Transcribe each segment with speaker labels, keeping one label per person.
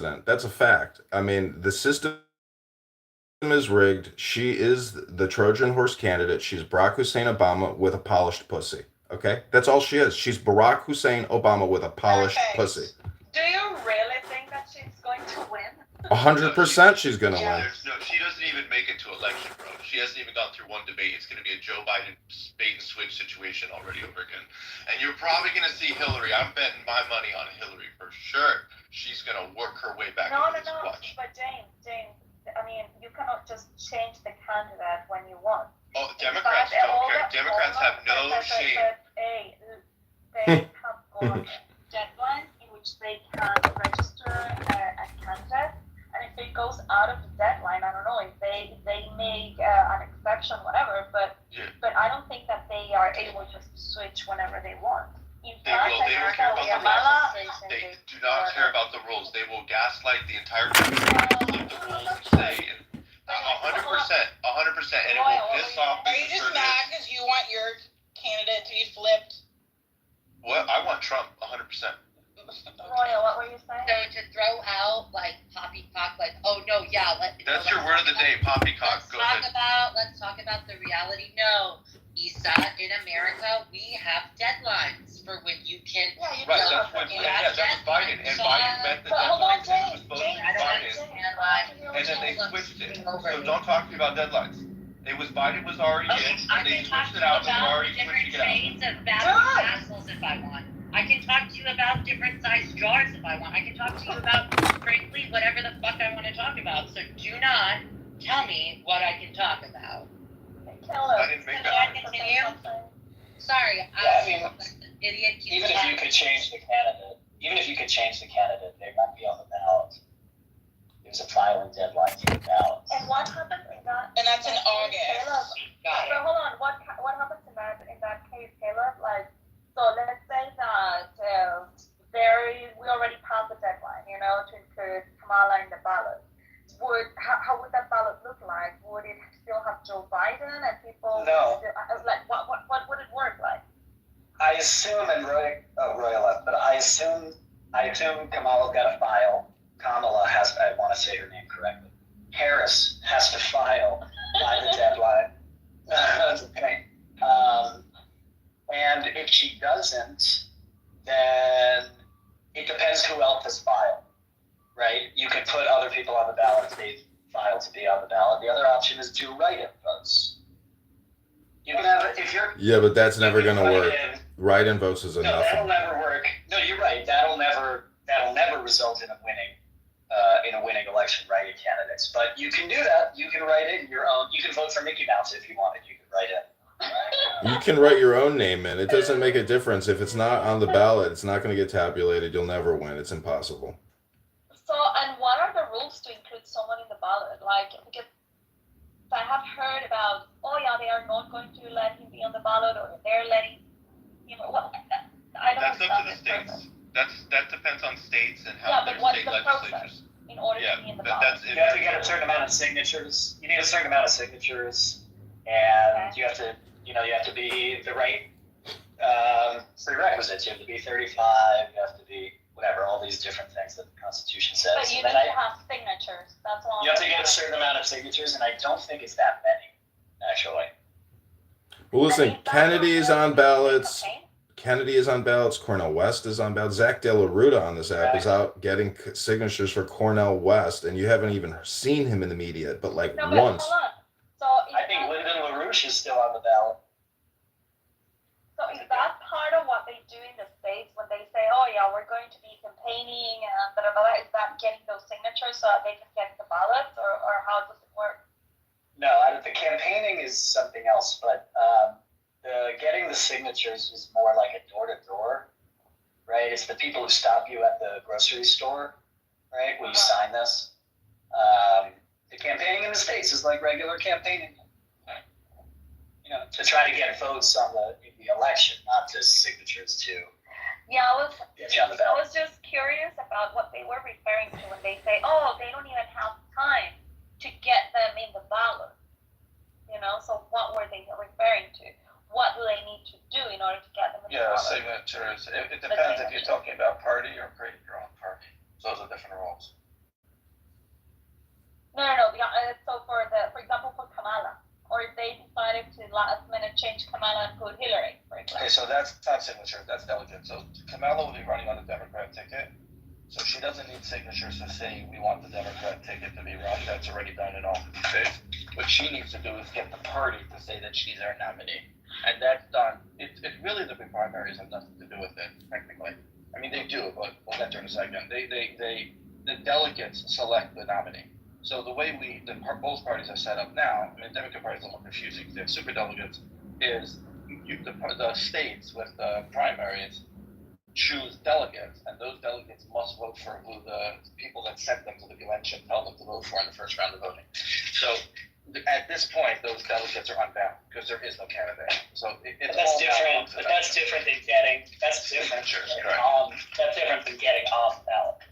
Speaker 1: That's a fact. I mean, the system is rigged. She is the Trojan horse candidate. She's Barack Hussein Obama with a polished pussy. Okay? That's all she is. She's Barack Hussein Obama with a polished pussy.
Speaker 2: Do you really think that she's going to win?
Speaker 1: 100% she's gonna win.
Speaker 3: She doesn't even make it to election, bro. She hasn't even gone through one debate. It's gonna be a Joe Biden bait and switch situation already over again. And you're probably gonna see Hillary. I'm betting my money on Hillary for sure. She's gonna work her way back into this watch.
Speaker 2: But James, I mean, you cannot just change the candidate when you want.
Speaker 3: Oh, Democrats don't care. Democrats have no shame.
Speaker 2: They have got deadlines in which they can register a candidate, and if it goes out of the deadline, I don't know if they make an exception, whatever. But I don't think that they are able just to switch whenever they want.
Speaker 3: They will care about the rules. They do not care about the rules. They will gaslight the entire country, flip the rules and say, 100%, and it will piss off.
Speaker 4: Are you just mad because you want your candidate to be flipped?
Speaker 3: What? I want Trump, 100%.
Speaker 2: Royal, what were you saying?
Speaker 5: So to throw out like poppycock, like, oh no, yeah,
Speaker 3: that's your word of the day, poppycock.
Speaker 5: Let's talk about the reality. No, Issa, in America, we have deadlines for when you can.
Speaker 3: Right, that's what Biden. And Biden met the deadline. It was supposed to be Biden. And then they switched it. So don't talk to me about deadlines. It was Biden was already in, and they switched it out, and they're already switching it out.
Speaker 5: Different shades of vassals if I want. I can talk to you about different size jars if I want. I can talk to you about, frankly, whatever the fuck I want to talk about. So do not tell me what I can talk about.
Speaker 3: I didn't make that.
Speaker 5: Continue. Sorry, idiot.
Speaker 6: Even if you could change the candidate, they won't be on the ballot. There's a filing deadline for the ballot.
Speaker 2: And what happens in that?
Speaker 4: And that's in August.
Speaker 2: So hold on. What happens in that case, Caleb? Like, so let's say that we already passed the deadline, to include Kamala in the ballot. How would that ballot look like? Would it still have Joe Biden and people?
Speaker 6: No.
Speaker 2: What would it work like?
Speaker 6: I assume, and Roy left, but I assume Kamala got a file. Kamala has, I want to say her name correctly, Harris has to file by the deadline. That's okay. And if she doesn't, then it depends who else has filed, right? You could put other people on the ballot if they filed to be on the ballot. The other option is do write-in votes. You can have, if you're...
Speaker 1: Yeah, but that's never going to work. Write-in votes is enough.
Speaker 6: No, that'll never work. No, you're right. That'll never result in a winning election, write-in candidates. But you can do that. You can write in your own. You can vote for Mickey Mouse if you wanted. You can write in.
Speaker 1: You can write your own name in. It doesn't make a difference. If it's not on the ballot, it's not going to get tabulated. You'll never win. It's impossible.
Speaker 2: So, and what are the rules to include someone in the ballot? Like, because I have heard about, they are not going to let him be on the ballot, or they're letting, I don't
Speaker 3: That's up to the states. That depends on states and how their state legislatures.
Speaker 2: In order to be in the ballot?
Speaker 6: You have to get a certain amount of signatures. You need a certain amount of signatures, and you have to be the right prerequisites. You have to be 35. You have to be whatever, all these different things that the Constitution says.
Speaker 2: But you need to have signatures. That's all.
Speaker 6: You have to get a certain amount of signatures, and I don't think it's that many, actually.
Speaker 1: Well, listen, Kennedy is on ballots. Kennedy is on ballots. Cornel West is on ballots. Zach De La Ruta on this app is out getting signatures for Cornel West, and you haven't even seen him in the media, but once.
Speaker 2: Hold on. So
Speaker 6: I think Lyndon LaRouche is still on the ballot.
Speaker 2: So is that part of what they do in the States when they say, we're going to be campaigning and blah, blah, blah? Is that getting those signatures so that they can get the ballots, or how does it work?
Speaker 6: No, the campaigning is something else, but getting the signatures is more like a door-to-door, right? It's the people who stop you at the grocery store, right? Will you sign this? The campaigning in the States is like regular campaigning, to try to get votes in the election, not just signatures to
Speaker 2: I was
Speaker 6: I
Speaker 2: was just curious about what they were referring to when they say, they don't even have time to get them in the ballot. So what were they referring to? What do they need to do in order to get them in the ballot?
Speaker 3: Signatures. It depends if you're talking about party or create your own party. Those are different rules.
Speaker 2: No. So for example, for Kamala, or if they decided to last minute change Kamala and put Hillary, for example.
Speaker 7: Okay, so that's not signatures, that's delegates. So Kamala will be running on the Democrat ticket. So she doesn't need signatures to say we want the Democrat ticket to be run. That's already done in all 50 states. What she needs to do is get the party to say that she's our nominee. And that's done. It really, the big primaries have nothing to do with it, technically. I mean, they do, but we'll get there in a second. The delegates select the nominee. So the way both parties are set up now, I mean, the Democrat Party is a little confusing because they have super delegates, is the states with the primaries choose delegates, and those delegates must vote for who the people that sent them to the convention tell them to vote for in the first round of voting. So at this point, those delegates are unbound because there is no candidate. So it's
Speaker 6: That's
Speaker 7: all
Speaker 6: different. But that's different than getting. That's different.
Speaker 7: Signatures,
Speaker 6: Than,
Speaker 7: correct.
Speaker 6: that's different than getting off ballot.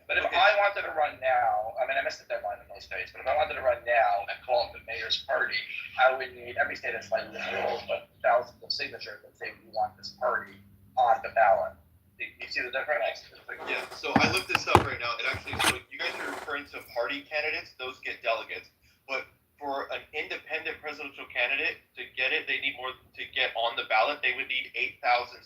Speaker 7: But if I wanted to run now, I mean, I missed the deadline in most states, but if I wanted to run now and call it the mayor's party, I would need, every state has slightly different rules, but thousands of signatures that say we want this party on the ballot. You see the difference?
Speaker 3: Yeah, so I looked this up right now. It actually, so you guys are referring to party candidates, those get delegates. But for an independent presidential candidate to get it, they need more to get on the ballot. They would need 860,000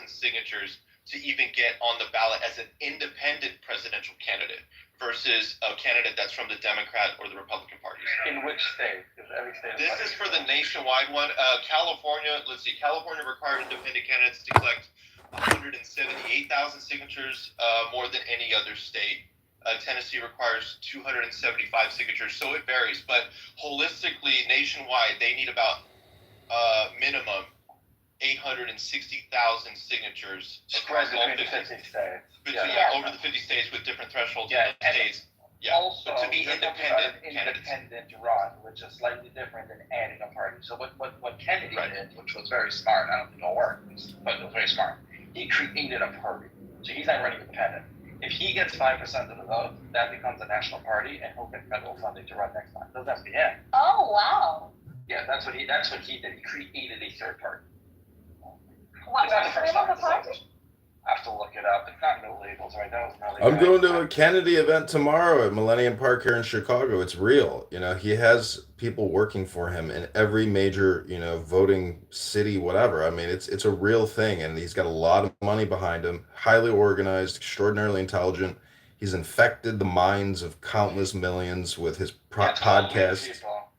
Speaker 3: signatures to even get on the ballot as an independent presidential candidate versus a candidate that's from the Democrat or the Republican parties.
Speaker 7: In which state? Because every state
Speaker 3: This is for the nationwide one. California, let's see, California required independent candidates to collect 178,000 signatures, more than any other state. Tennessee requires 275 signatures, so it varies. But holistically, nationwide, they need about minimum 860,000 signatures
Speaker 7: spread
Speaker 3: across all
Speaker 7: between
Speaker 3: 50
Speaker 7: 50 states.
Speaker 3: over the 50 states with different thresholds
Speaker 7: Yeah,
Speaker 3: in those states. Yeah,
Speaker 7: Also,
Speaker 3: but to be
Speaker 7: you're talking
Speaker 3: independent
Speaker 7: about an
Speaker 3: candidates.
Speaker 7: independent run, which is slightly different than adding a party. So what Kennedy
Speaker 3: Right.
Speaker 7: did, which was very smart, I don't think it'll work, but it was very smart. He created a party. So he's not running independent. If he gets 5% of the vote, that becomes a national party, and he'll get federal funding to run next time. Doesn't have to be him.
Speaker 2: Oh wow!
Speaker 7: Yeah, that's what he did. He created a third party.
Speaker 2: What's
Speaker 7: It's not
Speaker 2: the
Speaker 7: the first
Speaker 2: name of
Speaker 7: time.
Speaker 2: the party?
Speaker 7: I have to look it up. It's not no labels, right? That was really
Speaker 1: I'm
Speaker 7: bad.
Speaker 1: going to a Kennedy event tomorrow at Millennium Park here in Chicago. It's real. You know, he has people working for him in every major, voting city, whatever. I mean, it's a real thing, and he's got a lot of money behind him, highly organized, extraordinarily intelligent. He's infected the minds of countless millions with his
Speaker 7: Yeah, it's called We the
Speaker 1: podcast.
Speaker 7: People.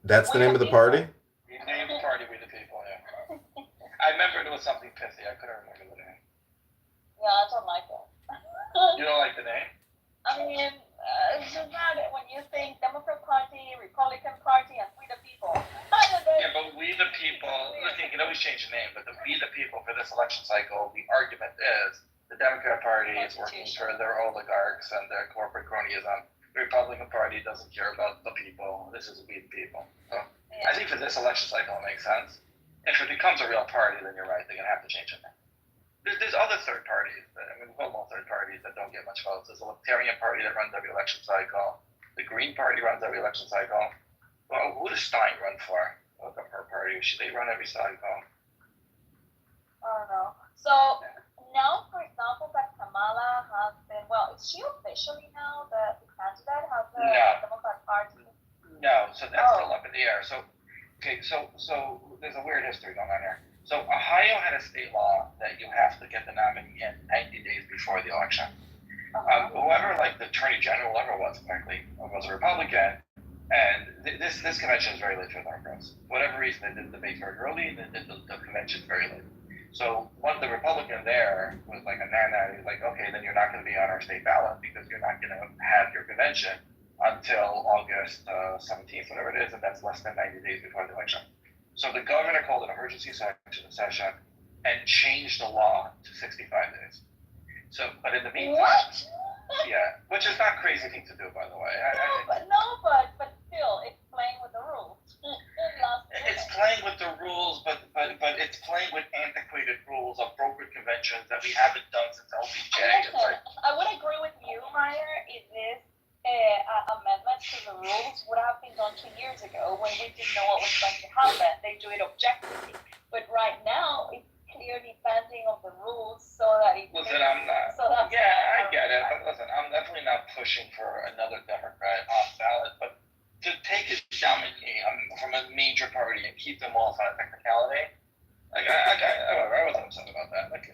Speaker 1: That's the name of the party?
Speaker 7: He named the party We the People, yeah. I remember it was something pithy. I couldn't remember the name.
Speaker 2: Yeah, I don't like it.
Speaker 7: You don't like the name?
Speaker 2: I mean, it's just not when you think Democrat Party, Republican Party, and We the People.
Speaker 7: Yeah, but We the People, listen, you can always change the name, but the We the People for this election cycle, the argument is the Democrat Party is working for their oligarchs and their corporate cronyism. The Republican Party doesn't care about the people. This is We the People. So I think for this election cycle, it makes sense. If it becomes a real party, then you're right, they're going to have to change it. There's other third parties, we call them all third parties that don't get much votes. There's a Libertarian Party that runs every election cycle. The Green Party runs every election cycle. Well, who does Stein run for? Look up her party. Should they run every cycle?
Speaker 2: I don't know. So now, for example, that Kamala has been, well, is she officially now the candidate? Has the
Speaker 7: No.
Speaker 2: Democrat Party?
Speaker 7: No, so that's still up in the air. So there's a weird history going on here. So Ohio had a state law that you have to get the nominee in 90 days before the election. Whoever, like the Attorney General, whoever it was, frankly, was a Republican, and this convention is very late for the Democrats. For whatever reason, they did the debate very early, and they did the convention very late. So the Republican there was like a nana. He was like, okay, then you're not going to be on our state ballot because you're not going to have your convention until August 17th, whatever it is, and that's less than 90 days before the election. So the governor called an emergency session and changed the law to 65 days. So, but in the meantime,
Speaker 2: What?
Speaker 7: Yeah, which is not crazy thing to do, by the way.
Speaker 2: But still, it's playing with the rules.
Speaker 7: It's playing with the rules, but it's playing with antiquated rules of brokered conventions that we haven't done since LBJ. It's like,
Speaker 2: I would agree with you, Meyer, if this amendments to the rules would have been done 2 years ago when we didn't know what was going to happen. They do it objectively. But right now, it's clearly bending of the rules so that it
Speaker 7: listen, I'm not.
Speaker 2: so that's
Speaker 7: Yeah, I get it. But listen, I'm definitely not pushing for another Democrat off ballot, but to take his nominee from a major party and keep them off on a technicality, like I wasn't upset about that. Like,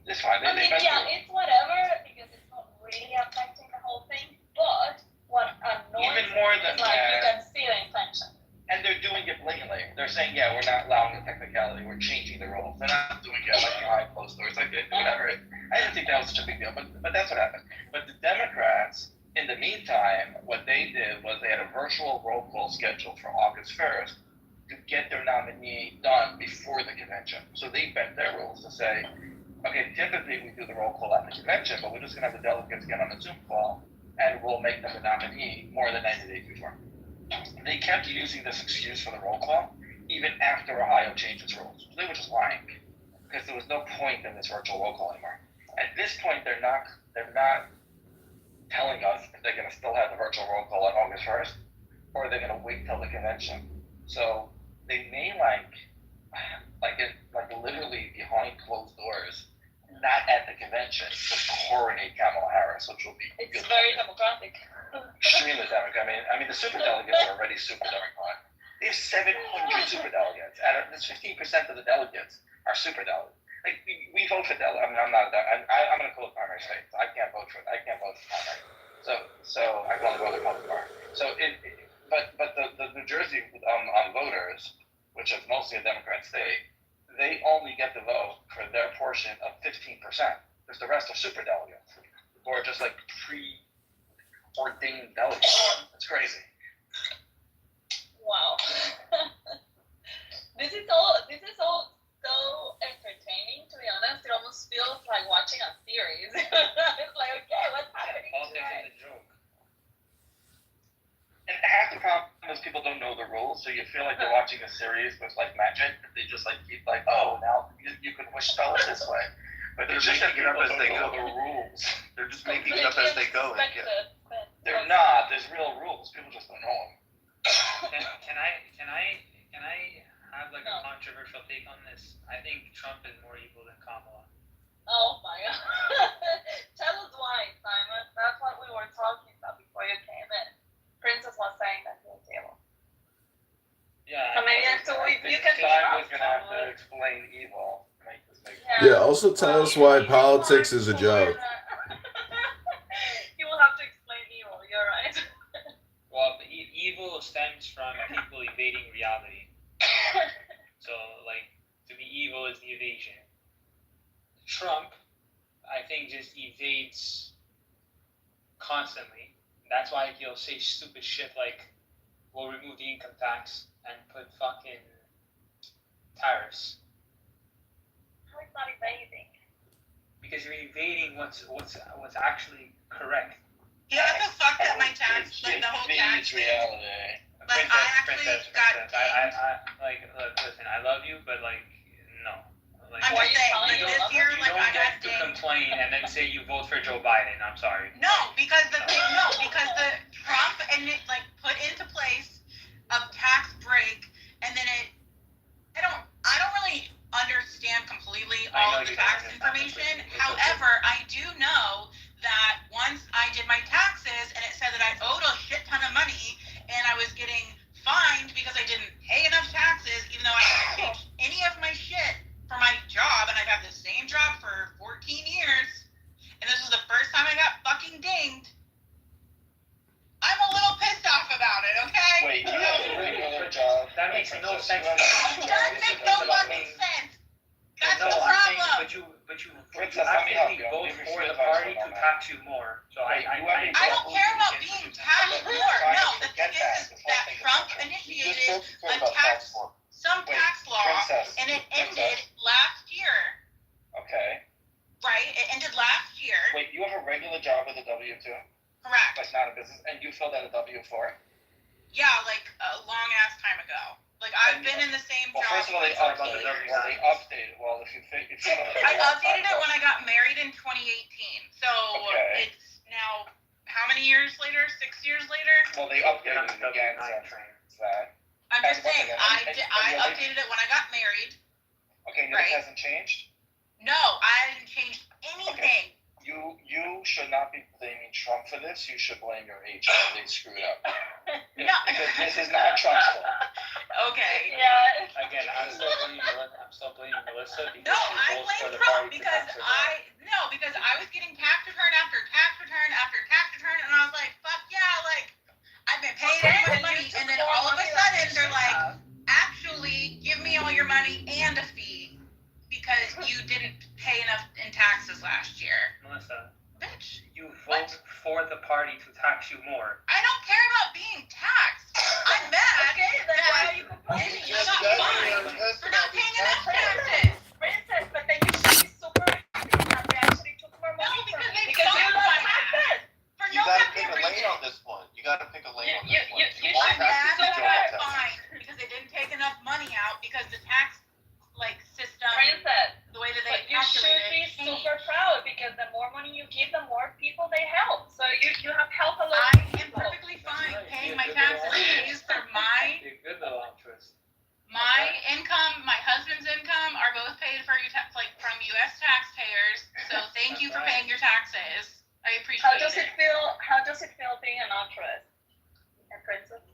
Speaker 7: it's fine.
Speaker 2: I mean, yeah, it's whatever because it's not really affecting the whole thing. But what annoys
Speaker 7: Even more
Speaker 2: me
Speaker 7: than
Speaker 2: is like you
Speaker 7: that,
Speaker 2: can see the intention.
Speaker 7: and they're doing it blatantly. They're saying, yeah, we're not allowing the technicality. We're changing the rules. They're not doing it like behind closed doors. Like whatever. I didn't think that was such a big deal, but that's what happened. But the Democrats, in the meantime, what they did was they had a virtual roll call scheduled for August 1st to get their nominee done before the convention. So they bent their rules to say, okay, typically we do the roll call at the convention, but we're just going to have the delegates get on the Zoom call and we'll make them the nominee more than 90 days before. They kept using this excuse for the roll call even after Ohio changed its rules. They were just lying because there was no point in this virtual roll call anymore. At this point, they're not telling us if they're going to still have the virtual roll call on August 1st or they're going to wait till the convention. So they may like literally behind closed doors, not at the convention, just coronate Kamala Harris, which will be
Speaker 2: It's very democratic.
Speaker 7: extremely democratic. I mean, the superdelegates are already super democratic. They have 700 superdelegates. Out of this, 15% of the delegates are superdelegates. Like we vote for delegates. I mean, I'm not. I'm going to call it primary states. I can't vote for it. I can't vote for primary. So I can only vote the Republican Party. But the New Jersey on voters, which is mostly a Democrat state, they only get the vote for their portion of 15%. Because the rest are superdelegates, or just like pre-ordained delegates. It's crazy.
Speaker 2: Wow. This is all so entertaining, to be honest. It almost feels like watching a series. It's like, okay, what's happening today?
Speaker 8: Politics is a joke.
Speaker 7: And half the problem is people don't know the rules, so you feel like they're watching a series with like magic. They just like keep like, oh, now you can wish spell it this way. But
Speaker 3: They're
Speaker 7: it's just that
Speaker 3: making it up
Speaker 7: people
Speaker 3: as
Speaker 7: don't
Speaker 3: they
Speaker 7: know
Speaker 3: go.
Speaker 7: the rules.
Speaker 3: They're just making it up as they go. And
Speaker 7: They're not. There's real rules. People just don't know them.
Speaker 8: Can I have like
Speaker 2: No.
Speaker 8: a controversial take on this? I think Trump is more evil than Kamala.
Speaker 2: Oh my god. Tell us why, Simon. That's what we were talking about before you came in. Princess was saying that he was evil.
Speaker 8: Yeah.
Speaker 2: So maybe you can
Speaker 7: Simon was
Speaker 2: trust
Speaker 7: gonna have to
Speaker 2: someone.
Speaker 7: explain evil. To make this make sense.
Speaker 1: Yeah, also tell us why politics is a joke.
Speaker 2: You will have to explain evil, you're right.
Speaker 8: Well, the evil stems from people evading reality. So, like, to be evil is the evasion. Trump, I think, just evades constantly. That's why he'll say stupid shit like, we'll remove the income tax and put fucking tariffs.
Speaker 2: How is that evading?
Speaker 8: Because you're evading what's actually correct.
Speaker 4: You know what the fuck that my tax, like the whole tax thing?
Speaker 7: Reality.
Speaker 4: Like, I actually got
Speaker 8: I look, listen, I love you, but like, no. Like,
Speaker 4: I'm
Speaker 2: Why
Speaker 4: just
Speaker 2: you
Speaker 4: saying,
Speaker 2: telling
Speaker 4: like
Speaker 2: you
Speaker 4: this
Speaker 2: love
Speaker 4: year,
Speaker 8: you
Speaker 4: like
Speaker 8: don't
Speaker 4: I
Speaker 8: get
Speaker 4: got
Speaker 8: to
Speaker 4: dinged.
Speaker 8: complain and then say you vote for Joe Biden. I'm sorry.
Speaker 4: No, because the Trump and it like put into place a tax break, and then I don't really understand completely
Speaker 8: I
Speaker 4: all
Speaker 8: know
Speaker 4: of the
Speaker 8: you don't
Speaker 4: tax
Speaker 8: understand
Speaker 4: information.
Speaker 8: completely. It's
Speaker 4: However, I do know that once I did my taxes and it said that I owed a shit ton of money and I was getting fined because I didn't pay enough taxes, even though I didn't change any of my shit for my job, and I've had the same job for 14 years, and this was the first time I got fucking dinged. I'm a little pissed off about it, okay?
Speaker 7: Wait, you have a regular job.
Speaker 8: That makes no sense.
Speaker 4: It does make no fucking sense. That's
Speaker 8: No,
Speaker 4: the
Speaker 8: I'm saying,
Speaker 4: problem.
Speaker 8: but you
Speaker 7: Princess, let me help
Speaker 8: actively
Speaker 7: you.
Speaker 8: vote
Speaker 7: Maybe
Speaker 8: for
Speaker 7: she
Speaker 8: the
Speaker 7: advice
Speaker 8: party
Speaker 7: on
Speaker 8: to
Speaker 7: that.
Speaker 8: tax you more. So
Speaker 7: Wait, you have any
Speaker 4: I don't care about being taxed more. No, the thing is that Trump initiated some
Speaker 7: Wait,
Speaker 4: tax law,
Speaker 7: Princess,
Speaker 4: and it ended
Speaker 7: Princess.
Speaker 4: last year,
Speaker 7: Okay.
Speaker 4: right? It ended last year.
Speaker 7: Wait, you have a regular job with a W-2,
Speaker 4: Correct.
Speaker 7: like not a business, and you filled out a W-4?
Speaker 4: Yeah, like a long ass time ago. Like I've been in the same
Speaker 7: Well,
Speaker 4: job.
Speaker 7: first of all, they
Speaker 4: for
Speaker 7: updated.
Speaker 4: 14 years.
Speaker 7: Well, they updated. Well, if you
Speaker 4: I updated it when I got married in 2018. So
Speaker 7: Okay.
Speaker 4: it's now how many years later? 6 years later?
Speaker 7: Well, they updated it again since that.
Speaker 4: I'm just
Speaker 7: And once
Speaker 4: saying,
Speaker 7: again,
Speaker 4: I
Speaker 7: and
Speaker 4: updated it when I got married.
Speaker 7: Okay,
Speaker 4: Right.
Speaker 7: it hasn't changed?
Speaker 4: No, I didn't change anything
Speaker 7: You should not be blaming Trump for this. You should blame your HR. They screwed up.
Speaker 4: No.
Speaker 7: Because this is not Trump's fault.
Speaker 4: Okay.
Speaker 2: Yeah.
Speaker 8: Again, I'm still blaming Melissa because
Speaker 4: No,
Speaker 8: she
Speaker 4: I
Speaker 8: votes
Speaker 4: blame
Speaker 8: for the
Speaker 4: Trump
Speaker 8: party to
Speaker 4: because
Speaker 8: tax her.
Speaker 4: because I was getting tax return after tax return after tax return, and I was like, fuck yeah, like I've been paying
Speaker 2: Okay,
Speaker 4: everybody money,
Speaker 2: you took
Speaker 4: and then
Speaker 2: more
Speaker 4: all of a
Speaker 2: money than
Speaker 4: sudden
Speaker 2: you
Speaker 4: they're
Speaker 2: should
Speaker 4: like,
Speaker 2: have.
Speaker 4: actually, give me all your money and a fee because you didn't pay enough in taxes last year.
Speaker 8: Melissa,
Speaker 4: Bitch,
Speaker 8: you
Speaker 4: What?
Speaker 8: vote for the party to tax you more.
Speaker 4: I don't care about being taxed. I'm mad
Speaker 2: Okay, then why are you
Speaker 4: that
Speaker 2: complaining?
Speaker 4: you got fined for not paying enough taxes.
Speaker 2: Princess, but then you should be super happy that they actually took more money
Speaker 4: No,
Speaker 2: from
Speaker 4: because
Speaker 2: you
Speaker 4: they
Speaker 2: because you
Speaker 4: stopped
Speaker 2: love
Speaker 4: my
Speaker 2: taxes.
Speaker 4: For
Speaker 3: You
Speaker 4: no
Speaker 3: gotta
Speaker 4: goddamn
Speaker 3: pick a lane
Speaker 4: reason.
Speaker 3: on this one. You gotta pick a lane on
Speaker 2: You-
Speaker 3: this one.
Speaker 2: you- you
Speaker 3: want
Speaker 4: I'm mad
Speaker 3: taxes, you
Speaker 4: that
Speaker 3: don't
Speaker 4: I
Speaker 3: want
Speaker 4: got
Speaker 3: taxes.
Speaker 4: fined because they didn't take enough money out because the tax system,
Speaker 2: Princess,
Speaker 4: the way that
Speaker 2: but
Speaker 4: they
Speaker 2: you should
Speaker 4: calculate
Speaker 2: be
Speaker 4: it.
Speaker 2: super proud because the more money you give, the more people they help. So you have helped a lot
Speaker 4: I
Speaker 2: of
Speaker 4: am
Speaker 2: people.
Speaker 4: perfectly fine
Speaker 8: Right,
Speaker 4: paying
Speaker 8: yeah,
Speaker 4: my
Speaker 8: good
Speaker 4: taxes.
Speaker 8: little-
Speaker 4: These for my
Speaker 8: Be a good little altruist.
Speaker 4: income, my husband's income are both paid for from U.S. taxpayers. So thank you for paying your taxes. I appreciate
Speaker 2: How does
Speaker 4: it.
Speaker 2: it feel? How does it feel being an altruist? And Princess?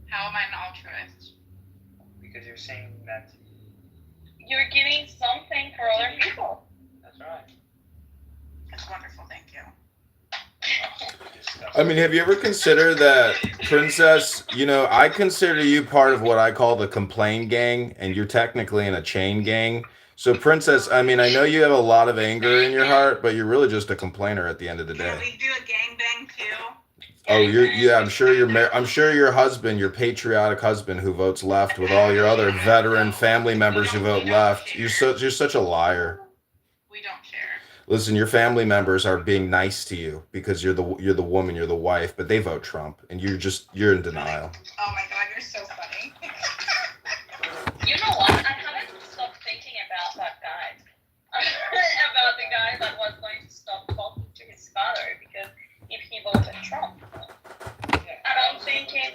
Speaker 4: How am I an altruist?
Speaker 8: Because you're saying that.
Speaker 2: You're giving something for other people.
Speaker 8: That's right.
Speaker 4: That's wonderful. Thank you.
Speaker 1: I mean, have you ever considered that, Princess? You know, I consider you part of what I call the complain gang, and you're technically in a chain gang. So, Princess, I mean, I know you have a lot of anger in your heart, but you're really just a complainer at the end of the
Speaker 4: Can
Speaker 1: day.
Speaker 4: we do a gangbang too?
Speaker 1: Oh, yeah. I'm sure I'm sure your husband, your patriotic husband, who votes left, with all your other veteran family members who vote left. You're such a liar.
Speaker 4: We don't share.
Speaker 1: Listen, your family members are being nice to you because you're the woman, you're the wife, but they vote Trump, and you're in denial.
Speaker 4: Oh my God, you're so funny.
Speaker 2: You know what? I haven't stopped thinking about that guy. About the guy that was going to stop talking to his father because if he voted Trump. And I'm thinking,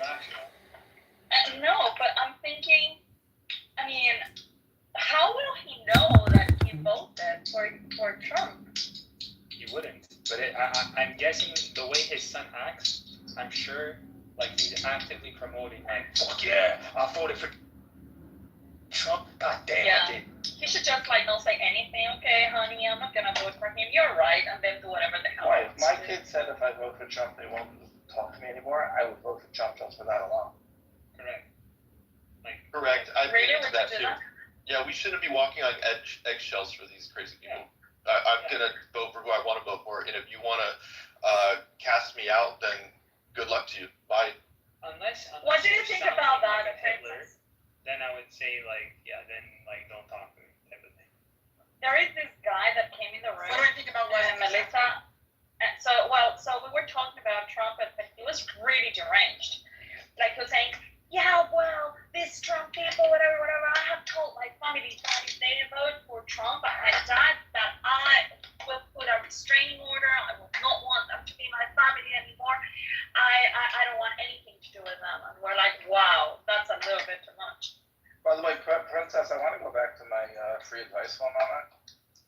Speaker 2: no, but I'm thinking, I mean, how will he know that he voted for Trump?
Speaker 8: You wouldn't. But I'm guessing the way his son acts, I'm sure, like he's actively promoting, like, fuck yeah, I voted for Trump. God damn,
Speaker 2: Yeah.
Speaker 8: I did.
Speaker 2: He should just not say anything. Okay, honey, I'm not gonna vote for him. You're right, and then do whatever the hell.
Speaker 7: Why?
Speaker 2: he
Speaker 7: If my
Speaker 2: wants to.
Speaker 7: kid said if I vote for Trump, they won't talk to me anymore, I would vote for Trump just for that alone.
Speaker 8: Correct.
Speaker 3: Correct. I
Speaker 2: Really?
Speaker 3: think
Speaker 2: Would
Speaker 3: that
Speaker 2: you do
Speaker 3: too.
Speaker 2: that?
Speaker 3: Yeah, we shouldn't be walking on eggshells for these crazy people. I'm gonna vote for who I want to vote for, and if you want to cast me out, then good luck to you. Bye.
Speaker 8: Unless
Speaker 2: What do you
Speaker 8: you're
Speaker 2: think
Speaker 8: sounding
Speaker 2: about
Speaker 8: like
Speaker 2: that,
Speaker 8: a Hitler,
Speaker 2: Princess?
Speaker 8: then I would say don't talk to me type of thing.
Speaker 2: There is this guy that came in the room.
Speaker 4: What do I think about what
Speaker 2: Melissa. And so we were talking about Trump, but he was really deranged. Like he was saying, yeah, well, these Trump people, whatever. I have told my family that if they vote for Trump and my dad, that I will put a restraining order. I will not want them to be my family anymore. I don't want anything to do with them. And we're like, wow, that's a little bit too much.
Speaker 7: By the way, Princess, I want to go back to my free advice for a moment.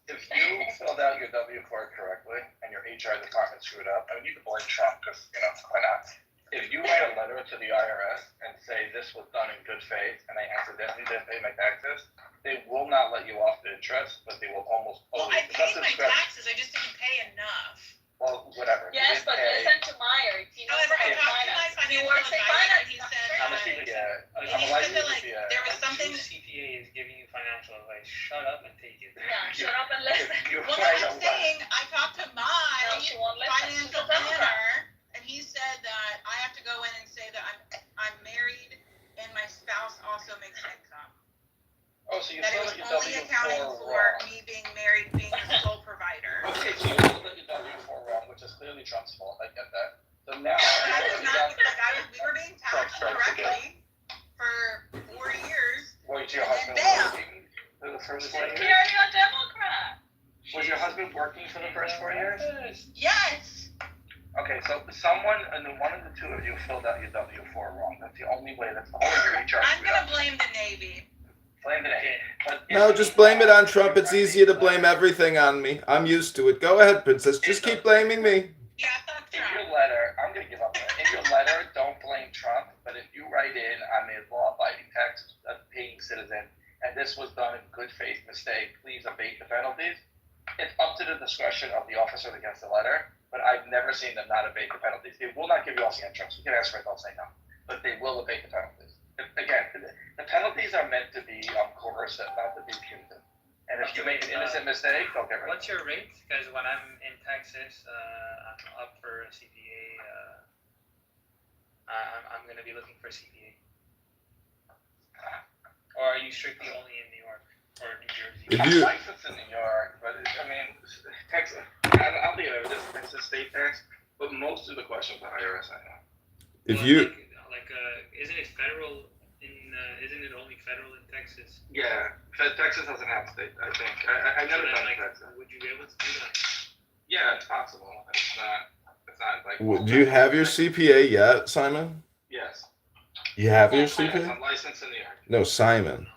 Speaker 7: If you filled out your W-4 correctly and your HR department screwed up, I mean, you can blame Trump because, why not? If you write a letter to the IRS and say this was done in good faith and I accidentally didn't pay my taxes, they will not let you off the interest, but they will almost
Speaker 4: Well,
Speaker 7: always.
Speaker 4: I paid my taxes. I just didn't pay enough.
Speaker 7: Well, whatever.
Speaker 2: Yes, but listen to Meyer. If you know
Speaker 4: However, I
Speaker 2: about
Speaker 4: talked to my
Speaker 2: finance, he
Speaker 4: financial
Speaker 2: works in
Speaker 4: advisor,
Speaker 2: finance.
Speaker 4: and he said
Speaker 7: I'm a
Speaker 4: that
Speaker 7: CPA. I'm
Speaker 4: he
Speaker 7: a
Speaker 4: said that
Speaker 7: licensed CPA.
Speaker 4: there was something.
Speaker 8: CPA is giving you financial advice. Shut up and take it.
Speaker 2: Yeah, shut up and listen.
Speaker 4: Well, no, I'm saying I talked to
Speaker 2: No,
Speaker 4: my
Speaker 2: she won't listen. She's
Speaker 4: financial
Speaker 2: a Democrat.
Speaker 4: planner, and he said that I have to go in and say that I'm married and my spouse also makes income.
Speaker 7: Oh, so you
Speaker 4: That it
Speaker 7: filled
Speaker 4: was
Speaker 7: out your
Speaker 4: only
Speaker 7: W-4
Speaker 4: accounting for
Speaker 7: wrong.
Speaker 4: me being married, being the sole provider.
Speaker 7: Okay, so you filled out your W-4 wrong, which is clearly Trump's fault. I get that. So now,
Speaker 4: That is not like we were being taxed correctly for 4 years.
Speaker 7: was your
Speaker 4: And
Speaker 7: husband
Speaker 4: then
Speaker 7: working for the first 4
Speaker 2: You're
Speaker 7: years?
Speaker 2: a Democrat.
Speaker 7: Was your husband working for the first 4 years?
Speaker 4: Yes.
Speaker 7: Okay, so someone, and then one of the two of you filled out your W-4 wrong. That's the only way. That's the only way your HR
Speaker 4: I'm
Speaker 7: screwed
Speaker 4: gonna
Speaker 7: up.
Speaker 4: blame the Navy.
Speaker 7: Blame it. But
Speaker 1: No, just blame it on Trump. It's easier to blame everything on me. I'm used to it. Go ahead, Princess. Just keep blaming me.
Speaker 4: Yeah, fuck
Speaker 7: In
Speaker 4: Trump.
Speaker 7: your letter, I'm gonna give up on it. In your letter, don't blame Trump, but if you write in, I'm a law-abiding tax-paying citizen, and this was done in good faith mistake, please abate the penalties. It's up to the discretion of the officer that gets the letter, but I've never seen them not abate the penalties. They will not give you all the insurance. You can ask for it, they'll say no, but they will abate the penalties. Again, the penalties are meant to be coercive, not to be punitive. And if you make an innocent mistake, they'll get rid of
Speaker 8: What's your rate? Because when I'm in Texas, I'm up for a CPA. I'm going to be looking for a CPA. Or are you strictly only in New York or New Jersey?
Speaker 1: If
Speaker 7: I'm
Speaker 1: you-
Speaker 7: licensed in New York, but I mean, Texas. I'll be over this Texas state tax, but most of the questions the IRS I know.
Speaker 1: If
Speaker 8: Well,
Speaker 1: you
Speaker 8: isn't it federal in? Isn't it only federal in Texas?
Speaker 7: Yeah, Texas doesn't have state. I think I never
Speaker 8: So then,
Speaker 7: done Texas.
Speaker 8: would you be able to do that?
Speaker 7: Yeah, it's possible. It's not like.
Speaker 1: do you have your CPA yet, Simon?
Speaker 7: Yes.
Speaker 1: You have your
Speaker 7: Yes,
Speaker 1: CPA?
Speaker 7: I'm licensed in New York.
Speaker 1: No, Simon.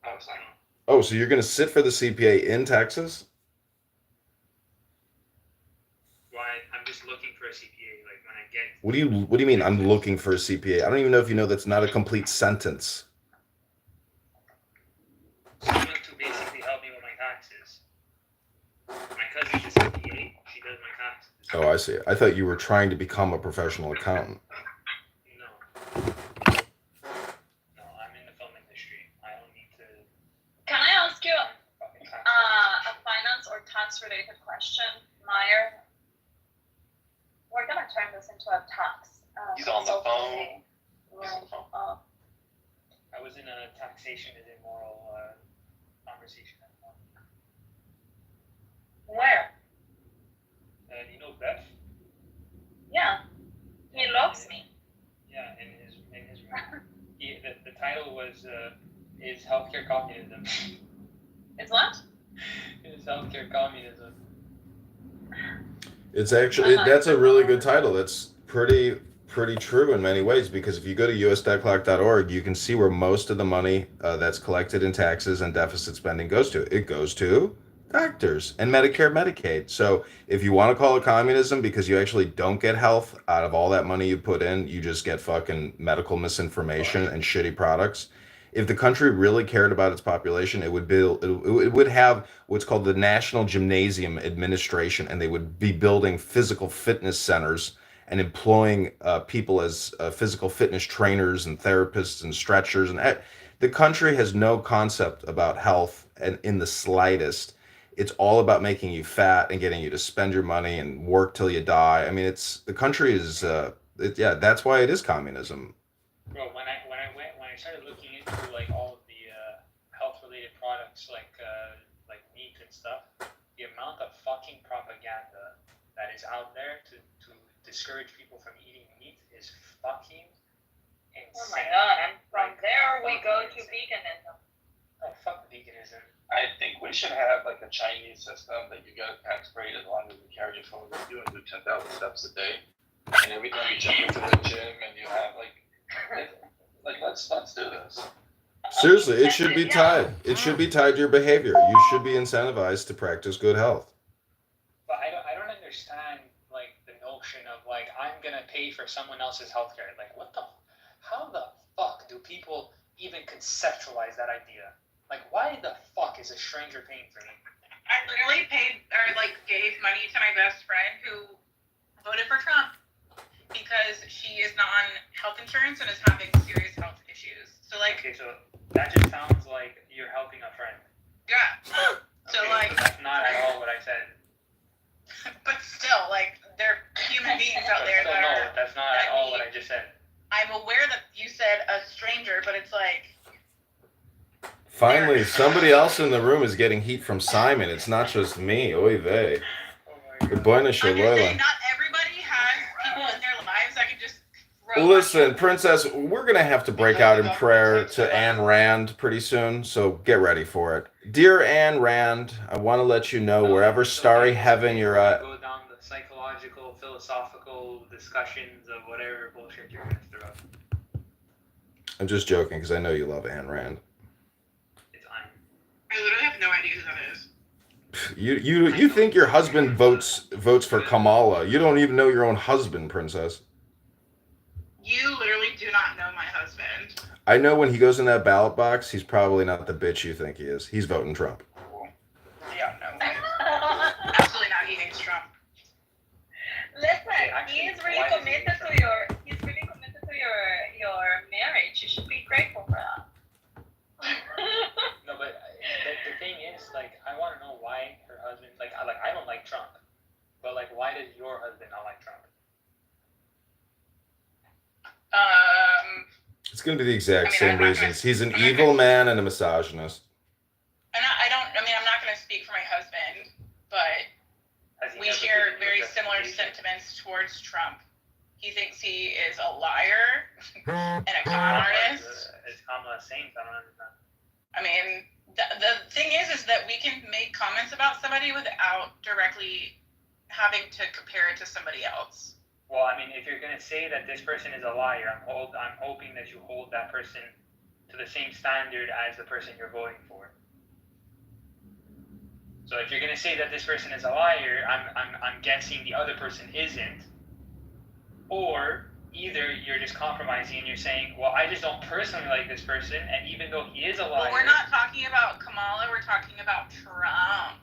Speaker 7: Oh, sorry.
Speaker 1: Oh, so you're gonna sit for the CPA in Texas?
Speaker 8: Why? I'm just looking for a CPA. Like when I get.
Speaker 1: What do you mean I'm looking for a CPA? I don't even know if you know that's not a complete sentence.
Speaker 8: Someone to basically help me with my taxes. My cousin's a CPA. She does my taxes.
Speaker 1: Oh, I see. I thought you were trying to become a professional accountant.
Speaker 8: No. No, I'm in the film industry. I don't need to.
Speaker 2: Can I ask you
Speaker 8: fucking tax.
Speaker 2: a finance or tax related question, Meyer? We're gonna turn this into a tax.
Speaker 3: He's on the
Speaker 2: consultancy.
Speaker 3: phone. He's on the phone.
Speaker 8: I was in a taxation is immoral conversation.
Speaker 2: Where?
Speaker 8: You know Beth?
Speaker 2: Yeah, he loves me.
Speaker 8: Yeah, in his the title was is healthcare communism.
Speaker 2: It's what?
Speaker 8: Is healthcare communism.
Speaker 1: It's actually that's a really good title. That's pretty true in many ways, because if you go to usdebtclock.org, you can see where most of the money that's collected in taxes and deficit spending goes to. It goes to doctors and Medicare, Medicaid. So if you want to call it communism because you actually don't get health out of all that money you put in, you just get fucking medical misinformation and shitty products. If the country really cared about its population, it would have what's called the National Gymnasium Administration, and they would be building physical fitness centers and employing people as physical fitness trainers and therapists and stretchers. And the country has no concept about health and in the slightest. It's all about making you fat and getting you to spend your money and work till you die. I mean, the country is that's why it is communism.
Speaker 8: Bro, when I started looking into like all of the health related products like meat and stuff, the amount of fucking propaganda that is out there to discourage people from eating meat is fucking insane.
Speaker 2: Oh my god, and from there we go to veganism.
Speaker 8: Oh, fuck veganism.
Speaker 7: I think we should have like a Chinese system that you get tax free as long as you carry your phone with you and do 10,000 steps a day. And every time you jump into the gym and you have like let's do this.
Speaker 1: Seriously, it should be tied. It should be tied to your behavior. You should be incentivized to practice good health.
Speaker 8: But I don't understand like the notion of like I'm gonna pay for someone else's healthcare. Like how the fuck do people even conceptualize that idea? Like why the fuck is a stranger paying for me?
Speaker 4: I literally paid or like gave money to my best friend who voted for Trump because she is not on health insurance and is having serious health issues. So like,
Speaker 8: Okay, so that just sounds like you're helping a friend.
Speaker 4: yeah. So
Speaker 8: Okay,
Speaker 4: like,
Speaker 8: that's not at all what I said.
Speaker 4: but still, like, there are human beings out
Speaker 8: But
Speaker 4: there
Speaker 8: still,
Speaker 4: that
Speaker 8: no,
Speaker 4: are.
Speaker 8: that's not at all what I just said.
Speaker 4: I'm aware that you said a stranger, but it's like,
Speaker 1: Finally, somebody else in the room is getting heat from Simon. It's not just me. Oy vey.
Speaker 8: Oh my
Speaker 1: Good
Speaker 8: god.
Speaker 1: boy,
Speaker 4: I'm just
Speaker 1: Shalola.
Speaker 4: saying, not everybody has people in their lives that can just throw
Speaker 1: Listen,
Speaker 4: money.
Speaker 1: Princess, we're going to have to break out in prayer to Ayn Rand pretty soon, so get ready for it. Dear Ayn Rand, I want to let you know wherever starry heaven you're at.
Speaker 8: Go down the psychological, philosophical discussions of whatever bullshit you're gonna throw.
Speaker 1: I'm just joking because I know you love Ayn Rand.
Speaker 4: I literally have no idea who that is.
Speaker 1: You think your husband votes for Kamala? You don't even know your own husband, princess.
Speaker 4: You literally do not know my husband.
Speaker 1: I know when he goes in that ballot box, he's probably not the bitch you think he is. He's voting Trump.
Speaker 8: Yeah, no.
Speaker 4: Absolutely not. He hates Trump.
Speaker 2: Listen,
Speaker 8: Actually,
Speaker 2: he's really
Speaker 8: why does he
Speaker 2: committed
Speaker 8: hate
Speaker 2: to your marriage. You should be grateful for that.
Speaker 8: No, but the thing is, like, I want to know why her husband, I don't like Trump, but like, why does your husband not like Trump?
Speaker 1: It's going to be the exact
Speaker 4: I mean,
Speaker 1: same
Speaker 4: I'm not
Speaker 1: reasons.
Speaker 4: gonna-
Speaker 1: He's an
Speaker 4: I'm not
Speaker 1: evil
Speaker 4: gonna-
Speaker 1: man and a misogynist.
Speaker 4: And I'm not going to speak for my husband, but
Speaker 8: Has he
Speaker 4: we
Speaker 8: ever
Speaker 4: share
Speaker 8: given you a
Speaker 4: very similar
Speaker 8: justification?
Speaker 4: sentiments towards Trump. He thinks he is a liar and a con artist.
Speaker 8: Is Kamala a saint? I don't understand.
Speaker 4: I mean, the thing is that we can make comments about somebody without directly having to compare it to somebody else.
Speaker 8: Well, I mean, if you're gonna say that this person is a liar, I'm hoping that you hold that person to the same standard as the person you're voting for. So if you're gonna say that this person is a liar, I'm guessing the other person isn't. Or either you're just compromising and you're saying, well, I just don't personally like this person, and even though he is a liar.
Speaker 4: Well, we're not talking about Kamala. We're talking about Trump.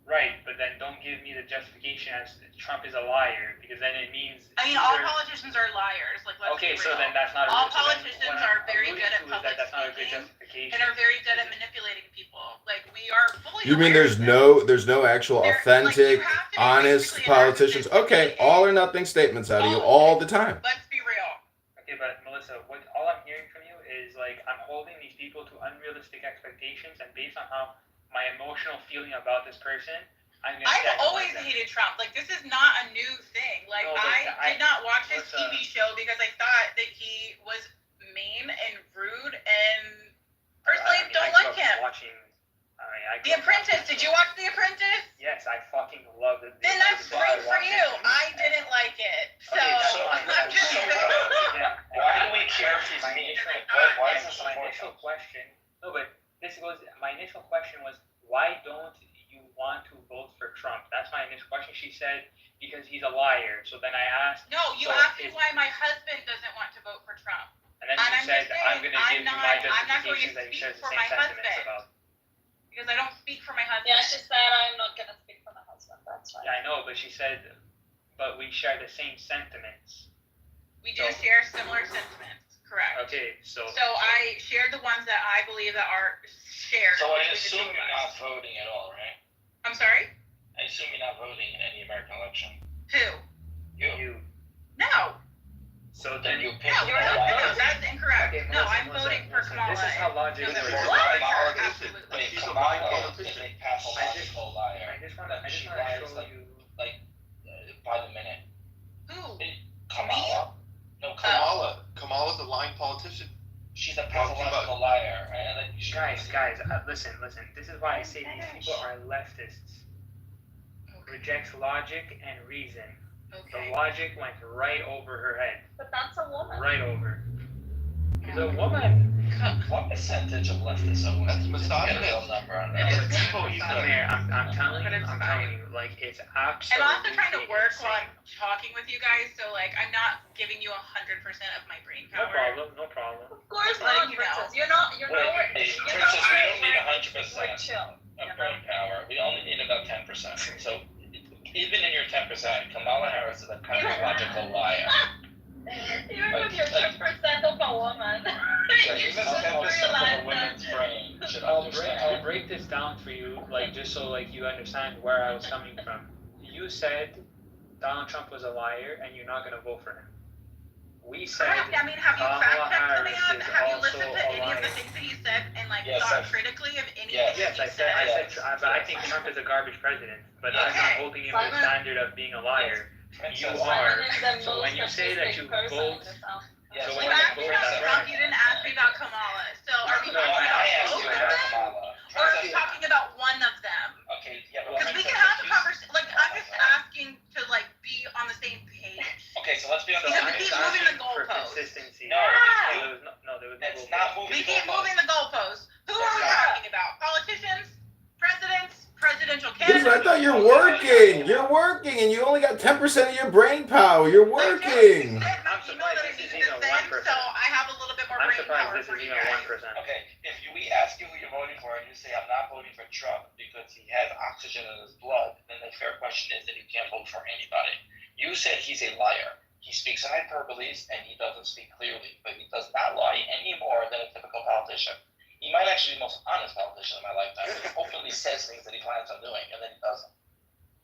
Speaker 8: Right, but then don't give me the justification as Trump is a liar, because then it means.
Speaker 4: I mean, all politicians are liars. Like, let's
Speaker 8: Okay,
Speaker 4: be
Speaker 8: so
Speaker 4: real.
Speaker 8: then that's not.
Speaker 4: All
Speaker 8: so then
Speaker 4: politicians
Speaker 8: what
Speaker 4: are
Speaker 8: I'm
Speaker 4: very
Speaker 8: alluding
Speaker 4: good at
Speaker 8: to is
Speaker 4: public
Speaker 8: that's not a good
Speaker 4: speaking
Speaker 8: justification.
Speaker 4: and are very good at manipulating people. Like, we are fully.
Speaker 1: You mean
Speaker 4: aware
Speaker 1: there's
Speaker 4: of this.
Speaker 1: no actual
Speaker 4: There-
Speaker 1: authentic,
Speaker 4: like, you have to be
Speaker 1: honest
Speaker 4: basically an
Speaker 1: politicians?
Speaker 4: narcissist
Speaker 1: Okay,
Speaker 4: to be
Speaker 1: all or nothing statements out of you all the time.
Speaker 4: Let's be real.
Speaker 8: Okay, but Melissa, all I'm hearing from you is like I'm holding these people to unrealistic expectations, and based on how my emotional feeling about this person, I'm gonna.
Speaker 4: I've always hated Trump. Like, this is not a new thing. Like,
Speaker 8: No, but
Speaker 4: I did not watch his
Speaker 8: Melissa-
Speaker 4: TV show because I thought that he was mean and rude, and personally don't like him. The Apprentice. Did you watch The Apprentice?
Speaker 8: Yes, I fucking love it.
Speaker 4: Then that's great for you. I didn't like it. So,
Speaker 8: Okay, that's
Speaker 6: so-
Speaker 8: fine.
Speaker 4: I'm just
Speaker 6: so,
Speaker 4: saying.
Speaker 8: Yeah.
Speaker 6: Why do we care if he's
Speaker 8: My
Speaker 6: mean?
Speaker 8: initial-
Speaker 6: Why is this
Speaker 8: my
Speaker 6: important?
Speaker 8: initial question? No, but my initial question was, why don't you want to vote for Trump? That's my initial question. She said because he's a liar. So then I asked,
Speaker 4: No, you
Speaker 8: So
Speaker 4: asked me
Speaker 8: is-
Speaker 4: why my husband doesn't want to vote for Trump.
Speaker 8: and then
Speaker 4: And
Speaker 8: you
Speaker 4: I'm
Speaker 8: said
Speaker 4: just saying,
Speaker 8: I'm going to give you my
Speaker 4: I'm not going to
Speaker 8: justifications that you
Speaker 4: speak
Speaker 8: share the
Speaker 4: for
Speaker 8: same
Speaker 4: my
Speaker 8: sentiments
Speaker 4: husband.
Speaker 8: about.
Speaker 4: Because I don't speak for my husband.
Speaker 2: Yeah, she said I'm not gonna speak for my husband. That's fine.
Speaker 8: Yeah, I know, but she said, but we share the same sentiments.
Speaker 4: We do share similar sentiments, correct?
Speaker 8: Okay, so.
Speaker 4: So I shared the ones that I believe that are shared.
Speaker 6: So I
Speaker 4: between the two
Speaker 6: assume
Speaker 4: of
Speaker 6: you're
Speaker 4: us.
Speaker 6: not voting at all, right?
Speaker 4: I'm sorry?
Speaker 6: I assume you're not voting in any American election.
Speaker 4: Who?
Speaker 6: You.
Speaker 4: No.
Speaker 8: So
Speaker 6: Then
Speaker 8: then
Speaker 6: you pick
Speaker 4: No,
Speaker 6: the
Speaker 4: no,
Speaker 6: liar.
Speaker 4: that's incorrect.
Speaker 8: Okay,
Speaker 4: No,
Speaker 8: Melissa,
Speaker 4: I'm voting for
Speaker 8: Melissa,
Speaker 4: Kamala.
Speaker 8: this is how logic
Speaker 4: Doesn't
Speaker 8: works.
Speaker 4: matter.
Speaker 6: What?
Speaker 4: Absolutely.
Speaker 6: But
Speaker 3: She's a
Speaker 6: Kamala,
Speaker 3: politician.
Speaker 6: if they pass a logical liar,
Speaker 8: I just want
Speaker 6: then
Speaker 8: to
Speaker 6: she
Speaker 8: show
Speaker 6: lies
Speaker 8: you.
Speaker 6: by the minute.
Speaker 4: Who?
Speaker 6: Kamala? No,
Speaker 3: Kamala's a lying politician.
Speaker 6: she's a pathological liar, right? And then she
Speaker 8: Guys, listen. This is why I say these people are leftists. Rejects logic and reason.
Speaker 4: Okay.
Speaker 8: The logic went right over her head.
Speaker 2: But that's a woman.
Speaker 8: Right over. She's a woman.
Speaker 6: What percentage of leftists are women?
Speaker 3: That's
Speaker 6: Get a
Speaker 3: misogynist.
Speaker 6: real number on
Speaker 8: No,
Speaker 6: that.
Speaker 8: but people, you come here. I'm telling
Speaker 4: But
Speaker 8: you,
Speaker 4: it's
Speaker 8: I'm
Speaker 4: fine.
Speaker 8: telling you, like it's absolutely.
Speaker 4: I'm also trying to work while
Speaker 8: insane.
Speaker 4: I'm talking with you guys, so like I'm not giving you 100% of my brain
Speaker 8: No
Speaker 4: power.
Speaker 8: problem.
Speaker 2: Of course
Speaker 4: Like,
Speaker 2: not,
Speaker 4: you know.
Speaker 2: Princess. You're nowhere.
Speaker 6: Hey,
Speaker 2: You're
Speaker 6: Princess, we don't need
Speaker 2: nowhere.
Speaker 6: 100%
Speaker 2: We're chill.
Speaker 6: of brain power. We only need about 10%. So even in your 10%, Kamala Harris is a pathological liar.
Speaker 2: Even with your 10% of a woman.
Speaker 6: So
Speaker 2: You
Speaker 6: even
Speaker 2: should
Speaker 6: 10% of
Speaker 2: realize
Speaker 6: a woman's brain should
Speaker 8: I'll
Speaker 6: understand.
Speaker 8: break this down for you, like just so like you understand where I was coming from. You said Donald Trump was a liar, and you're not gonna vote for him. We said
Speaker 4: Correct. I mean, have you
Speaker 8: Kamala
Speaker 4: fact checked the
Speaker 8: Harris
Speaker 4: man?
Speaker 8: is
Speaker 4: Have you
Speaker 8: also
Speaker 4: listened to
Speaker 8: a
Speaker 4: any of the
Speaker 8: liar.
Speaker 4: things that he said and like
Speaker 6: Yes,
Speaker 4: thought
Speaker 6: I've-
Speaker 4: critically of anything
Speaker 6: Yes.
Speaker 8: Yes,
Speaker 4: that he
Speaker 8: I said,
Speaker 6: Yes.
Speaker 8: but I think Trump is a garbage president. But I'm not
Speaker 4: Okay.
Speaker 8: holding him to the standard of being a liar.
Speaker 6: Princess,
Speaker 8: You are.
Speaker 2: Simon is the
Speaker 8: So when
Speaker 2: most
Speaker 8: you say that you
Speaker 2: autistic person
Speaker 8: vote-
Speaker 2: in this house.
Speaker 6: yes,
Speaker 8: So
Speaker 4: You
Speaker 8: when
Speaker 6: when
Speaker 4: asked me
Speaker 6: you
Speaker 4: about
Speaker 6: vote,
Speaker 4: Trump, you didn't ask me about Kamala. So are we
Speaker 6: No,
Speaker 4: talking
Speaker 6: I
Speaker 4: about
Speaker 6: asked
Speaker 4: both
Speaker 6: you
Speaker 4: of
Speaker 6: about
Speaker 4: them?
Speaker 6: Kamala.
Speaker 4: Or are we
Speaker 6: Princess,
Speaker 4: talking about one of them?
Speaker 6: okay, yeah, but
Speaker 4: Because we
Speaker 6: Princess,
Speaker 4: can have a
Speaker 6: if you-
Speaker 4: conversation. Like, I'm just asking to like be on the same page.
Speaker 6: Okay, so let's be on the
Speaker 4: Because
Speaker 6: same
Speaker 4: we keep
Speaker 6: page.
Speaker 4: moving the
Speaker 8: For
Speaker 4: goalposts.
Speaker 8: consistency.
Speaker 6: No,
Speaker 4: Yeah.
Speaker 8: There was no
Speaker 6: It's
Speaker 8: goalpost.
Speaker 6: not moving
Speaker 4: We
Speaker 6: the
Speaker 4: keep
Speaker 6: goalposts.
Speaker 4: moving the goalposts. Who are we talking about? Politicians presidential
Speaker 1: Listen,
Speaker 4: candidate.
Speaker 1: I thought you're working. You're working, and you only got 10% of your brain power. You're working.
Speaker 8: I'm surprised this is even 1%.
Speaker 4: So I have a little bit more
Speaker 8: I'm
Speaker 4: brain
Speaker 8: surprised
Speaker 4: power
Speaker 8: this
Speaker 4: for
Speaker 8: is
Speaker 4: you
Speaker 8: even
Speaker 4: guys.
Speaker 8: 1%.
Speaker 7: Okay, if we ask you who you're voting for and you say I'm not voting for Trump because he has oxygen in his blood, then the fair question is that you can't vote for anybody. You said he's a liar. He speaks in hyperboles and he doesn't speak clearly, but he does not lie any more than a typical politician. He might actually be the most honest politician in my lifetime. He openly says things that he plans on doing and then he doesn't.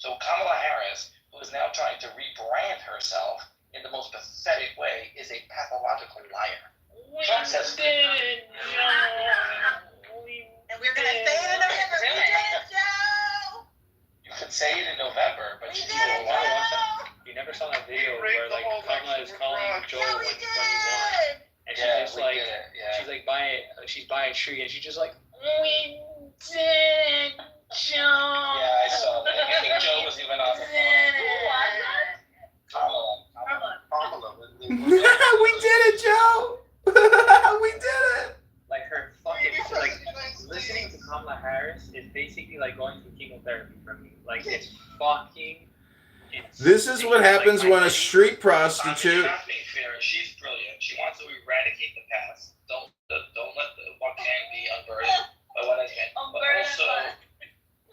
Speaker 7: So Kamala Harris, who is now trying to rebrand herself in the most pathetic way, is a pathological liar. Trump says,
Speaker 4: And we're gonna say it in November. We did it, Joe.
Speaker 7: you could say it in November, but
Speaker 4: We
Speaker 7: you
Speaker 4: did
Speaker 7: don't
Speaker 4: it,
Speaker 7: want to watch it.
Speaker 4: Joe.
Speaker 8: You never saw that video where like Kamala is calling Joe
Speaker 4: Yeah,
Speaker 8: when
Speaker 4: we
Speaker 8: he won,
Speaker 4: did.
Speaker 8: and she
Speaker 7: Yeah,
Speaker 8: just
Speaker 7: we
Speaker 8: like
Speaker 7: did it. Yeah.
Speaker 8: she's by a tree and she's just like,
Speaker 4: We did, Joe.
Speaker 7: Yeah, I saw that. I think Joe was even on the phone. Kamala.
Speaker 1: We did it, Joe. We did it.
Speaker 8: like her fucking like listening to Kamala Harris is basically like going through chemotherapy for me. Like it's fucking.
Speaker 1: This is what happens
Speaker 8: Like,
Speaker 1: when a street
Speaker 7: She's
Speaker 1: prostitute.
Speaker 7: not being fair. She's brilliant. She wants to eradicate the past. Don't let what can be unburdened by what has been. But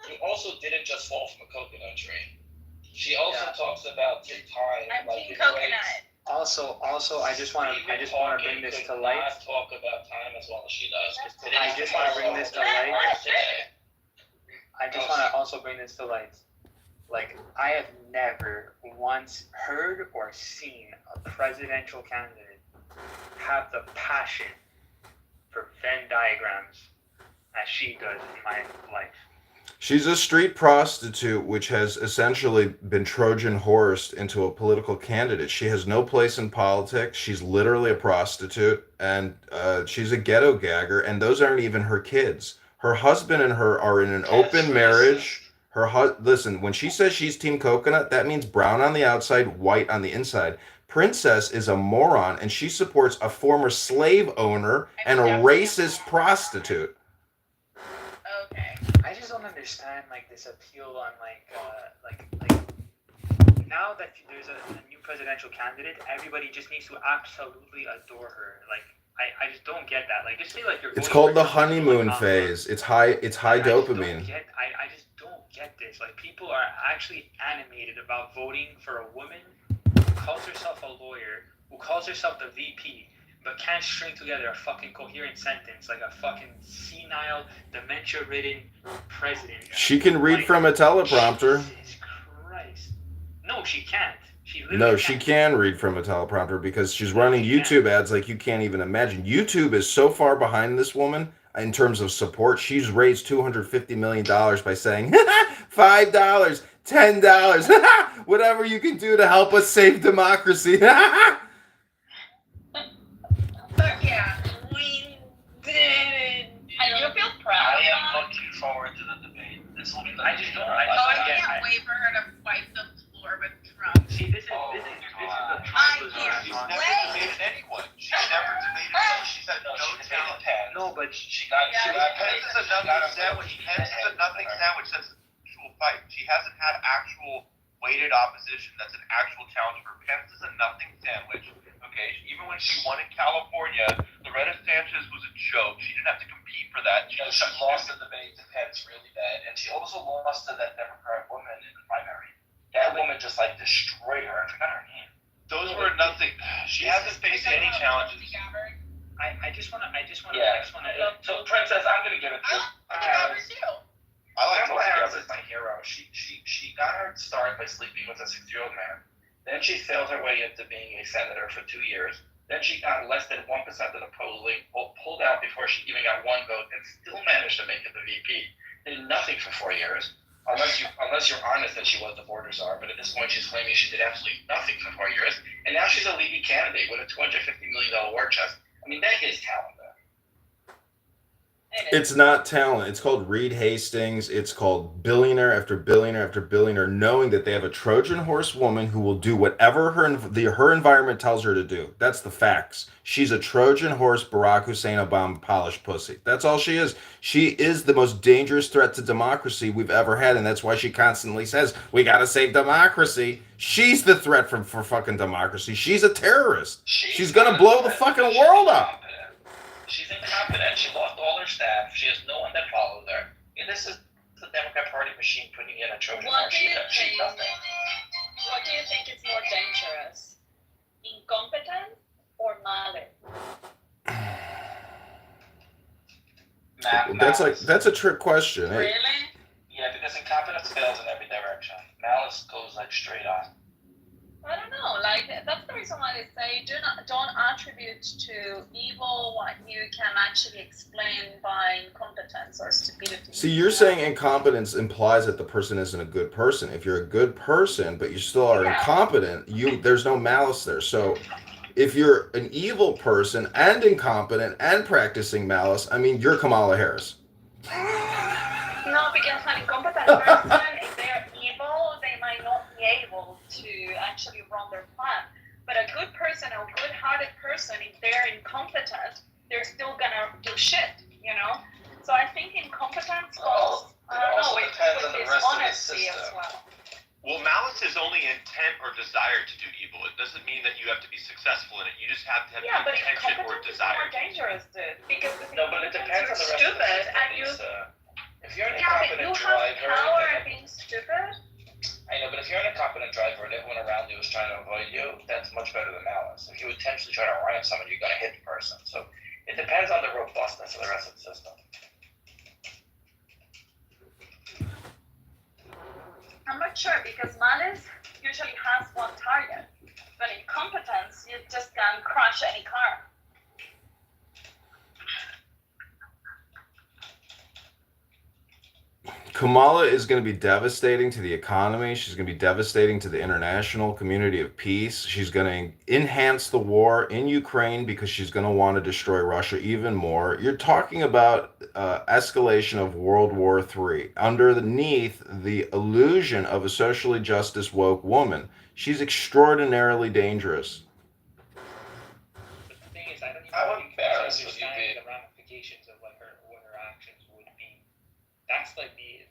Speaker 7: she also didn't just fall from a coconut tree. She also talks about the time.
Speaker 4: I'm
Speaker 7: like
Speaker 4: team
Speaker 7: in ways-
Speaker 4: coconut.
Speaker 8: Also, I just want to bring this to light.
Speaker 7: Not talk about time as well as she does.
Speaker 8: I just want to bring this to light. I just want to also bring this to light. Like, I have never once heard or seen a presidential candidate have the passion for Venn diagrams as she does in my life.
Speaker 1: She's a street prostitute, which has essentially been Trojan horsed into a political candidate. She has no place in politics. She's literally a prostitute, and she's a ghetto gagger. And those aren't even her kids. Her husband and her are in an open marriage. Listen, when she says she's Team Coconut, that means brown on the outside, white on the inside. Princess is a moron, and she supports a former slave owner and a racist prostitute.
Speaker 4: Okay.
Speaker 8: I just don't understand like this appeal on like now that there's a new presidential candidate, everybody just needs to absolutely adore her. Like I just don't get that. Like just say like you're.
Speaker 1: It's
Speaker 8: voting
Speaker 1: called
Speaker 8: for
Speaker 1: the
Speaker 8: someone
Speaker 1: honeymoon
Speaker 8: like
Speaker 1: phase. It's high
Speaker 8: I just don't
Speaker 1: dopamine.
Speaker 8: I just don't get this. Like people are actually animated about voting for a woman who calls herself a lawyer, who calls herself the VP, but can't string together a fucking coherent sentence like a fucking senile, dementia-ridden president.
Speaker 1: She can read
Speaker 8: Like,
Speaker 1: from a teleprompter.
Speaker 8: Jesus Christ. No, she can't. She
Speaker 1: No,
Speaker 8: literally
Speaker 1: she
Speaker 8: can't.
Speaker 1: can read from a teleprompter because she's running YouTube ads like you can't even imagine. YouTube is so far behind this woman in terms of support. She's raised $250 million by saying, $5, $10, whatever you can do to help us save democracy.
Speaker 4: Fuck yeah. We did it.
Speaker 2: I do feel proud.
Speaker 7: I am looking forward to the debate. This will be the
Speaker 8: I just don't- I
Speaker 4: Oh,
Speaker 8: just
Speaker 4: I
Speaker 8: don't get
Speaker 4: can't
Speaker 8: it.
Speaker 4: wait for her to wipe the floor with Trump.
Speaker 8: See, this is the
Speaker 4: I
Speaker 8: Trump
Speaker 4: can't
Speaker 3: She's
Speaker 8: was
Speaker 3: never
Speaker 4: wait.
Speaker 3: debated anyone. She's never debated anyone. She's had no talent.
Speaker 8: No, but
Speaker 7: She got
Speaker 3: Pence is a nothing sandwich. Pence is a nothing sandwich that's an actual fight. She hasn't had actual weighted opposition that's an actual challenge for her. Pence is a nothing sandwich. Okay, even when she won in California, Loretta Sanchez was a joke. She didn't have to compete for that. She
Speaker 7: She lost the debate to Pence really bad, and she also lost to that Democrat woman in the primary. That woman just like destroyed her. I forgot her name.
Speaker 3: Those were nothing. She hasn't faced any challenges.
Speaker 8: I just wanna.
Speaker 7: Yeah. So Princess, I'm gonna give it to.
Speaker 4: I love her too.
Speaker 3: I like
Speaker 7: Kamala Harris
Speaker 3: Tulsi
Speaker 7: is my hero. She got her start by sleeping with a 6-year-old man. Then she sailed her way into being a senator for 2 years. Then she got less than 1% of the polling, pulled out before she even got one vote, and still managed to make it the VP. Did nothing for 4 years, unless you're honest that she was the border czar. But at this point, she's claiming she did absolutely nothing for 4 years, and now she's a leading candidate with a $250 million war chest. I mean, that is talent. There.
Speaker 1: It's not talent. It's called Reed Hastings. It's called billionaire after billionaire after billionaire, knowing that they have a Trojan horse woman who will do whatever her environment tells her to do. That's the facts. She's a Trojan horse Barack Hussein Obama polished pussy. That's all she is. She is the most dangerous threat to democracy we've ever had, and that's why she constantly says we gotta save democracy. She's the threat for fucking democracy. She's a terrorist. She's gonna blow the fucking world up.
Speaker 7: She's incompetent. She lost all her staff. She has no one that follows her. And this is the Democrat Party machine putting in a Trojan horse. She does nothing.
Speaker 2: What do you think is more dangerous? Incompetence or malice?
Speaker 1: That's a trick question.
Speaker 4: Really?
Speaker 7: Yeah, because incompetence fails in every direction. Malice goes like straight on.
Speaker 2: I don't know. Like that's the reason why they say don't attribute to evil what you can actually explain by incompetence or stupidity.
Speaker 1: See, you're saying incompetence implies that the person isn't a good person. If you're a good person but you still are incompetent, there's no malice there. So if you're an evil person and incompetent and practicing malice, I mean, you're Kamala Harris.
Speaker 2: No, because an incompetent person, if they're evil, they might not be able to actually run their plan. But a good person, a good-hearted person, if they're incompetent, they're still gonna do shit, you know? So I think incompetence goes, I don't know, with dishonesty as well.
Speaker 3: Well, malice is only intent or desire to do evil. It doesn't mean that you have to be successful in it. You just have to have the
Speaker 2: but
Speaker 3: intention or
Speaker 2: incompetence is
Speaker 3: desire.
Speaker 2: more dangerous, dude. Because
Speaker 7: No, but it depends on the rest
Speaker 2: stupid
Speaker 7: of the
Speaker 2: and you
Speaker 7: if you're an
Speaker 2: but
Speaker 7: incompetent
Speaker 2: you have
Speaker 7: driver,
Speaker 2: power and being stupid.
Speaker 7: I know, but if you're an incompetent driver and everyone around you is trying to avoid you, that's much better than malice. If you intentionally try to ram someone, you're going to hit the person. So it depends on the robustness of the rest of the system.
Speaker 2: I'm not sure because malice usually has one target, but incompetence you just can crash any car.
Speaker 1: Kamala is going to be devastating to the economy. She's going to be devastating to the international community of peace. She's going to enhance the war in Ukraine because she's going to want to destroy Russia even more. You're talking about escalation of World War III underneath the illusion of a socially justice woke woman. She's extraordinarily dangerous.
Speaker 8: But the thing is, I don't even
Speaker 7: I'm
Speaker 8: think
Speaker 7: embarrassed
Speaker 8: she
Speaker 7: with you,
Speaker 8: understands
Speaker 7: babe.
Speaker 8: the ramifications of what her actions would be.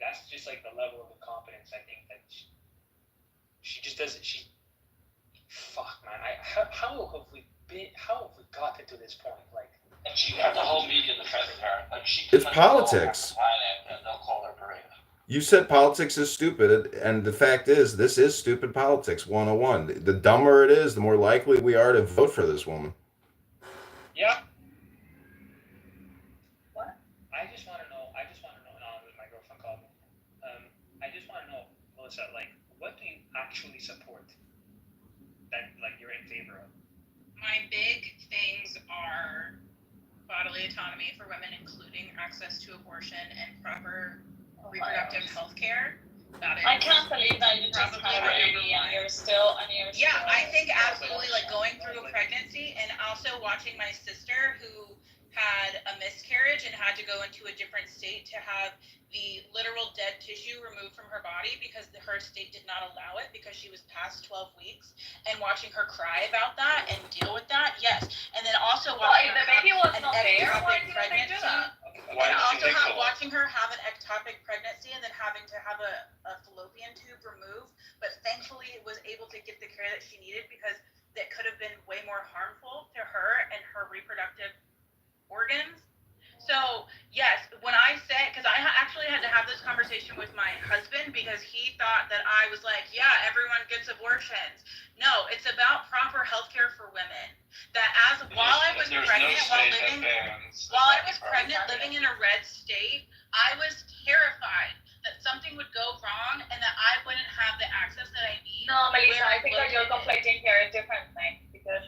Speaker 8: That's just like the level of incompetence. I think that she just doesn't. Fuck, man. How have we gotten to this point? Like,
Speaker 7: And she got the whole media defending her. Like
Speaker 1: It's politics.
Speaker 7: And they'll call her brave.
Speaker 1: You said politics is stupid, and the fact is, this is stupid politics 101. The dumber it is, the more likely we are to vote for this woman.
Speaker 8: yeah.
Speaker 2: What?
Speaker 8: I just want to know. No, my girlfriend called me. I just want to know, Melissa, like, what do you actually support? That like you're in favor of?
Speaker 4: My big things are bodily autonomy for women, including access to abortion and proper reproductive health care. That is
Speaker 2: I can't believe that you just had a baby and you're still.
Speaker 4: Yeah, I think absolutely, like going through a pregnancy and also watching my sister who had a miscarriage and had to go into a different state to have the literal dead tissue removed from her body because her state did not allow it because she was past 12 weeks, and watching her cry about that and deal with that, yes. And then also watching
Speaker 2: the baby was
Speaker 4: an
Speaker 2: not there. Why
Speaker 4: ectopic
Speaker 2: didn't they do
Speaker 4: pregnancy.
Speaker 2: that?
Speaker 3: Why
Speaker 4: And
Speaker 3: did she
Speaker 4: also
Speaker 3: take so long?
Speaker 4: watching her have an ectopic pregnancy and then having to have a fallopian tube removed, but thankfully was able to get the care that she needed because that could have been way more harmful to her and her reproductive organs. So yes, when I say, because I actually had to have this conversation with my husband because he thought that I was like, yeah, everyone gets abortions. No, it's about proper health care for women. That while I was pregnant, while I was pregnant, living in a red state, I was terrified that something would go wrong and that I wouldn't have the access that I need.
Speaker 2: No, Melissa,
Speaker 4: where
Speaker 2: I think that you're
Speaker 4: located.
Speaker 2: conflating here a different thing because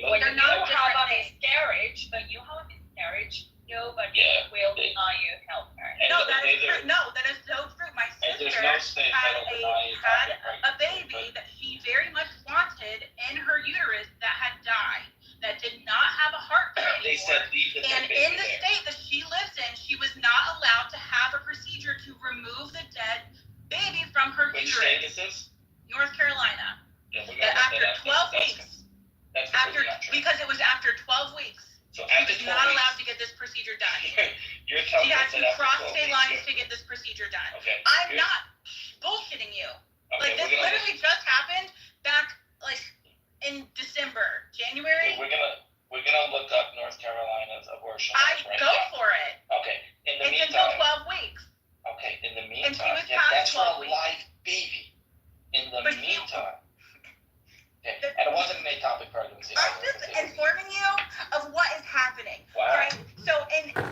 Speaker 2: when
Speaker 4: They're
Speaker 2: you
Speaker 4: not
Speaker 2: have a
Speaker 4: different things.
Speaker 2: miscarriage, nobody
Speaker 7: Yeah,
Speaker 2: will deny you health care.
Speaker 4: No, that is true. No, that is so true. My
Speaker 7: And there's
Speaker 4: sister
Speaker 7: no state
Speaker 4: had
Speaker 7: that'll deny you
Speaker 4: had
Speaker 7: that
Speaker 4: a baby that she very much wanted in her uterus that had died, that did not have a heartbeat
Speaker 7: They
Speaker 4: anymore.
Speaker 7: said leave the
Speaker 4: And
Speaker 7: baby
Speaker 4: in the
Speaker 7: there.
Speaker 4: state that she lives in, she was after
Speaker 7: not true.
Speaker 4: because it was after 12 weeks.
Speaker 7: So
Speaker 4: She
Speaker 7: after
Speaker 4: was
Speaker 7: 12
Speaker 4: not
Speaker 7: weeks,
Speaker 4: allowed to get this procedure done.
Speaker 7: you're telling
Speaker 4: She
Speaker 7: us
Speaker 4: had
Speaker 7: that
Speaker 4: to
Speaker 7: after
Speaker 4: cross
Speaker 7: 12
Speaker 4: state
Speaker 7: weeks,
Speaker 4: lines to get this procedure done.
Speaker 7: Okay.
Speaker 4: I'm
Speaker 7: you're-
Speaker 4: not bullshitting you.
Speaker 7: Okay,
Speaker 4: Like, this
Speaker 7: we're gonna
Speaker 4: literally just happened back, like, in December, January.
Speaker 7: we're gonna look up North Carolina's abortion
Speaker 4: I
Speaker 7: laws right
Speaker 4: go
Speaker 7: now.
Speaker 4: for it.
Speaker 7: Okay. In the
Speaker 4: It's until
Speaker 7: meantime,
Speaker 4: 12 weeks.
Speaker 7: okay. In the
Speaker 4: And she
Speaker 7: meantime,
Speaker 4: was
Speaker 7: yeah,
Speaker 4: past
Speaker 7: that's for
Speaker 4: 12
Speaker 7: a
Speaker 4: weeks.
Speaker 7: live baby. In the
Speaker 4: But you-
Speaker 7: meantime. Okay. And it wasn't an ectopic pregnancy.
Speaker 4: I'm
Speaker 7: either,
Speaker 4: just
Speaker 7: because it was-
Speaker 4: informing you of what is happening.
Speaker 7: Wow.
Speaker 4: Right? So, in my,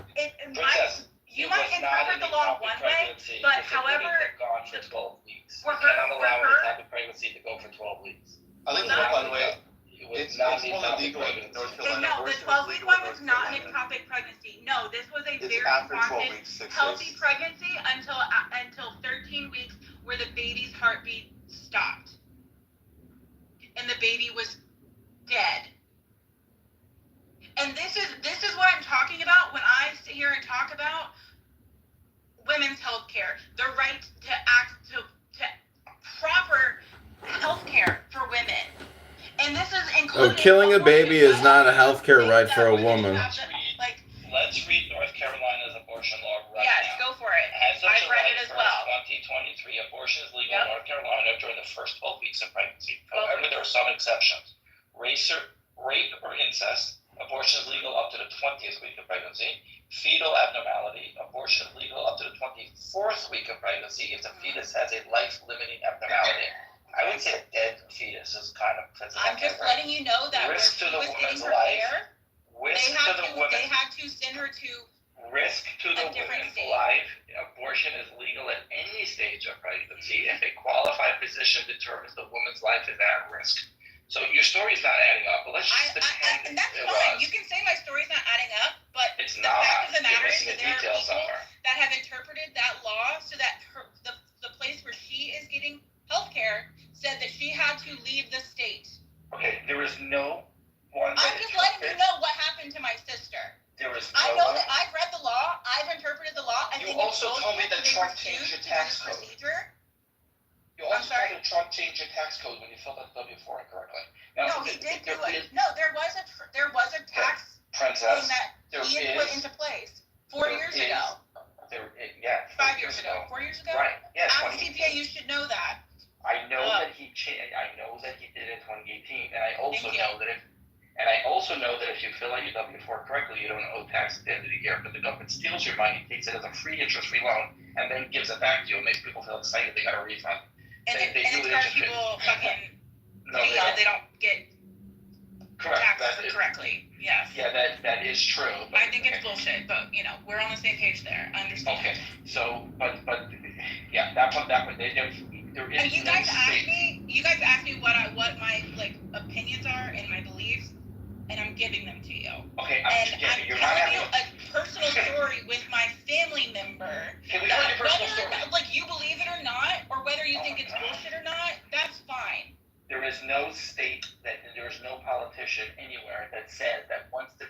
Speaker 7: Princess,
Speaker 4: you
Speaker 7: it
Speaker 4: might
Speaker 7: was not
Speaker 4: interpret
Speaker 7: an
Speaker 4: the law
Speaker 7: ectopic
Speaker 4: one way,
Speaker 7: pregnancy
Speaker 4: but
Speaker 7: if it wouldn't
Speaker 4: however,
Speaker 7: have gone for 12 weeks.
Speaker 4: for
Speaker 7: You
Speaker 4: her-
Speaker 7: cannot allow
Speaker 4: for
Speaker 7: an
Speaker 4: her-
Speaker 7: ectopic pregnancy to go for 12 weeks.
Speaker 3: I think
Speaker 4: Not-
Speaker 3: one way.
Speaker 7: It was
Speaker 3: It's
Speaker 7: not
Speaker 3: more
Speaker 7: an ectopic
Speaker 3: illegal in
Speaker 7: pregnancy.
Speaker 3: North
Speaker 4: Okay,
Speaker 3: Carolina.
Speaker 4: no, the
Speaker 3: Abortion is
Speaker 4: 12-week
Speaker 3: legal
Speaker 4: one
Speaker 3: in
Speaker 4: was
Speaker 3: North
Speaker 4: not an
Speaker 3: Carolina.
Speaker 4: ectopic pregnancy. No, this was a
Speaker 3: It's
Speaker 4: very
Speaker 3: after 12
Speaker 4: responsive,
Speaker 3: weeks, 6
Speaker 4: healthy
Speaker 3: days.
Speaker 4: pregnancy until 13 weeks, where the baby's heartbeat stopped, and the baby was dead. And this is what I'm talking about when I sit here and talk about women's health care, the right to proper health care for women. And this is including
Speaker 1: killing a baby is not a healthcare right for a
Speaker 4: that
Speaker 1: woman.
Speaker 4: have to- Like,
Speaker 7: Let's read North Carolina's abortion law right
Speaker 4: yes,
Speaker 7: now.
Speaker 4: go for it.
Speaker 7: As of
Speaker 4: I've
Speaker 7: July
Speaker 4: read it as
Speaker 7: 1st,
Speaker 4: well.
Speaker 7: 2023, abortion is legal
Speaker 4: Yep.
Speaker 7: in North Carolina during the first 12 weeks of pregnancy.
Speaker 4: 12
Speaker 7: However, there are some exceptions. Rape or incest, abortion is legal up to the 20th week of pregnancy. Fetal abnormality, abortion is legal up to the 24th week of pregnancy if the fetus has a life-limiting abnormality. I would say a dead fetus is kind of...
Speaker 4: I'm just letting you know that where
Speaker 7: Risk
Speaker 4: she
Speaker 7: to the
Speaker 4: was getting
Speaker 7: woman's
Speaker 4: her
Speaker 7: life.
Speaker 4: care,
Speaker 7: Risk
Speaker 4: they
Speaker 7: to the woman.
Speaker 4: had to send her to
Speaker 7: Risk to the
Speaker 4: a different
Speaker 7: woman's
Speaker 4: state.
Speaker 7: life. Abortion is legal at any stage of pregnancy if a qualified physician determines the woman's life is at risk. So your story's not adding up, but let's just pretend
Speaker 4: and that's
Speaker 7: it
Speaker 4: fine.
Speaker 7: was.
Speaker 4: You can say my story's not adding up, but
Speaker 7: It's
Speaker 4: the
Speaker 7: not.
Speaker 4: fact of the
Speaker 7: You're
Speaker 4: matter is
Speaker 7: missing a
Speaker 4: that there are
Speaker 7: detail
Speaker 4: people
Speaker 7: somewhere.
Speaker 4: that have interpreted that law so that the place where she is getting health care said that she had to leave the state.
Speaker 7: Okay, there is no one that
Speaker 4: I'm just letting you
Speaker 7: interprets-
Speaker 4: know what happened to my sister.
Speaker 7: There is
Speaker 4: I
Speaker 7: no
Speaker 4: know
Speaker 7: one.
Speaker 4: that I've read the law. I've interpreted the law. I
Speaker 7: You
Speaker 4: think it's
Speaker 7: also told me
Speaker 4: bullshit
Speaker 7: that
Speaker 4: they
Speaker 7: Trump
Speaker 4: refused
Speaker 7: changed your
Speaker 4: to do
Speaker 7: tax
Speaker 4: this
Speaker 7: code.
Speaker 4: procedure.
Speaker 7: You
Speaker 4: I'm
Speaker 7: also
Speaker 4: sorry?
Speaker 7: told me Trump changed your tax code when you filled out the W-4 incorrectly. Now,
Speaker 4: No, he did do
Speaker 7: there
Speaker 4: it.
Speaker 7: is-
Speaker 4: No, there was a tax
Speaker 7: Princess,
Speaker 4: thing that
Speaker 7: there
Speaker 4: he had put
Speaker 7: is-
Speaker 4: into place 4
Speaker 7: there
Speaker 4: years
Speaker 7: is-
Speaker 4: ago,
Speaker 7: yeah,
Speaker 4: 5 years ago, 4 years ago.
Speaker 7: Right, yeah,
Speaker 4: As a
Speaker 7: 2018.
Speaker 4: CPA, you should know that.
Speaker 7: I know
Speaker 4: Oh.
Speaker 7: that he I know that he did it in 2018, and I also
Speaker 4: Thank you.
Speaker 7: know that if you fill out your W-4 correctly, you don't owe tax at the end of the year. But the government steals your money, takes it as a free interest-free loan, and then gives it back to you. It makes people feel excited they got a refund.
Speaker 4: And
Speaker 7: They
Speaker 4: it
Speaker 7: do
Speaker 4: charges
Speaker 7: interest
Speaker 4: people fucking
Speaker 7: No, they don't.
Speaker 4: they don't get
Speaker 7: Correct.
Speaker 4: taxed
Speaker 7: That is-
Speaker 4: correctly. Yes.
Speaker 7: Yeah, that is true. But,
Speaker 4: I think it's bullshit, but we're on the same page there. I understand.
Speaker 7: Okay, so but yeah, that one there is
Speaker 4: And you
Speaker 7: no
Speaker 4: guys
Speaker 7: state.
Speaker 4: asked me what my opinions are and my beliefs, and I'm giving them to you.
Speaker 7: Okay,
Speaker 4: And
Speaker 7: yeah,
Speaker 4: I'm
Speaker 7: you're not
Speaker 4: telling you
Speaker 7: having.
Speaker 4: a personal story with my family member.
Speaker 7: Can we go
Speaker 4: That
Speaker 7: into personal
Speaker 4: whether
Speaker 7: story?
Speaker 4: you believe it or not, or whether you
Speaker 7: Oh
Speaker 4: think
Speaker 7: my
Speaker 4: it's
Speaker 7: God.
Speaker 4: bullshit or not, that's fine.
Speaker 7: There is no state there is no politician anywhere that said that once the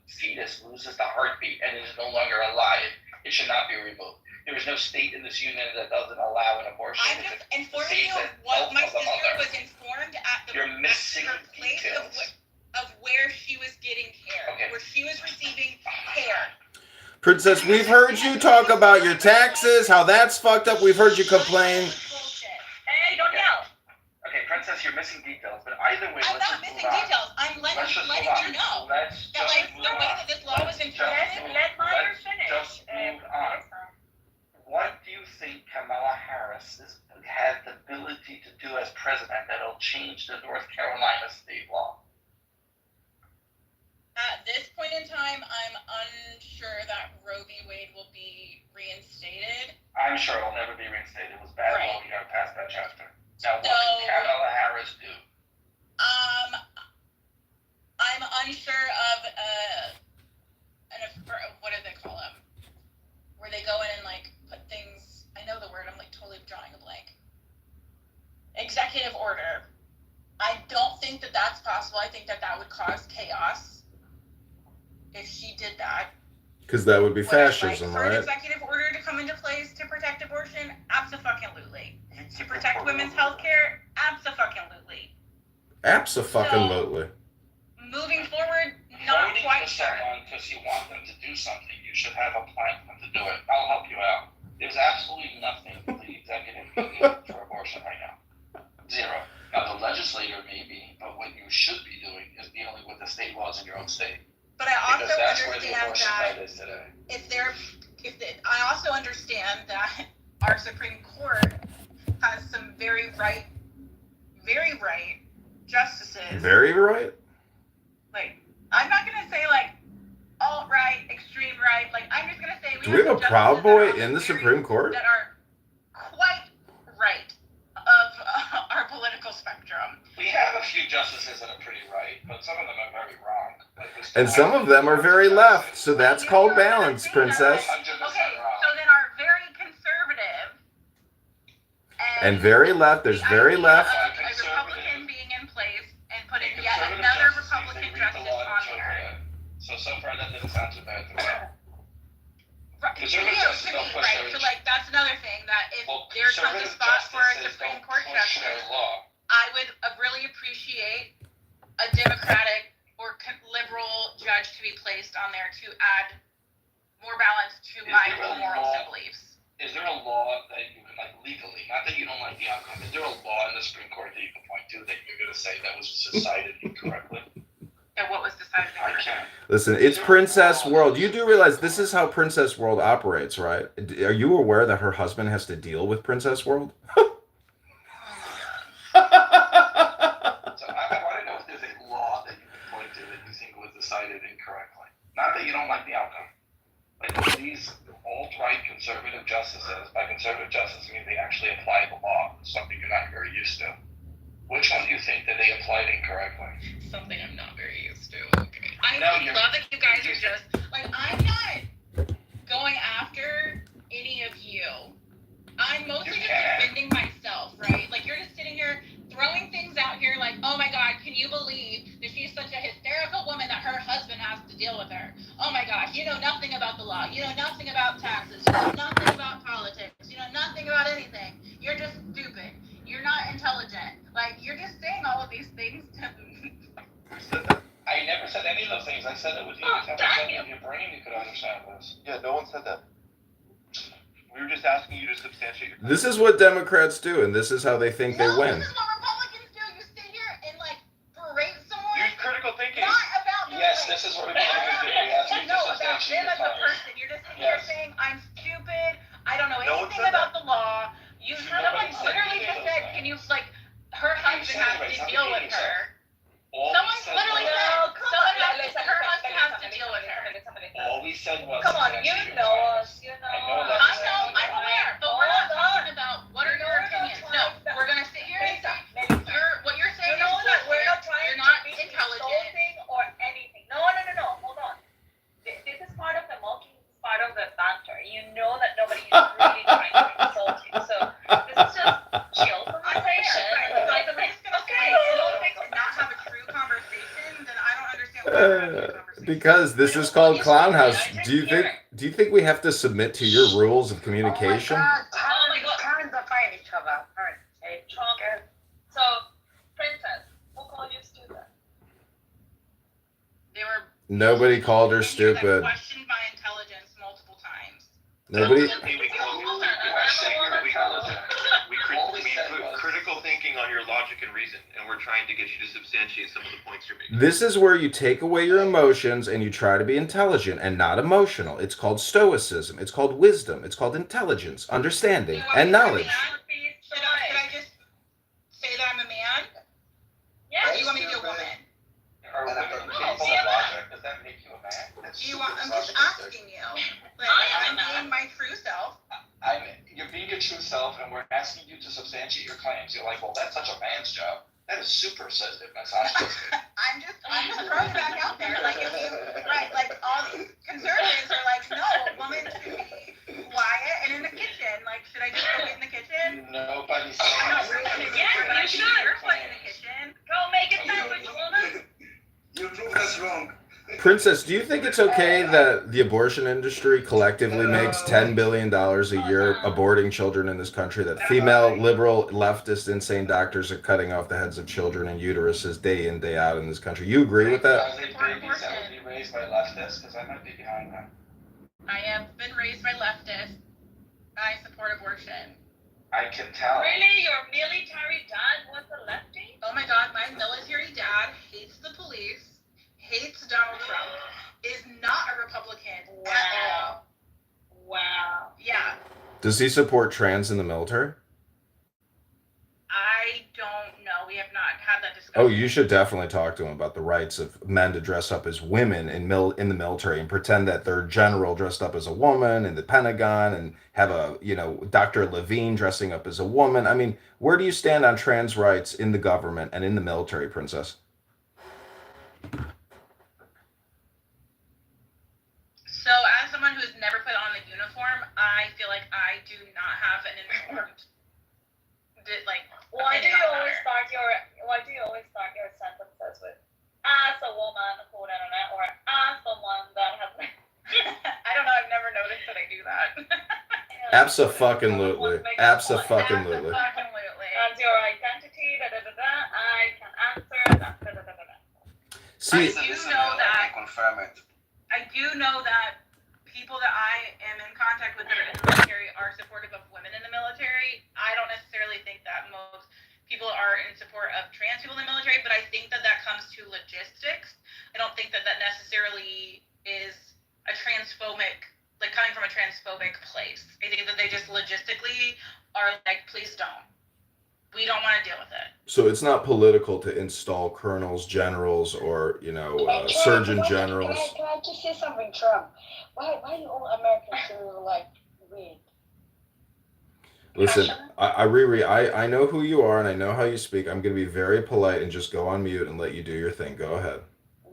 Speaker 7: fetus loses the heartbeat and is no longer alive, it should not be removed. There is no state in this union that doesn't allow an abortion.
Speaker 4: I'm just informing
Speaker 7: Save
Speaker 4: you
Speaker 7: the
Speaker 4: of what
Speaker 7: health
Speaker 4: my
Speaker 7: of the
Speaker 4: sister
Speaker 7: mother.
Speaker 4: was informed at
Speaker 7: You're missing
Speaker 4: her place
Speaker 7: details.
Speaker 4: of where she was getting care,
Speaker 7: Okay.
Speaker 4: where she was receiving care.
Speaker 1: Princess, we've heard you talk about your taxes, how that's fucked up. We've heard you complain.
Speaker 4: Bullshit.
Speaker 2: Hey, don't yell.
Speaker 7: Okay, Princess, you're missing details, but either way,
Speaker 4: I'm
Speaker 7: let's
Speaker 4: not
Speaker 7: just
Speaker 4: missing
Speaker 7: move on.
Speaker 4: details. I'm
Speaker 7: Let's just
Speaker 4: letting
Speaker 7: move on.
Speaker 4: you know
Speaker 7: Let's
Speaker 4: that
Speaker 7: just
Speaker 4: the
Speaker 7: move
Speaker 4: way
Speaker 7: on.
Speaker 4: that this law was interpreted.
Speaker 2: Let Meyer
Speaker 7: Let's
Speaker 2: finish.
Speaker 7: just move on. What do you think Kamala Harris has the ability to do as president that'll change the North Carolina state law?
Speaker 4: At this point in time, I'm unsure that Roe v. Wade will be reinstated.
Speaker 7: I'm sure it'll never be reinstated. It was bad
Speaker 4: Right.
Speaker 7: law. We got past that chapter. Now, what
Speaker 4: So-
Speaker 7: can Kamala Harris do?
Speaker 4: I'm unsure of what do they call them? Where they go in and put things. I know the word. I'm totally drawing a blank. Executive order. I don't think that that's possible. I think that would cause chaos if she did that.
Speaker 1: Because that would be
Speaker 4: Would I like
Speaker 1: fascism,
Speaker 4: for an
Speaker 1: right?
Speaker 4: executive order to come into place to protect abortion? Absolutely. To protect women's health care? Absolutely.
Speaker 1: Abso-fucking-lutely.
Speaker 7: because you want them to do something. You should have a plan for them to do it. I'll help you out. There's absolutely nothing the executive can do for abortion right now. Zero. Now, the legislator may be, but what you should be doing is dealing with the state laws in your own state.
Speaker 4: But I also
Speaker 7: Because that's where the
Speaker 4: understand
Speaker 7: abortion
Speaker 4: that
Speaker 7: right is today.
Speaker 4: I also understand that our Supreme Court has some very right justices.
Speaker 1: Very right.
Speaker 4: Like, I'm not gonna say like alt-right, extreme right. Like, I'm just gonna say
Speaker 1: Do we have a
Speaker 4: justices
Speaker 1: Proud
Speaker 4: that
Speaker 1: Boy
Speaker 4: are
Speaker 1: in the
Speaker 4: very-
Speaker 1: Supreme Court?
Speaker 4: that are quite right of our political spectrum.
Speaker 7: We have a few justices that are pretty right, but some of them are very wrong. Like this
Speaker 1: And some of them are very left, so that's called balance, princess.
Speaker 7: 100%
Speaker 4: Okay,
Speaker 7: wrong.
Speaker 4: so then our very conservative
Speaker 1: And very left, there's
Speaker 4: the
Speaker 1: very
Speaker 4: idea
Speaker 1: left.
Speaker 4: of a Republican being in place and putting
Speaker 7: The
Speaker 4: yet
Speaker 7: conservative
Speaker 4: another
Speaker 7: justices,
Speaker 4: Republican
Speaker 7: they read the
Speaker 4: justice
Speaker 7: law and
Speaker 4: on
Speaker 7: interpret
Speaker 4: there.
Speaker 7: it. So far that doesn't sound too bad to me.
Speaker 4: Right, to
Speaker 7: Conservative
Speaker 4: you,
Speaker 7: justices
Speaker 4: to
Speaker 7: don't
Speaker 4: me,
Speaker 7: push
Speaker 4: right?
Speaker 7: their
Speaker 4: So like that's another thing that if
Speaker 7: Well,
Speaker 4: there comes a
Speaker 7: conservative
Speaker 4: spot for a
Speaker 7: justices
Speaker 4: Supreme
Speaker 7: don't
Speaker 4: Court
Speaker 7: push their
Speaker 4: justice,
Speaker 7: law.
Speaker 4: I would really appreciate a Democratic or liberal judge to be placed on there to add more balance to
Speaker 7: Is
Speaker 4: my
Speaker 7: there a
Speaker 4: morals
Speaker 7: law?
Speaker 4: and beliefs.
Speaker 7: Is there a law that you can, like, legally, not that you don't like the outcome, is there a law in the Supreme Court that you can point to that you're gonna say that was decided incorrectly?
Speaker 4: And what was decided?
Speaker 7: I can't.
Speaker 1: Listen, it's Princess World. You do realize this is how Princess World operates, right? Are you aware that her husband has to deal with Princess World?
Speaker 7: So I want to know if there's a law that you can point to that you think was decided incorrectly. Not that you don't like the outcome. Like these alt-right conservative justices, by conservative justice I mean they actually apply the law, something you're not very used to. Which one do you think that they applied incorrectly?
Speaker 4: Something I'm not very used to. Okay. I
Speaker 7: No,
Speaker 4: really
Speaker 7: you're-
Speaker 4: love that you guys are just like I'm not going after any of you. I'm mostly
Speaker 7: You
Speaker 4: just
Speaker 7: can.
Speaker 4: defending myself, right? Like you're just sitting here throwing things out here like, oh my god, can you believe that she's such a hysterical woman that her husband has to deal with her? Oh my gosh, you know nothing about the law, you know nothing about taxes, you know nothing about politics, you know nothing about anything. You're just stupid. You're not intelligent. Like you're just saying all of these things to
Speaker 7: I never said any of those things. I said it with you.
Speaker 4: Oh,
Speaker 7: You
Speaker 4: damn
Speaker 7: said
Speaker 4: you.
Speaker 7: in your brain you could understand this.
Speaker 3: Yeah, no one said that. We were just asking you to substantiate your.
Speaker 1: This is what Democrats do, and this is how they think they
Speaker 4: No,
Speaker 1: win.
Speaker 4: this is what Republicans do. You sit here and like berate someone.
Speaker 3: Use critical thinking.
Speaker 4: Not about them.
Speaker 7: Yes, this is what Republicans do. We ask you to
Speaker 4: No, about
Speaker 7: substantiate
Speaker 4: them
Speaker 7: your
Speaker 4: as a
Speaker 7: claims.
Speaker 4: person. You're just sitting here
Speaker 7: Yes.
Speaker 4: saying I'm stupid. I don't know
Speaker 3: No one
Speaker 4: anything
Speaker 3: said
Speaker 4: about the law. You
Speaker 7: Nobody
Speaker 4: someone
Speaker 7: said
Speaker 4: literally
Speaker 7: any of
Speaker 4: just
Speaker 7: those
Speaker 4: said,
Speaker 7: things.
Speaker 4: can you like her husband
Speaker 7: said
Speaker 4: has
Speaker 7: it,
Speaker 4: to
Speaker 7: right?
Speaker 4: deal
Speaker 7: Something
Speaker 4: with
Speaker 7: you said.
Speaker 4: her.
Speaker 7: All
Speaker 4: Someone
Speaker 7: we said
Speaker 4: literally
Speaker 7: was,
Speaker 4: said her husband has to deal with her.
Speaker 7: all we said was
Speaker 2: Come on, you
Speaker 7: substantiate your
Speaker 2: know
Speaker 7: claims.
Speaker 2: us, you know
Speaker 7: I know
Speaker 2: us.
Speaker 7: that.
Speaker 4: I know, I'm aware, but we're not
Speaker 2: Hold on.
Speaker 4: talking about what are your opinions. No, we're gonna sit here and say what you're saying
Speaker 2: You know
Speaker 4: is
Speaker 2: that we're
Speaker 4: bullshit.
Speaker 2: not trying
Speaker 4: You're
Speaker 2: to
Speaker 4: not
Speaker 2: be
Speaker 4: intelligent.
Speaker 2: insulting or anything. No, hold on. This is part of the mocking, this is part of the banter. You know that nobody is really trying to insult you. So this is just chill conversation.
Speaker 4: Right, right. So I'm just gonna say, in order to not have a true conversation, then I don't understand why we're having a conversation.
Speaker 1: Because this is called Clown House. Do you think we have to submit to your rules of communication?
Speaker 2: Oh my god. Parents are fighting each other. Alright. Okay, Trump. So, Princess, who called you stupid?
Speaker 4: They were
Speaker 1: Nobody called her
Speaker 4: that
Speaker 1: stupid.
Speaker 4: questioned my intelligence multiple times.
Speaker 1: Nobody.
Speaker 3: Hey, we call you
Speaker 7: I said you're intelligent.
Speaker 3: we put critical thinking on your logic and reason, and we're trying to get you to substantiate some of the points you're making.
Speaker 1: This is where you take away your emotions and you try to be intelligent and not emotional. It's called stoicism. It's called wisdom. It's called intelligence, understanding, and knowledge.
Speaker 4: Should I just say that I'm a man? Or do you want me to be a woman?
Speaker 7: Are women
Speaker 2: Oh,
Speaker 7: capable of logic? Does that make you a man? That's
Speaker 4: Do you
Speaker 7: super
Speaker 4: want? I'm just
Speaker 7: misogynistic.
Speaker 4: asking you. Like,
Speaker 2: I am
Speaker 4: I'm being my true self.
Speaker 7: You're being your true self, and we're asking you to substantiate your claims. You're like, well, that's such a man's job. That is super sensitive, misogynistic.
Speaker 4: I'm just throwing it back out there. Like if you right, like all these conservatives are like, no, a woman should be quiet and in the kitchen. Like, should I just go get in the kitchen?
Speaker 7: Nobody's
Speaker 4: No,
Speaker 7: saying
Speaker 4: yeah, you should. You're
Speaker 7: Claims.
Speaker 4: in the kitchen.
Speaker 2: Go make a sandwich, woman.
Speaker 9: You prove us wrong.
Speaker 1: Princess, do you think it's okay that the abortion industry collectively makes $10 billion a year aborting children in this country, that female, liberal, leftist, insane doctors are cutting off the heads of children and uteruses day in, day out in this country? You agree with that?
Speaker 7: Are they babies that would be raised by leftists? Because I might be behind that.
Speaker 4: I have been raised by leftists. I support abortion.
Speaker 7: I can tell.
Speaker 2: Really? Your military dad was a lefty?
Speaker 4: Oh my god, my military dad hates the police, hates Donald Trump, is not a Republican at all.
Speaker 2: Wow.
Speaker 4: Yeah,
Speaker 1: Does he support trans in the military?
Speaker 4: I don't know. We have not had that discussion.
Speaker 1: Oh, you should definitely talk to him about the rights of men to dress up as women in the military and pretend that they're general dressed up as a woman in the Pentagon and have a, Dr. Levine dressing up as a woman. I mean, where do you stand on trans rights in the government and in the military, Princess?
Speaker 4: So, as someone who's never put on the uniform, I feel like I do not have an informed,
Speaker 2: Why do
Speaker 4: opinion
Speaker 2: you
Speaker 4: on
Speaker 2: always
Speaker 4: matter.
Speaker 2: start your sentences with as a woman who or as someone that has
Speaker 4: I don't know. I've never noticed that I do that.
Speaker 1: Abso-fucking-lutely. Abso-fucking-lutely.
Speaker 4: Absolutely.
Speaker 2: as your identity, I can answer that.
Speaker 1: See,
Speaker 4: I do know that.
Speaker 7: Confirm it.
Speaker 4: I do know that people that I am in contact with that are in the military are supportive of women in the military. I don't necessarily think that most people are in support of trans people in the military, but I think that comes to logistics. I don't think that necessarily is a transphobic, coming from a transphobic place. I think that they just logistically are like, please don't. We don't want to deal with it.
Speaker 1: so it's not political to install colonels, generals, or surgeon generals.
Speaker 9: Can I just say something, Trump? Why are you all Americans so weird?
Speaker 1: Listen, I know who you are and I know how you speak. I'm going to be very polite and just go on mute and let you do your thing. Go ahead.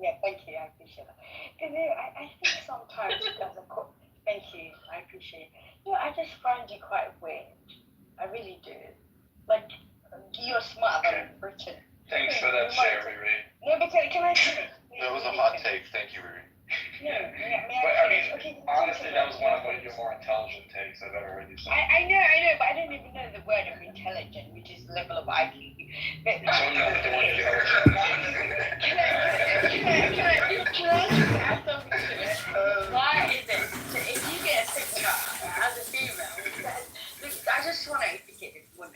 Speaker 9: Yeah, thank you. I appreciate that. I think sometimes thank you. I appreciate it. I just find you quite weird. I really do. You're smarter than Britain.
Speaker 7: Thanks for that share, Riri.
Speaker 9: No, but can I finish?
Speaker 3: That was a hot take. Thank you, Riri.
Speaker 7: Honestly, that was one of your more intelligent takes I've ever heard you say.
Speaker 9: I know, but I don't even know the word of intelligent, which is level of IQ. But
Speaker 7: So no, the one you
Speaker 9: can I just add something to it? Why is it, so if you get a picture as a female, I just want to educate this women.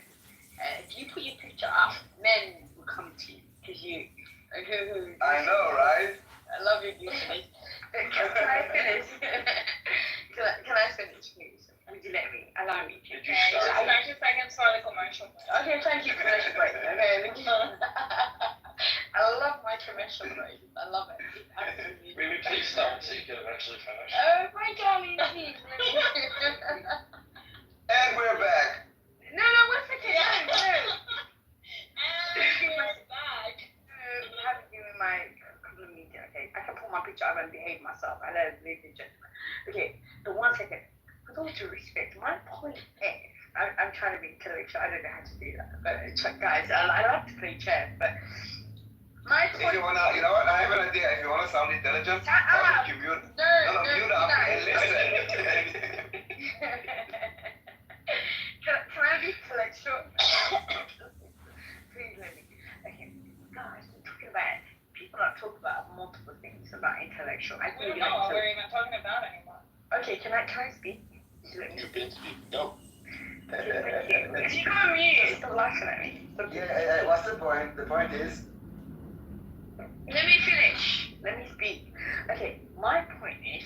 Speaker 9: If you put your picture up, men will come to you because you.
Speaker 7: I know, right?
Speaker 9: I love you, finish. Can I finish? Can I finish, please? Would you let me? Allow me to.
Speaker 7: Did you start?
Speaker 2: 30 seconds for the commercial.
Speaker 9: Okay, thank you, commercial break. Okay, I love my commercial break. I love it. Absolutely.
Speaker 7: Riri, please start so you can eventually finish.
Speaker 9: Oh, my darling, please.
Speaker 7: And we're back.
Speaker 9: No, one second. No.
Speaker 2: And we're back.
Speaker 9: You haven't given my compliment, okay? I can put my picture up and behave myself. I let it leave the gentleman. Okay, but 1 second. With all due respect, my point is, I'm trying to be intellectual. I don't know how to do that. But guys, I love to play chess, but my
Speaker 7: If
Speaker 9: point.
Speaker 7: you wanna, you know what? I have an idea. If you wanna sound intelligent,
Speaker 9: Shut up.
Speaker 7: you mute.
Speaker 9: No,
Speaker 7: Mute up and listen.
Speaker 9: Can I be intellectual? Please let me. Okay, guys, we're talking about people that talk about multiple things about intellectual. I
Speaker 2: We
Speaker 9: think
Speaker 2: don't know what we're even talking about anymore.
Speaker 9: Okay, can I speak? Just let me
Speaker 3: You
Speaker 9: speak.
Speaker 3: can speak. Go.
Speaker 9: Thank you. You got me. Stop laughing at me.
Speaker 7: Yeah, what's the point? The point is,
Speaker 9: Let me finish. Let me speak. Okay, my point is,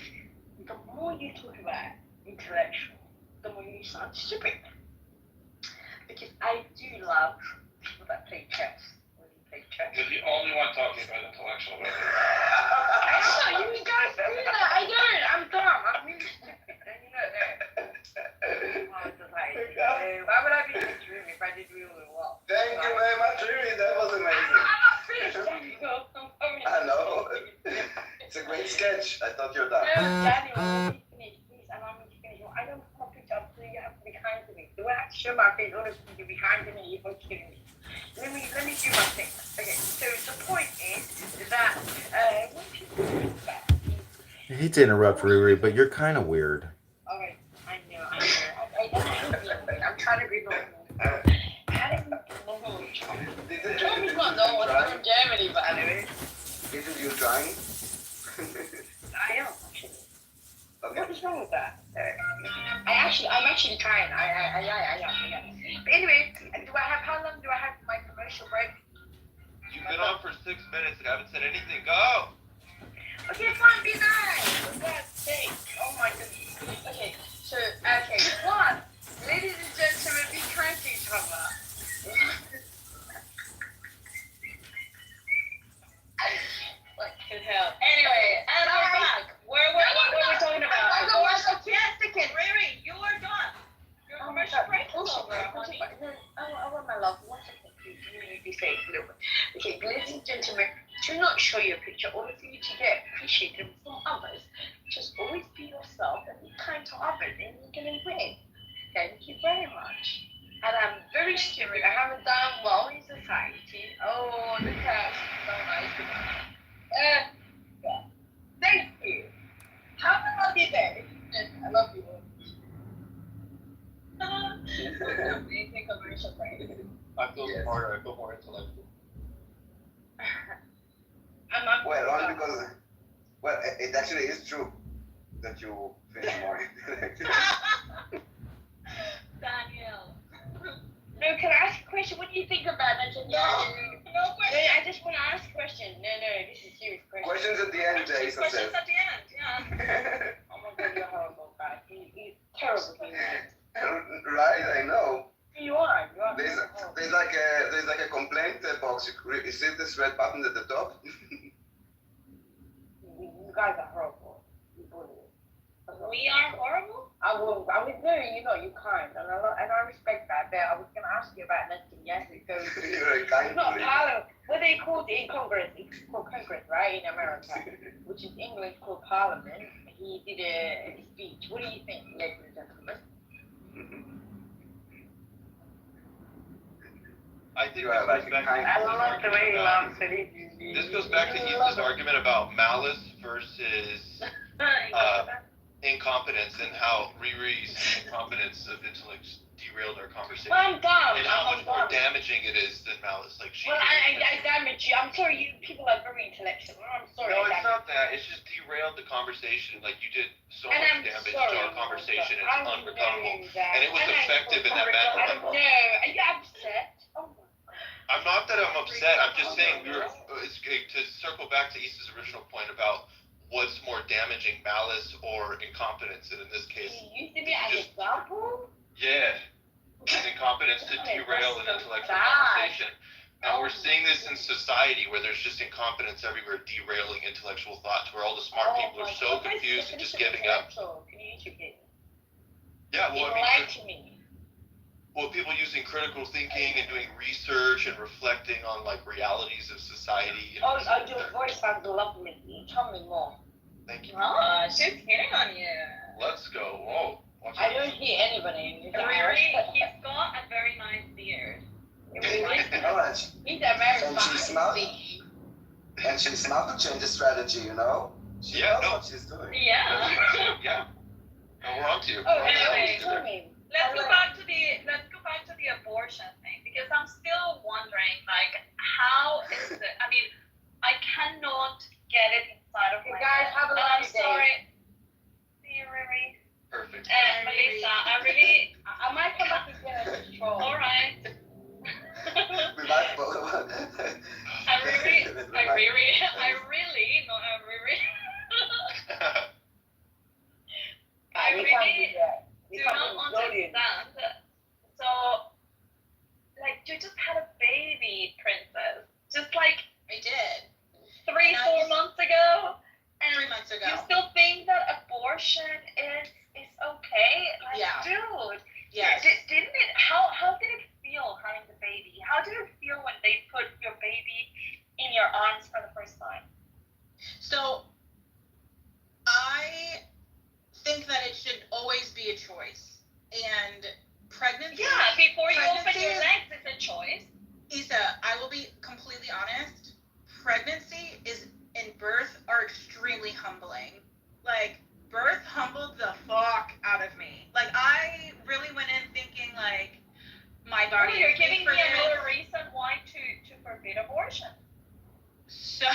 Speaker 9: the more you talk about intellectual, the more you sound stupid. Because I do love people that play chess. When you play chess.
Speaker 7: you're the only one talking about intellectual.
Speaker 9: I know, you guys do that. I don't. I'm dumb. I'm really stupid. And you know that. I was just like, why would I be in this room if I did really well?
Speaker 7: Thank you very much, Riri. That was
Speaker 9: I'm
Speaker 7: amazing.
Speaker 9: not finished, Daniel.
Speaker 7: I know. It's a great sketch. I thought you were done.
Speaker 9: No, Daniel, let me finish. Please allow me to finish. I don't want to pick up, so you have to be kind to me. The way I show my face, honestly, you be kind to me, you're kidding me. Let me do my thing. Okay, so the point is that when people talk about
Speaker 1: hate to interrupt, Riri, but you're kind of weird.
Speaker 9: Okay, I know. I'm trying to be normal. How did you Tommy's not normal. He's from Germany, by the way.
Speaker 10: Isn't you trying?
Speaker 9: I am, actually.
Speaker 10: Okay.
Speaker 9: What is wrong with that? I'm actually trying. I am. But anyway, how long do I have my commercial break?
Speaker 3: You've been on for 6 minutes and haven't said anything. Go!
Speaker 9: Okay, fine, be nice. For God's sake. Oh my goodness. Okay, one. Ladies and gentlemen, be kind to each other. What the hell? Anyway, and we're back. What were we talking about? I don't want to stick it.
Speaker 4: Riri, you are done. Your commercial break is over, honey.
Speaker 9: I want my love. 1 second, please. Let me be safe a little bit. Okay, ladies and gentlemen, do not show your picture only for you to get appreciated from others. Just always be yourself and be kind to others, and you're gonna win. Thank you very much. And I'm very stupid. I haven't done well in society. Oh, the cat is so nice. Yeah. Thank you. Have a lovely day. I love you. Amazing commercial break.
Speaker 3: I feel smarter. I feel more intellectual.
Speaker 9: I'm not.
Speaker 10: Well, only because, well, it actually is true that you feel more intellectual.
Speaker 9: Daniel. No, can I ask a question? What do you think about that?
Speaker 4: No question.
Speaker 9: I just want to ask a question. No, this is a serious question.
Speaker 10: Questions at the end, Jason
Speaker 4: Questions
Speaker 10: says.
Speaker 4: at the end, yeah.
Speaker 9: Oh my god, you're horrible, guy. He's terrible.
Speaker 10: Right, I know.
Speaker 9: You are.
Speaker 10: There's like a complaint box. You see this red button at the top?
Speaker 9: You guys are horrible. You bully.
Speaker 4: We are horrible?
Speaker 9: I was very, you're kind, and I respect that. But I was going to ask you about nothing yesterday. So
Speaker 10: You're a kind
Speaker 9: it's not
Speaker 10: bully.
Speaker 9: parliament. What they called in Congress? It's called Congress, right, in America, which is English called Parliament. He did a speech. What do you think, ladies and gentlemen?
Speaker 3: I think
Speaker 10: You are like a kind
Speaker 9: I love the way he laughs at it.
Speaker 3: This goes back to Ethan's argument about malice versus incompetence, and how Riri's incompetence of intellect derailed our conversation.
Speaker 9: Well, I'm dumb.
Speaker 3: And how much more
Speaker 9: dumb.
Speaker 3: damaging it is than malice. Like she.
Speaker 9: Well, I damage you. I'm sorry, you people are very intellectual. I'm sorry.
Speaker 3: No,
Speaker 9: I
Speaker 3: it's
Speaker 9: damage
Speaker 3: not that. It's just derailed the conversation. Like you did so
Speaker 9: And
Speaker 3: much
Speaker 9: I'm
Speaker 3: damage
Speaker 9: sorry,
Speaker 3: to our conversation. It's
Speaker 9: I'm
Speaker 3: unrecoverable.
Speaker 9: doing that.
Speaker 3: And it was effective in that manner.
Speaker 9: I don't know. Are you upset? Oh my God.
Speaker 3: I'm not that I'm upset. I'm just saying it's to circle back to Issa's original point about what's more damaging, malice or incompetence. And in this case,
Speaker 9: You used me as an example?
Speaker 3: yeah, it's incompetence to derail an intellectual
Speaker 9: bad.
Speaker 3: conversation. And we're seeing this in society where there's just incompetence everywhere, derailing intellectual thoughts, where all the smart people are so confused and just giving up.
Speaker 9: Can you educate me?
Speaker 3: Yeah, well, I mean,
Speaker 9: Lie to me.
Speaker 3: well, people using critical thinking and doing research and reflecting on like realities of society.
Speaker 9: Oh, your voice sounds lovely. You tell me more.
Speaker 3: Thank you.
Speaker 4: Oh, she's hitting on you.
Speaker 3: Let's go. Whoa. Watch
Speaker 9: I
Speaker 3: out.
Speaker 9: don't hear anybody.
Speaker 4: He's got a very nice beard.
Speaker 10: Alright.
Speaker 9: He's American.
Speaker 10: And she's smart. And she's smart to change the strategy, you know? She
Speaker 3: Yeah,
Speaker 10: knows
Speaker 3: no.
Speaker 10: what she's doing.
Speaker 4: Yeah.
Speaker 3: Yeah. No, we're on to you.
Speaker 9: Oh,
Speaker 3: We're on to you.
Speaker 9: anyway, tell me.
Speaker 4: Let's go back to the abortion thing, because I'm still wondering, like, how is it? I mean, I cannot get it inside of
Speaker 9: You
Speaker 4: my
Speaker 9: guys
Speaker 4: head.
Speaker 9: have a
Speaker 4: And I'm
Speaker 9: lovely day.
Speaker 4: sorry. See you, Riri.
Speaker 3: Perfect.
Speaker 4: And Melissa, I really.
Speaker 9: I might come back again as a troll.
Speaker 4: All right.
Speaker 10: We might both.
Speaker 4: I really. I
Speaker 9: We
Speaker 4: really
Speaker 9: can't do that. We
Speaker 4: do
Speaker 9: can't
Speaker 4: not
Speaker 9: do it.
Speaker 4: understand. So, like, you just had a baby, princess. Just like
Speaker 11: I did.
Speaker 4: 3-4 months ago, and
Speaker 11: 3 months ago.
Speaker 4: you still think that abortion is okay? Like,
Speaker 11: Yeah.
Speaker 4: dude,
Speaker 11: Yes.
Speaker 4: didn't it? How did it feel having the baby? How did it feel when they put your baby in your arms for the first time?
Speaker 11: So I think that it should always be a choice. And pregnancy.
Speaker 4: Yeah, before you open
Speaker 11: pregnancy
Speaker 4: your
Speaker 11: is-
Speaker 4: legs, it's a choice.
Speaker 11: Issa, I will be completely honest. Pregnancy and birth are extremely humbling. like, birth humbled the fuck out of me. Like, I really went in thinking, like, my body.
Speaker 2: Oh, you're
Speaker 11: is
Speaker 2: giving
Speaker 11: for
Speaker 2: me
Speaker 11: this.
Speaker 2: another reason why to forbid abortion.
Speaker 11: So,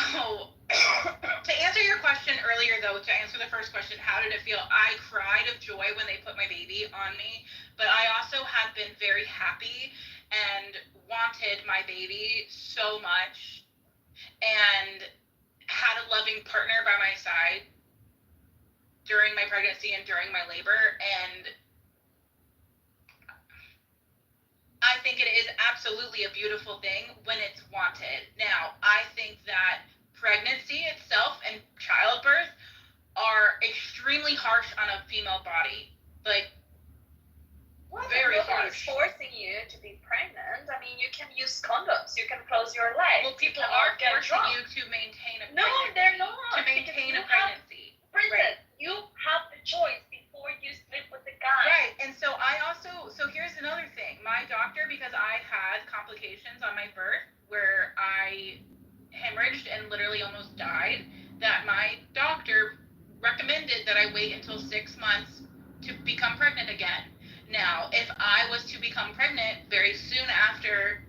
Speaker 11: to answer your question earlier, though, to answer the first question, how did it feel? I cried of joy when they put my baby on me, but I also had been very happy and wanted my baby so much and had a loving partner by my side during my pregnancy and during my labor, and I think it is absolutely a beautiful thing when it's wanted. Now, I think that pregnancy itself and childbirth are extremely harsh on a female body. Like,
Speaker 2: Well,
Speaker 11: very
Speaker 2: nobody's
Speaker 11: harsh.
Speaker 2: forcing you to be pregnant. I mean, you can use condoms. You can close your legs.
Speaker 11: Well, people
Speaker 2: you
Speaker 11: are
Speaker 2: cannot get
Speaker 11: forcing
Speaker 2: drunk.
Speaker 11: you to maintain a
Speaker 2: No,
Speaker 11: pregnancy.
Speaker 2: they're not.
Speaker 11: To maintain a
Speaker 2: Because you have-
Speaker 11: pregnancy.
Speaker 2: Princess, you have the choice before you sleep with the guy.
Speaker 11: Right, and so so here's another thing. My doctor, because I had complications on my birth where I hemorrhaged and literally almost died, that my doctor recommended that I wait until 6 months to become pregnant again. Now, if I was to become pregnant very soon after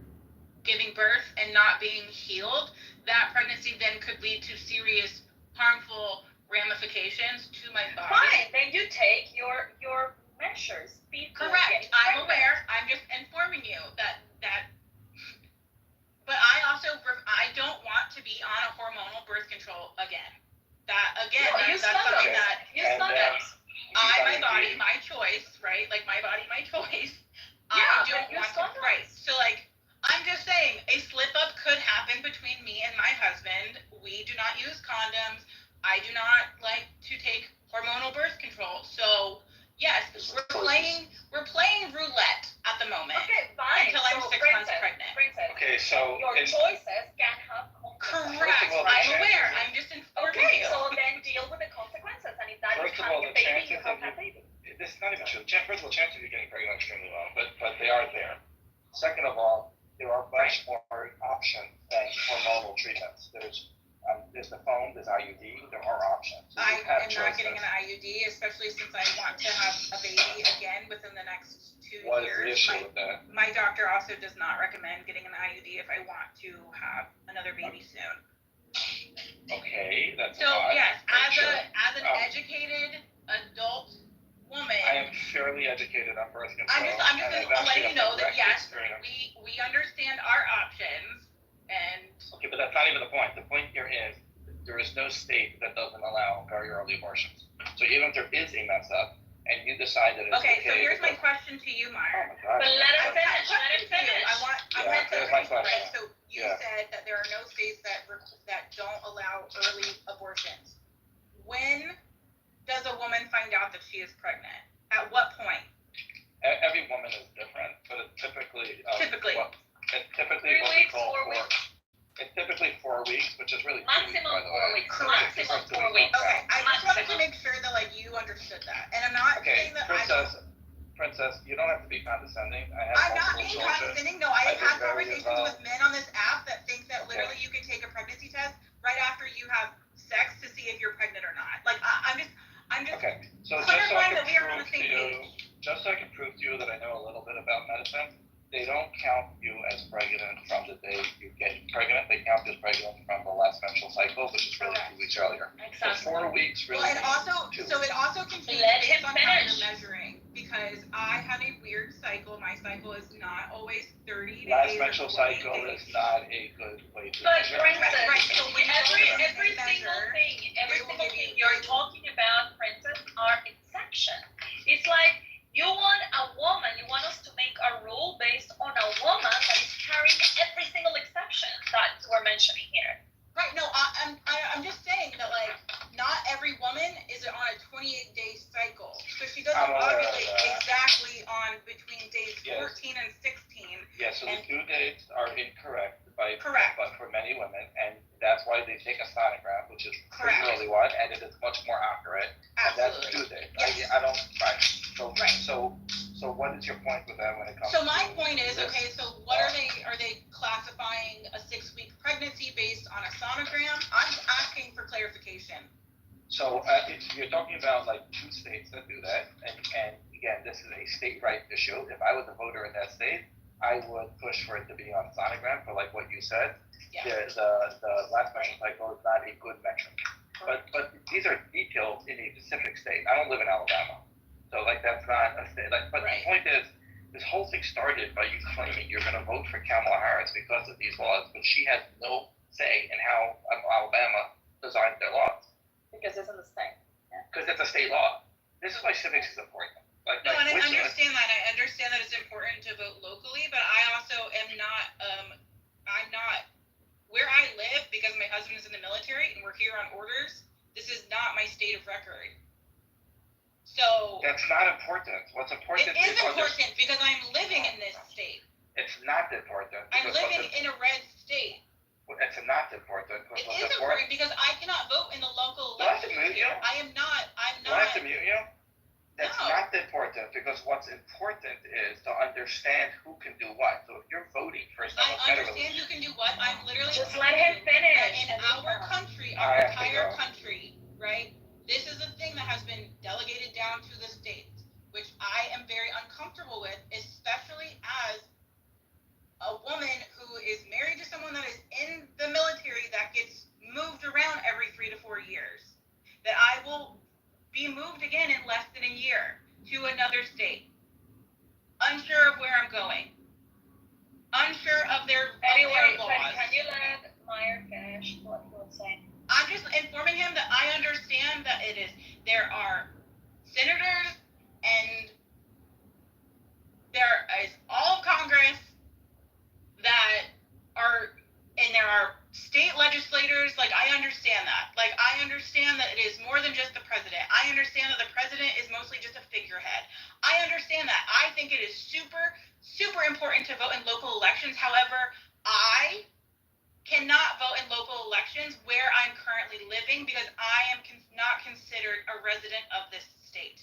Speaker 11: giving birth and not being healed, that pregnancy then could lead to serious harmful ramifications to my body.
Speaker 2: Fine, then you take your measures before
Speaker 11: Correct.
Speaker 2: getting
Speaker 11: I'm
Speaker 2: pregnant.
Speaker 11: aware. I'm just informing you that. But I don't want to be on a hormonal birth control again.
Speaker 2: No, use
Speaker 11: That's something
Speaker 2: condoms.
Speaker 11: that
Speaker 2: Use condoms.
Speaker 11: my body, my choice, right? Like, my body, my choice.
Speaker 2: Yeah,
Speaker 11: I don't
Speaker 2: but use
Speaker 11: want to.
Speaker 2: condoms.
Speaker 11: Right. So, like, I'm just saying, a slip up could happen between me and my husband. We do not use condoms. I do not like to take hormonal birth control. So, yes, we're playing roulette at the moment.
Speaker 2: Okay, fine.
Speaker 11: Until I'm
Speaker 2: So,
Speaker 11: 6 months pregnant.
Speaker 2: Princess,
Speaker 7: Okay, so
Speaker 2: your
Speaker 7: in-
Speaker 2: choices can have consequences.
Speaker 11: Correct.
Speaker 7: First of all,
Speaker 11: I'm
Speaker 7: the
Speaker 11: aware.
Speaker 7: chances-
Speaker 11: I'm just informing
Speaker 2: Okay,
Speaker 11: you.
Speaker 2: so then deal with the consequences. And if that
Speaker 7: First
Speaker 2: is
Speaker 7: of all,
Speaker 2: having a
Speaker 7: the
Speaker 2: baby, you
Speaker 7: chances
Speaker 2: have
Speaker 7: of
Speaker 2: that baby.
Speaker 7: This is not even true. First of all, chances of you getting pregnant are extremely low, but they are there. Second of all, there are much more options than hormonal treatments. There's the phone, there's IUD, there are options. So
Speaker 11: I
Speaker 7: you have
Speaker 11: am not
Speaker 7: choices.
Speaker 11: getting an IUD, especially since I want to have a baby again within the next 2
Speaker 7: What is
Speaker 11: years.
Speaker 7: the issue with that?
Speaker 11: My doctor also does not recommend getting an IUD if I want to have another baby soon.
Speaker 7: Okay, that's
Speaker 11: So
Speaker 7: odd.
Speaker 11: yes,
Speaker 7: but sure.
Speaker 11: as an educated adult woman,
Speaker 7: I am fairly educated on birth control.
Speaker 11: I'm just
Speaker 7: and I've
Speaker 11: letting
Speaker 7: actually
Speaker 11: you know
Speaker 7: had
Speaker 11: that
Speaker 7: direct
Speaker 11: yes,
Speaker 7: experience.
Speaker 11: we understand our options, and
Speaker 7: Okay, but that's not even the point. The point here is there is no state that doesn't allow very early abortions. So even if there is a mess up and you decide that it's okay.
Speaker 11: okay. So here's my
Speaker 7: because-
Speaker 11: question to you,
Speaker 7: Oh
Speaker 11: Myra.
Speaker 7: my God.
Speaker 2: But let us
Speaker 11: I
Speaker 2: finish.
Speaker 11: have a
Speaker 2: Let
Speaker 11: question
Speaker 2: us
Speaker 11: to you.
Speaker 2: finish.
Speaker 11: I want to
Speaker 7: here's my
Speaker 11: right.
Speaker 7: question.
Speaker 11: So you
Speaker 7: Yeah.
Speaker 11: said that there are no states that don't allow early abortions. When does a woman find out that she is pregnant? At what point?
Speaker 7: Every woman is different, but it's typically
Speaker 11: Typically.
Speaker 7: It's typically
Speaker 2: 3
Speaker 7: what we
Speaker 2: weeks,
Speaker 7: call
Speaker 2: 4 weeks.
Speaker 7: It's typically 4 weeks, which is really 2
Speaker 2: Maximum
Speaker 7: weeks, by the
Speaker 2: 4
Speaker 7: way.
Speaker 2: weeks.
Speaker 11: Correct.
Speaker 2: Maximum 4
Speaker 7: Correct.
Speaker 2: weeks.
Speaker 11: Okay, I just wanted to
Speaker 2: Maximum.
Speaker 11: make sure that like you understood that, and I'm not
Speaker 7: Okay,
Speaker 11: saying that I don't.
Speaker 7: Princess, you don't have to be condescending. I have
Speaker 11: I'm not
Speaker 7: multiple
Speaker 11: being
Speaker 7: children.
Speaker 11: condescending. No, I've
Speaker 7: I've been
Speaker 11: had
Speaker 7: very
Speaker 11: conversations
Speaker 7: involved.
Speaker 11: with men on this app that think that
Speaker 7: Okay.
Speaker 11: literally you can take a pregnancy test right after you have sex to see if you're pregnant or not. Like I'm just
Speaker 7: Okay, so just so I
Speaker 11: clarifying
Speaker 7: can
Speaker 11: that we are on the
Speaker 7: prove to
Speaker 11: same
Speaker 7: you, just so I can prove to you that I know a little bit about medicine, they don't count you as pregnant from the day you get pregnant. They count you as pregnant from the last menstrual cycle, which is really
Speaker 11: Correct.
Speaker 7: 2 weeks earlier. So
Speaker 2: Exactly.
Speaker 7: 4 weeks really
Speaker 11: Well, and
Speaker 7: means
Speaker 11: also,
Speaker 7: 2
Speaker 11: so
Speaker 7: weeks.
Speaker 11: it also can change
Speaker 2: Let
Speaker 11: based
Speaker 2: him
Speaker 11: on how
Speaker 2: finish.
Speaker 11: you're measuring, because I have a weird cycle. My cycle is not always 30 days.
Speaker 7: Last
Speaker 11: or
Speaker 7: menstrual
Speaker 11: 40
Speaker 7: cycle
Speaker 11: days.
Speaker 7: is not a good way to
Speaker 2: But
Speaker 7: measure.
Speaker 2: Princess,
Speaker 11: Right, so when you
Speaker 2: every
Speaker 11: go to
Speaker 2: every
Speaker 11: the
Speaker 2: single
Speaker 11: measure,
Speaker 2: thing, every
Speaker 11: they will
Speaker 2: single
Speaker 11: give you-
Speaker 2: thing you're talking about, Princess, are exceptions. It's like you want a woman, you want us to make a rule based on a woman that is carrying every single exception that we're mentioning here.
Speaker 11: Right. No, I'm just saying that like not every woman is on a 28-day cycle, so she doesn't
Speaker 7: I'm aware of
Speaker 11: ovulate
Speaker 7: that.
Speaker 11: exactly on between days
Speaker 7: Yes.
Speaker 11: 14 and 16.
Speaker 7: Yeah, so the
Speaker 11: And-
Speaker 7: due dates are incorrect
Speaker 11: Correct.
Speaker 7: but for many women, and that's why they take a sonogram, which is
Speaker 11: Correct.
Speaker 7: really what, and it is much more accurate. And that's the
Speaker 11: Absolutely.
Speaker 7: due date.
Speaker 11: Yes.
Speaker 7: I don't, right. So,
Speaker 11: Right.
Speaker 7: so what is your point with that when it comes
Speaker 11: So
Speaker 7: to?
Speaker 11: my point is,
Speaker 7: this?
Speaker 11: okay, so what are they classifying a 6-week pregnancy based on a sonogram? I'm asking for clarification.
Speaker 7: So if you're talking about like 2 states that do that, and again, this is a state right issue. If I was a voter in that state, I would push for it to be on sonogram for like what you said.
Speaker 4: Yeah.
Speaker 7: The last metric cycle is not a good metric. But these are detailed in a specific state. I don't live in Alabama, so like that's not a state. Like, but
Speaker 4: Right.
Speaker 7: the point is, this whole thing started by you claiming you're going to vote for Kamala Harris because of these laws, but she has no say in how Alabama designs their laws.
Speaker 2: Because it's in the state.
Speaker 7: Because it's a state law. This is why civics is important.
Speaker 4: No, and I understand that. I understand that it's important to vote locally, but I also am not. I'm not where I live because my husband is in the military and we're here on orders. This is not my state of record. So
Speaker 7: that's not important. What's important?
Speaker 4: It is important because I'm living in this state.
Speaker 7: It's not important.
Speaker 4: I'm living in a red state.
Speaker 7: It's not important.
Speaker 4: It is important because I cannot vote in the local election. I am not.
Speaker 7: Do I have to mute you? That's
Speaker 4: No.
Speaker 7: not important because what's important is to understand who can do what. So if you're voting for someone
Speaker 4: I understand who can do what. I'm literally
Speaker 2: Just let him finish.
Speaker 4: in our country, our entire country, right? This is a thing that has been delegated down to the states, which I am very uncomfortable with, especially as a woman who is married to someone that is in the military that gets moved around every 3 to 4 years. That I will be moved again in less than a year to another state. Unsure of where I'm going. Unsure of their laws.
Speaker 2: Can you let Meyer finish what he was saying?
Speaker 4: I'm just informing him that I understand that there are senators and there is all of Congress that are, and there are state legislators. Like, I understand that. Like, I understand that it is more than just the president. I understand that the president is mostly just a figurehead. I understand that. I think it is super, super important to vote in local elections. However, I cannot vote in local elections where I'm currently living because I am not considered a resident of this state.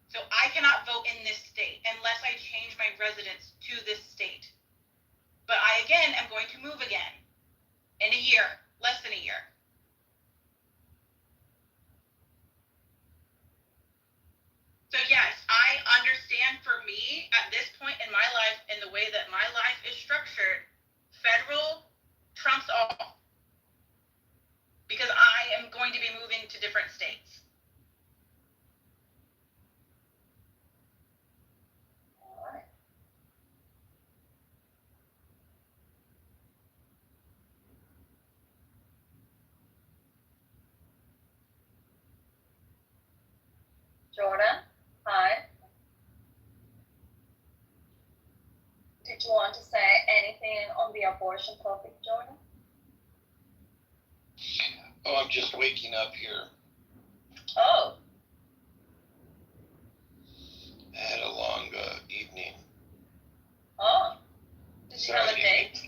Speaker 4: So I cannot vote in this state unless I change my residence to this state. But I, again, am going to move again in a year, less than a year. So yes, I understand for me at this point in my life and the way that my life is structured, federal trumps all. Because I am going to be moving to different states.
Speaker 2: Jordan, hi. Did you want to say anything on the abortion topic, Jordan?
Speaker 3: Oh, I'm just waking up here.
Speaker 2: Oh.
Speaker 3: I had a long evening.
Speaker 2: Oh. Did you have a
Speaker 3: Sorry.
Speaker 2: date?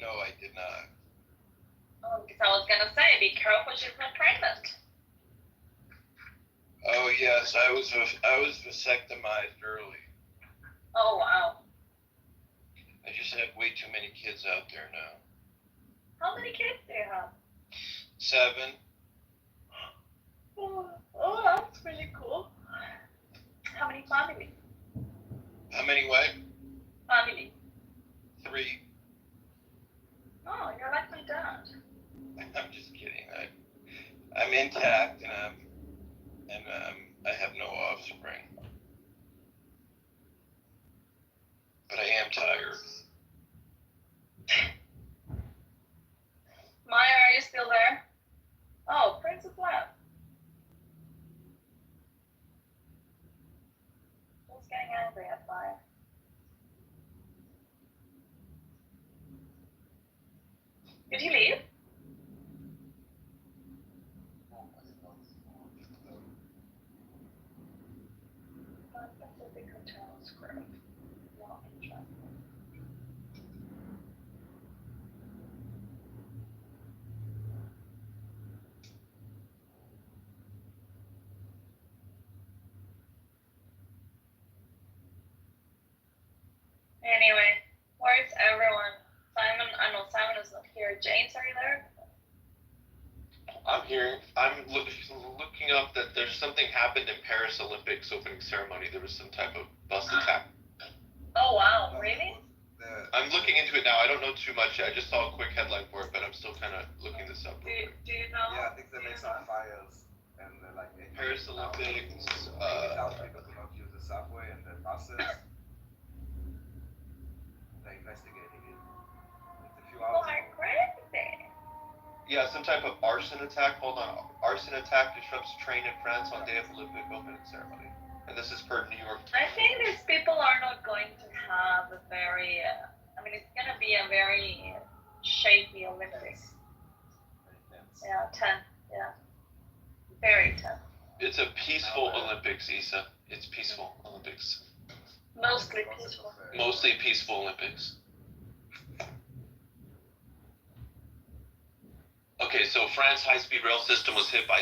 Speaker 3: No, I did not.
Speaker 2: Oh, because I was gonna say, be careful she's not pregnant.
Speaker 3: Oh yes, I was vasectomized early.
Speaker 2: Oh wow.
Speaker 3: I just have way too many kids out there now.
Speaker 2: How many kids do you have?
Speaker 3: 7.
Speaker 2: Oh, that's really cool. How many family?
Speaker 3: How many what?
Speaker 2: Family.
Speaker 3: 3.
Speaker 2: Oh, you're like my dad.
Speaker 3: I'm just kidding. I'm intact and I have no offspring. But I am tired.
Speaker 2: Maya, are you still there? Oh, Prince of left. Who's getting angry at Maya? Did he leave? Pacific Hotel script. Not interesting. Anyway, where's everyone? Simon, I know Simon is not here. James, are you there?
Speaker 3: I'm looking up that there's something happened in Paris Olympics opening ceremony. There was some type of bus attack.
Speaker 2: Oh wow, really?
Speaker 3: I'm looking into it now. I don't know too much. I just saw a quick headline for it, but I'm still kind of looking this up.
Speaker 2: Do you know?
Speaker 10: Yeah, I think they made some fires and like
Speaker 3: Paris Olympics.
Speaker 10: People do not use the subway and the buses. They're investigating it. It's a few
Speaker 2: Oh,
Speaker 10: hours.
Speaker 2: my crazy.
Speaker 3: Yeah, some type of arson attack. Hold on. Arson attack disrupts train in France on day of Olympic opening ceremony. And this is per New York
Speaker 2: I
Speaker 3: Times.
Speaker 2: think these people are not going to have a very. It's going to be a very shaky Olympics. Yeah, tense. Yeah, very tense.
Speaker 3: It's a peaceful Olympics, Issa. It's peaceful Olympics.
Speaker 2: Mostly peaceful.
Speaker 3: Mostly peaceful Olympics. Okay, so France's high-speed rail system was hit by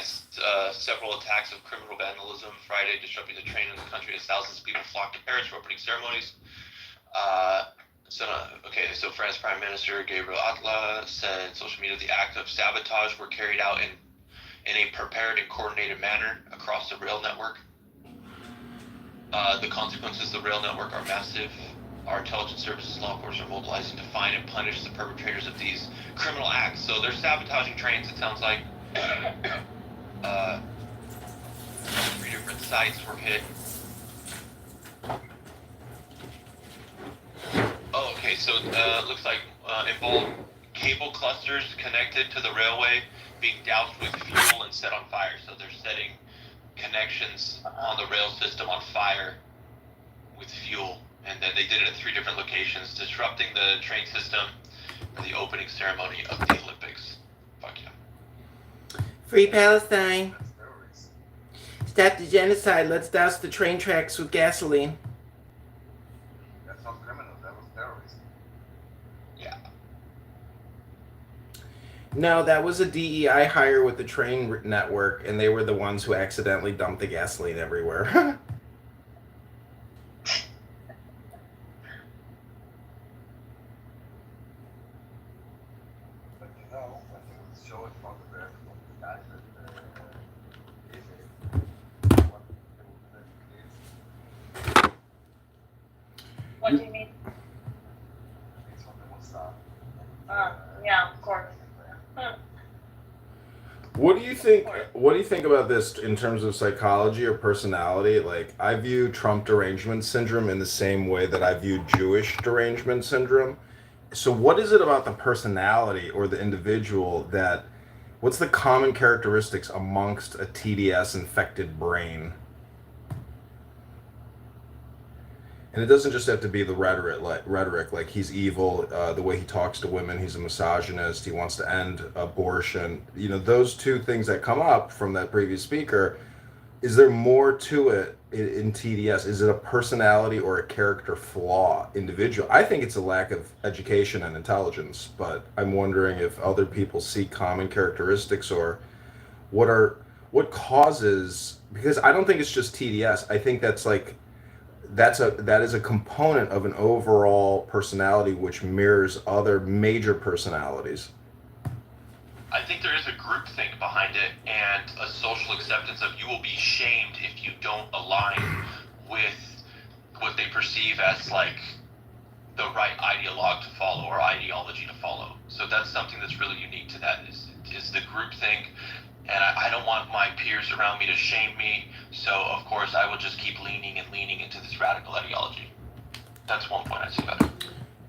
Speaker 3: several attacks of criminal vandalism Friday, disrupting the train in the country as thousands of people flocked to Paris for opening ceremonies. So France Prime Minister Gabriel Attal said on social media the act of sabotage were carried out in a prepared and coordinated manner across the rail network. The consequences of the rail network are massive. Our intelligence services law enforcement are mobilizing to find and punish the perpetrators of these criminal acts. So they're sabotaging trains, it sounds like. 3 different sites were hit. Oh, okay, so it looks like involved cable clusters connected to the railway being doused with fuel and set on fire. So they're setting connections on the rail system on fire with fuel. And then they did it at 3 different locations, disrupting the train system for the opening ceremony of the Olympics. Fuck yeah.
Speaker 12: Free Palestine. Stop the genocide. Let's douse the train tracks with gasoline.
Speaker 10: That's not criminal, that was terrorist.
Speaker 3: Yeah.
Speaker 1: No, that was a DEI hire with the train network, and they were the ones who accidentally dumped the gasoline everywhere.
Speaker 10: But you know, when they would show a photograph of the guy that did it, what they would say is,
Speaker 2: What do you mean?
Speaker 10: it's from the Mossad.
Speaker 2: Yeah, of course.
Speaker 1: What do you think? What do you think about this in terms of psychology or personality? Like, I view Trump derangement syndrome in the same way that I view Jewish derangement syndrome. So, what is it about the personality or the individual that? What's the common characteristics amongst a TDS infected brain? And it doesn't just have to be the rhetoric, like he's evil, the way he talks to women, he's a misogynist, he wants to end abortion. You know, those 2 things that come up from that previous speaker. Is there more to it in TDS? Is it a personality or a character flaw individual? I think it's a lack of education and intelligence, but I'm wondering if other people see common characteristics or what causes, because I don't think it's just TDS. I think that is a component of an overall personality which mirrors other major personalities.
Speaker 3: I think there is a group think behind it and a social acceptance of you will be shamed if you don't align with what they perceive as like the right ideologue to follow or ideology to follow. So that's something that's really unique to that is the group think. And I don't want my peers around me to shame me, so of course I will just keep leaning into this radical ideology. That's one point I see about it.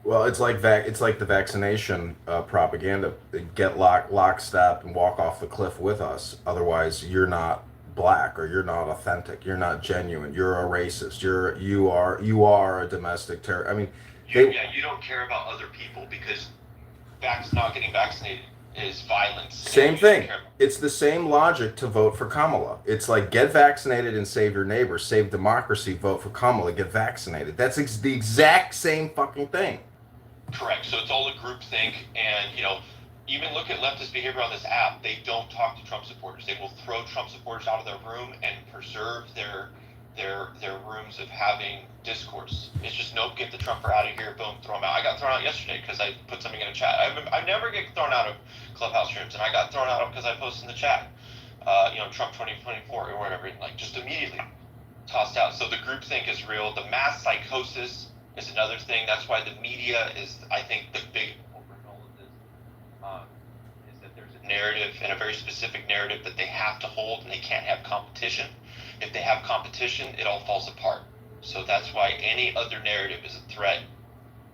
Speaker 1: Well, it's like the vaccination propaganda. Get lockstep and walk off the cliff with us. Otherwise, you're not black or you're not authentic. You're not genuine. You're a racist. You are a domestic terror. I mean,
Speaker 3: you don't care about other people because not getting vaccinated is violence.
Speaker 1: Same thing. It's the same logic to vote for Kamala. It's like get vaccinated and save your neighbor, save democracy, vote for Kamala, get vaccinated. That's the exact same fucking thing.
Speaker 3: Correct. So it's all a group think, and even look at leftist behavior on this app. They don't talk to Trump supporters. They will throw Trump supporters out of their room and preserve their their rooms of having discourse. It's just nope, get the Trumper out of here, boom, throw him out. I got thrown out yesterday because I put something in a chat. I never get thrown out of Clubhouse rooms, and I got thrown out because I posted in the chat, Trump 2024 or whatever, and like just immediately tossed out. So the groupthink is real. The mass psychosis is another thing. That's why the media is, I think, the big culprit in all of this. Is that there's a narrative and a very specific narrative that they have to hold, and they can't have competition. If they have competition, it all falls apart. So that's why any other narrative is a threat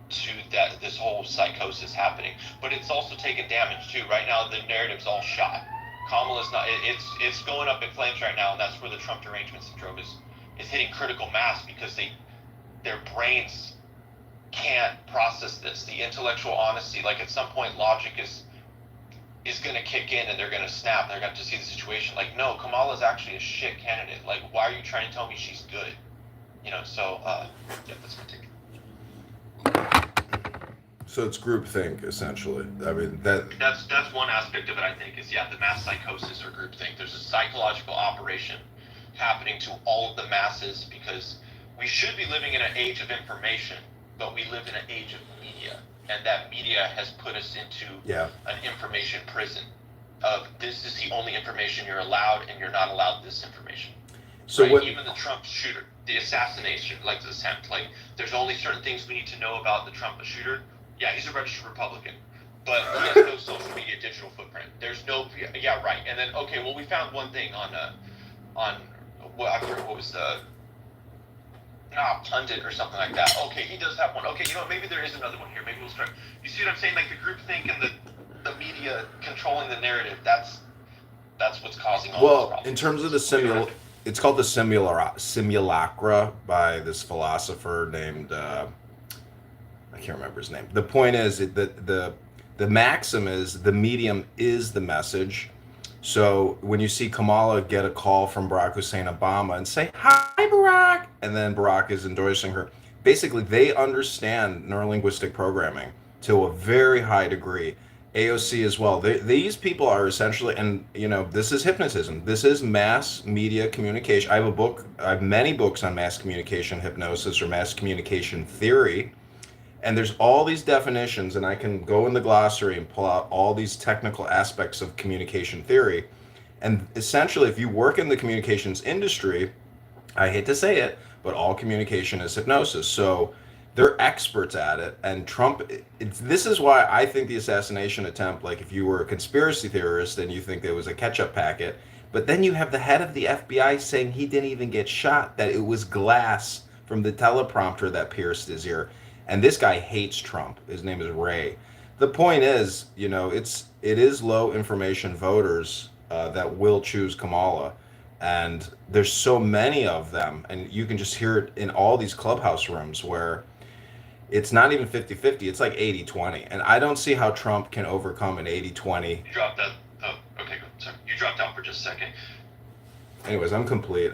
Speaker 3: to this whole psychosis happening. But it's also taken damage too. Right now, the narrative's all shot. Kamala's not. It's going up in flames right now, and that's where the Trump derangement syndrome is hitting critical mass because their brains can't process this. The intellectual honesty, like at some point, logic is going to kick in and they're going to snap. They're going to see the situation like, no, Kamala's actually a shit candidate. Like, why are you trying to tell me she's good? So that's my take.
Speaker 1: So it's groupthink, essentially. I mean,
Speaker 3: that's one aspect of it, I think, is, the mass psychosis or groupthink. There's a psychological operation happening to all of the masses because we should be living in an age of information, but we live in an age of media. And that media has put us into an information prison of this is the only information you're allowed and you're not allowed this information. So right? Even the Trump shooter, the assassination, like the attempt, like there's only certain things we need to know about the Trump shooter. Yeah, he's a registered Republican, but he has no social media digital footprint. There's no, right. And then, okay, well, we found one thing on I forget what was the, pundit or something like that. Okay, he does have one. Okay, maybe there is another one here. Maybe we'll start. You see what I'm saying? Like the groupthink and the media controlling the narrative. That's what's causing all this problem.
Speaker 1: In terms of the it's called the simulacra by this philosopher named I can't remember his name. The point is that the maxim is the medium is the message. So when you see Kamala get a call from Barack Hussein Obama and say, "Hi, Barack," and then Barack is endorsing her, basically they understand neurolinguistic programming to a very high degree. AOC as well. These people are essentially, and this is hypnotism. This is mass media communication. I have many books on mass communication hypnosis or mass communication theory. And there's all these definitions, and I can go in the glossary and pull out all these technical aspects of communication theory. And essentially, if you work in the communications industry, I hate to say it, but all communication is hypnosis. So they're experts at it. And Trump, this is why I think the assassination attempt, like if you were a conspiracy theorist and you think there was a ketchup packet, but then you have the head of the FBI saying he didn't even get shot, that it was glass from the teleprompter that pierced his ear. And this guy hates Trump. His name is Ray. The point is, it is low information voters that will choose Kamala. And there's so many of them. And you can just hear it in all these clubhouse rooms where it's not even 50-50. It's like 80-20. And I don't see how Trump can overcome an 80-20.
Speaker 3: You dropped out. Oh, okay, good. Sorry. You dropped out for just a second.
Speaker 1: Anyways, I'm complete.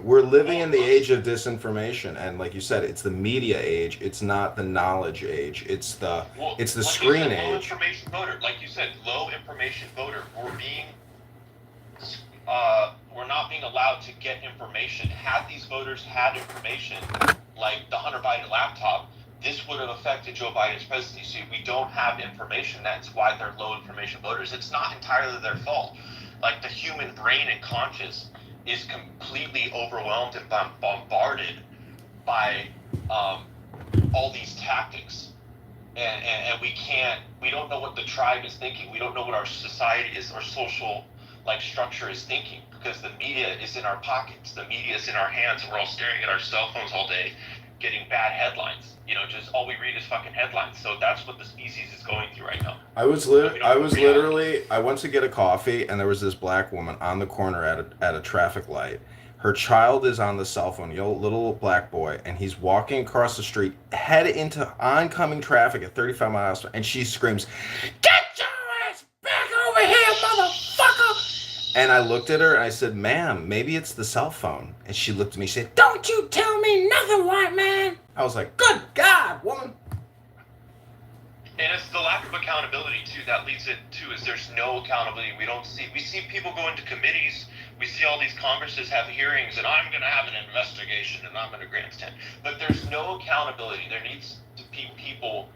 Speaker 1: We're living in the age of disinformation, and like you said, it's the media age. It's not the knowledge age. It's the screen age.
Speaker 3: Low information voter, like you said, low information voter. We're not being allowed to get information. Had these voters had information, like the Hunter Biden laptop, this would have affected Joe Biden's presidency. So we don't have information. That's why they're low information voters. It's not entirely their fault. Like the human brain and conscious is completely overwhelmed and bombarded by all these tactics, and we don't know what the tribe is thinking. We don't know what our society is, our social structure is thinking, because the media is in our pockets, the media is in our hands, and we're all staring at our cell phones all day, getting bad headlines. Just all we read is fucking headlines. So that's what the species is going through right now.
Speaker 1: I went to get a coffee, and there was this black woman on the corner at a traffic light. Her child is on the cell phone, little black boy, and he's walking across the street, head into oncoming traffic at 35 miles per hour, and she screams, "Get your ass back over here, motherfucker!" And I looked at her and I said, "Ma'am, maybe it's the cell phone." And she looked at me and said, "Don't you tell me nothing, white man." I was like, "Good God, woman."
Speaker 3: And it's the lack of accountability too that leads it to is there's no accountability. We see people go into committees. We see all these Congresses have hearings, and I'm going to have an investigation, and I'm going to grandstand. But there's no accountability. There needs to be people.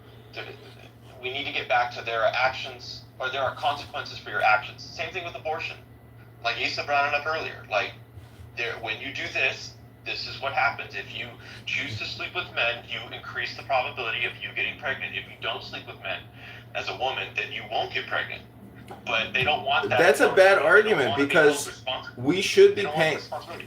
Speaker 3: We need to get back to there are actions, or there are consequences for your actions. Same thing with abortion. Like Issa brought it up earlier. Like, when you do this, this is what happens. If you choose to sleep with men, you increase the probability of you getting pregnant. If you don't sleep with men as a woman, then you won't get pregnant. But they don't want that.
Speaker 1: That's a bad argument because we should be paying.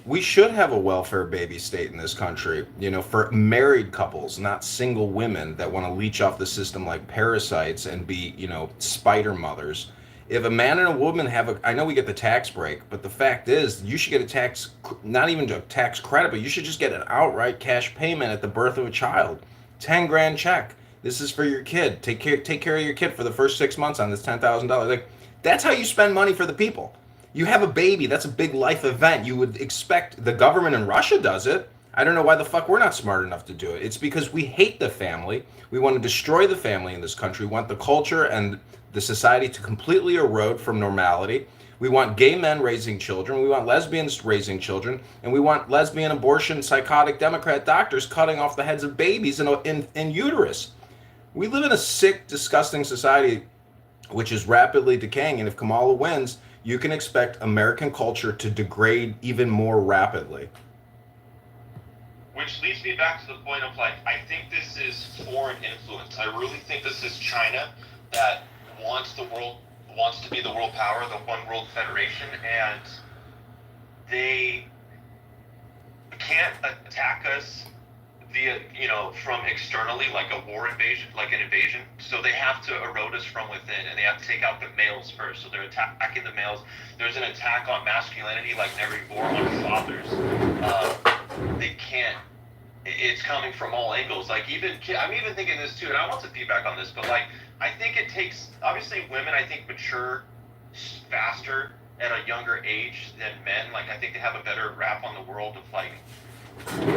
Speaker 1: We should have a welfare baby state in this country, for married couples, not single women that want to leech off the system like parasites and be, spider mothers. If a man and a woman I know we get the tax break, but the fact is you should get a tax, not even a tax credit, but you should just get an outright cash payment at the birth of a child. 10 grand check. This is for your kid. Take care of your kid for the first 6 months on this $10,000. Like, that's how you spend money for the people. You have a baby. That's a big life event. You would expect the government in Russia does it. I don't know why the fuck we're not smart enough to do it. It's because we hate the family. We want to destroy the family in this country. We want the culture and the society to completely erode from normality. We want gay men raising children. We want lesbians raising children. And we want lesbian, abortion, psychotic Democrat doctors cutting off the heads of babies in uterus. We live in a sick, disgusting society which is rapidly decaying. And if Kamala wins, you can expect American culture to degrade even more rapidly.
Speaker 3: Which leads me back to the point of, like, I think this is foreign influence. I really think this is China that wants to be the world power, the one world federation, and they can't attack us via, from externally, like a war invasion, like an invasion. So they have to erode us from within, and they have to take out the males first. So they're attacking the males. There's an attack on masculinity, like never before, on fathers. They can't. It's coming from all angles. Like, I'm even thinking this too, and I want some feedback on this, but like, I think it takes, obviously women, I think, mature faster at a younger age than men. Like, I think they have a better rap on the world of, like,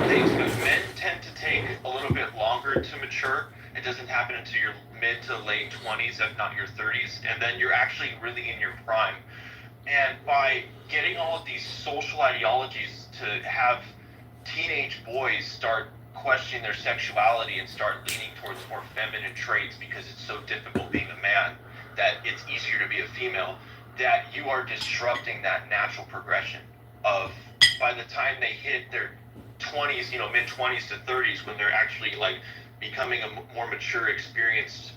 Speaker 3: things, but men tend to take a little bit longer to mature. It doesn't happen until your mid to late 20s, if not your 30s, and then you're actually really in your prime. And by getting all of these social ideologies to have teenage boys start questioning their sexuality and start leaning towards more feminine traits because it's so difficult being a man that it's easier to be a female, that you are disrupting that natural progression of, by the time they hit their 20s, mid 20s to 30s, when they're actually like becoming a more mature, experienced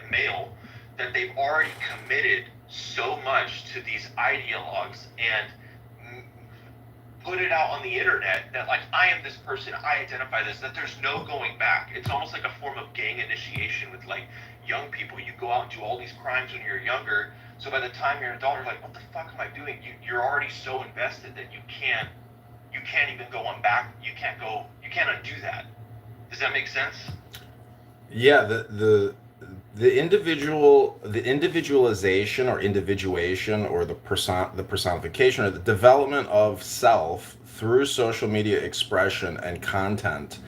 Speaker 3: male, that they've already committed so much to these ideologues and put it out on the internet that, like, I am this person, I identify this, that there's no going back. It's almost like a form of gang initiation with, like, young people. You go out and do all these crimes when you're younger, so by the time you're an adult, you're like, what the fuck am I doing? You're already so invested that you can't even go on back. You can't undo that. Does that make sense?
Speaker 1: Yeah, the individualization or individuation or the personification or the development of self through social media expression and content.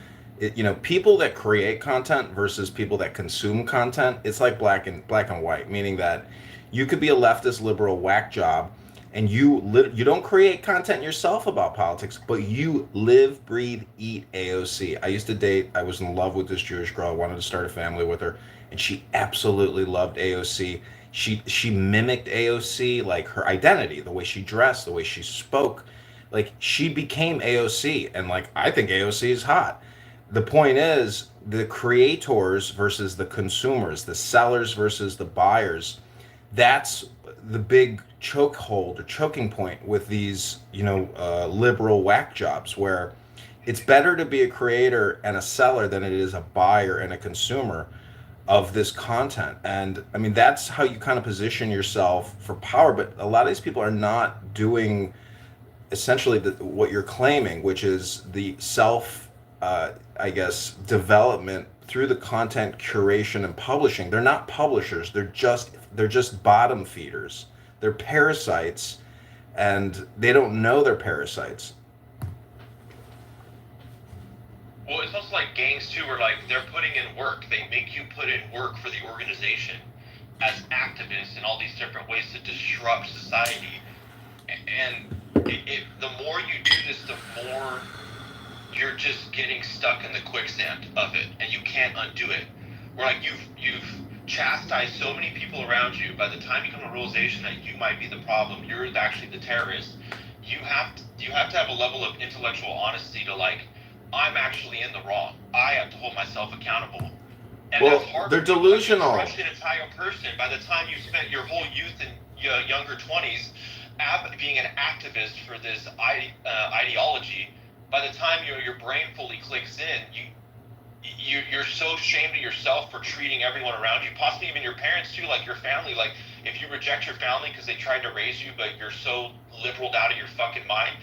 Speaker 1: People that create content versus people that consume content, it's like black and white, meaning that you could be a leftist liberal whack job and you don't create content yourself about politics, but you live, breathe, eat AOC. I was in love with this Jewish girl. I wanted to start a family with her, and she absolutely loved AOC. She mimicked AOC, like her identity, the way she dressed, the way she spoke. Like, she became AOC, and like, I think AOC is hot. The point is, the creators versus the consumers, the sellers versus the buyers. That's the big chokehold or choking point with these, liberal whack jobs, where it's better to be a creator and a seller than it is a buyer and a consumer of this content. And I mean, that's how you kind of position yourself for power. But a lot of these people are not doing essentially what you're claiming, which is the self, development through the content curation and publishing. They're not publishers. They're just bottom feeders. They're parasites, and they don't know they're parasites.
Speaker 3: Well, it's also like gangs too, where like they're putting in work. They make you put in work for the organization as activists in all these different ways to disrupt society. And the more you do this, the more you're just getting stuck in the quicksand of it, and you can't undo it. Where like you've chastised so many people around you. By the time you come to a realization that you might be the problem, you're actually the terrorist. You have to have a level of intellectual honesty to like, I'm actually in the wrong. I have to hold myself accountable. And
Speaker 1: Well,
Speaker 3: that's hard.
Speaker 1: they're delusional.
Speaker 3: Like, you crush an entire person. By the time you spent your whole youth and younger 20s being an activist for this ideology, by the time your brain fully clicks in, you're so ashamed of yourself for treating everyone around you, possibly even your parents too, like your family. Like if you reject your family because they tried to raise you, but you're so liberaled out of your fucking mind,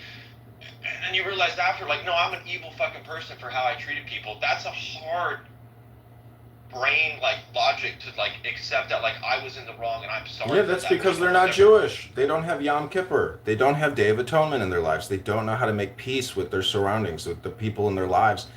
Speaker 3: and you realize after, like, no, I'm an evil fucking person for how I treated people. That's a hard brain like logic to like accept that like I was in the wrong and I'm sorry.
Speaker 1: Yeah, that's because they're not Jewish. They don't have Yom Kippur. They don't have Day of Atonement in their lives. They don't know how to make peace with their surroundings, with the people in their lives.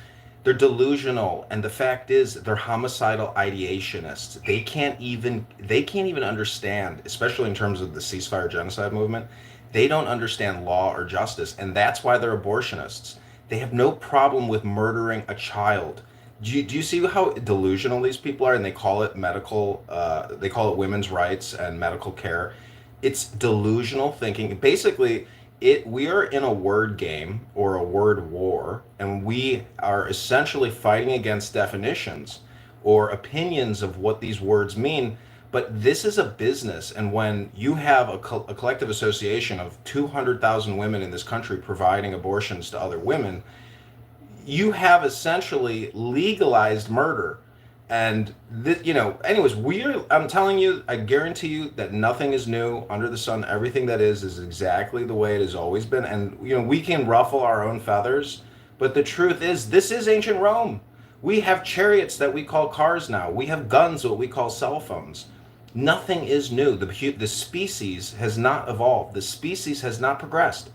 Speaker 1: They're delusional, and the fact is they're homicidal ideationists. They can't even understand, especially in terms of the ceasefire genocide movement. They don't understand law or justice, and that's why they're abortionists. They have no problem with murdering a child. Do you see how delusional these people are? And they call it they call it women's rights and medical care. It's delusional thinking. Basically, we are in a word game or a word war, and we are essentially fighting against definitions or opinions of what these words mean. But this is a business, and when you have a collective association of 200,000 women in this country providing abortions to other women, you have essentially legalized murder. And anyways, I'm telling you, I guarantee you that nothing is new under the sun. Everything that is exactly the way it has always been. And we can ruffle our own feathers, but the truth is, this is ancient Rome. We have chariots that we call cars now. We have guns, what we call cell phones. Nothing is new. The species has not evolved. The species has not progressed,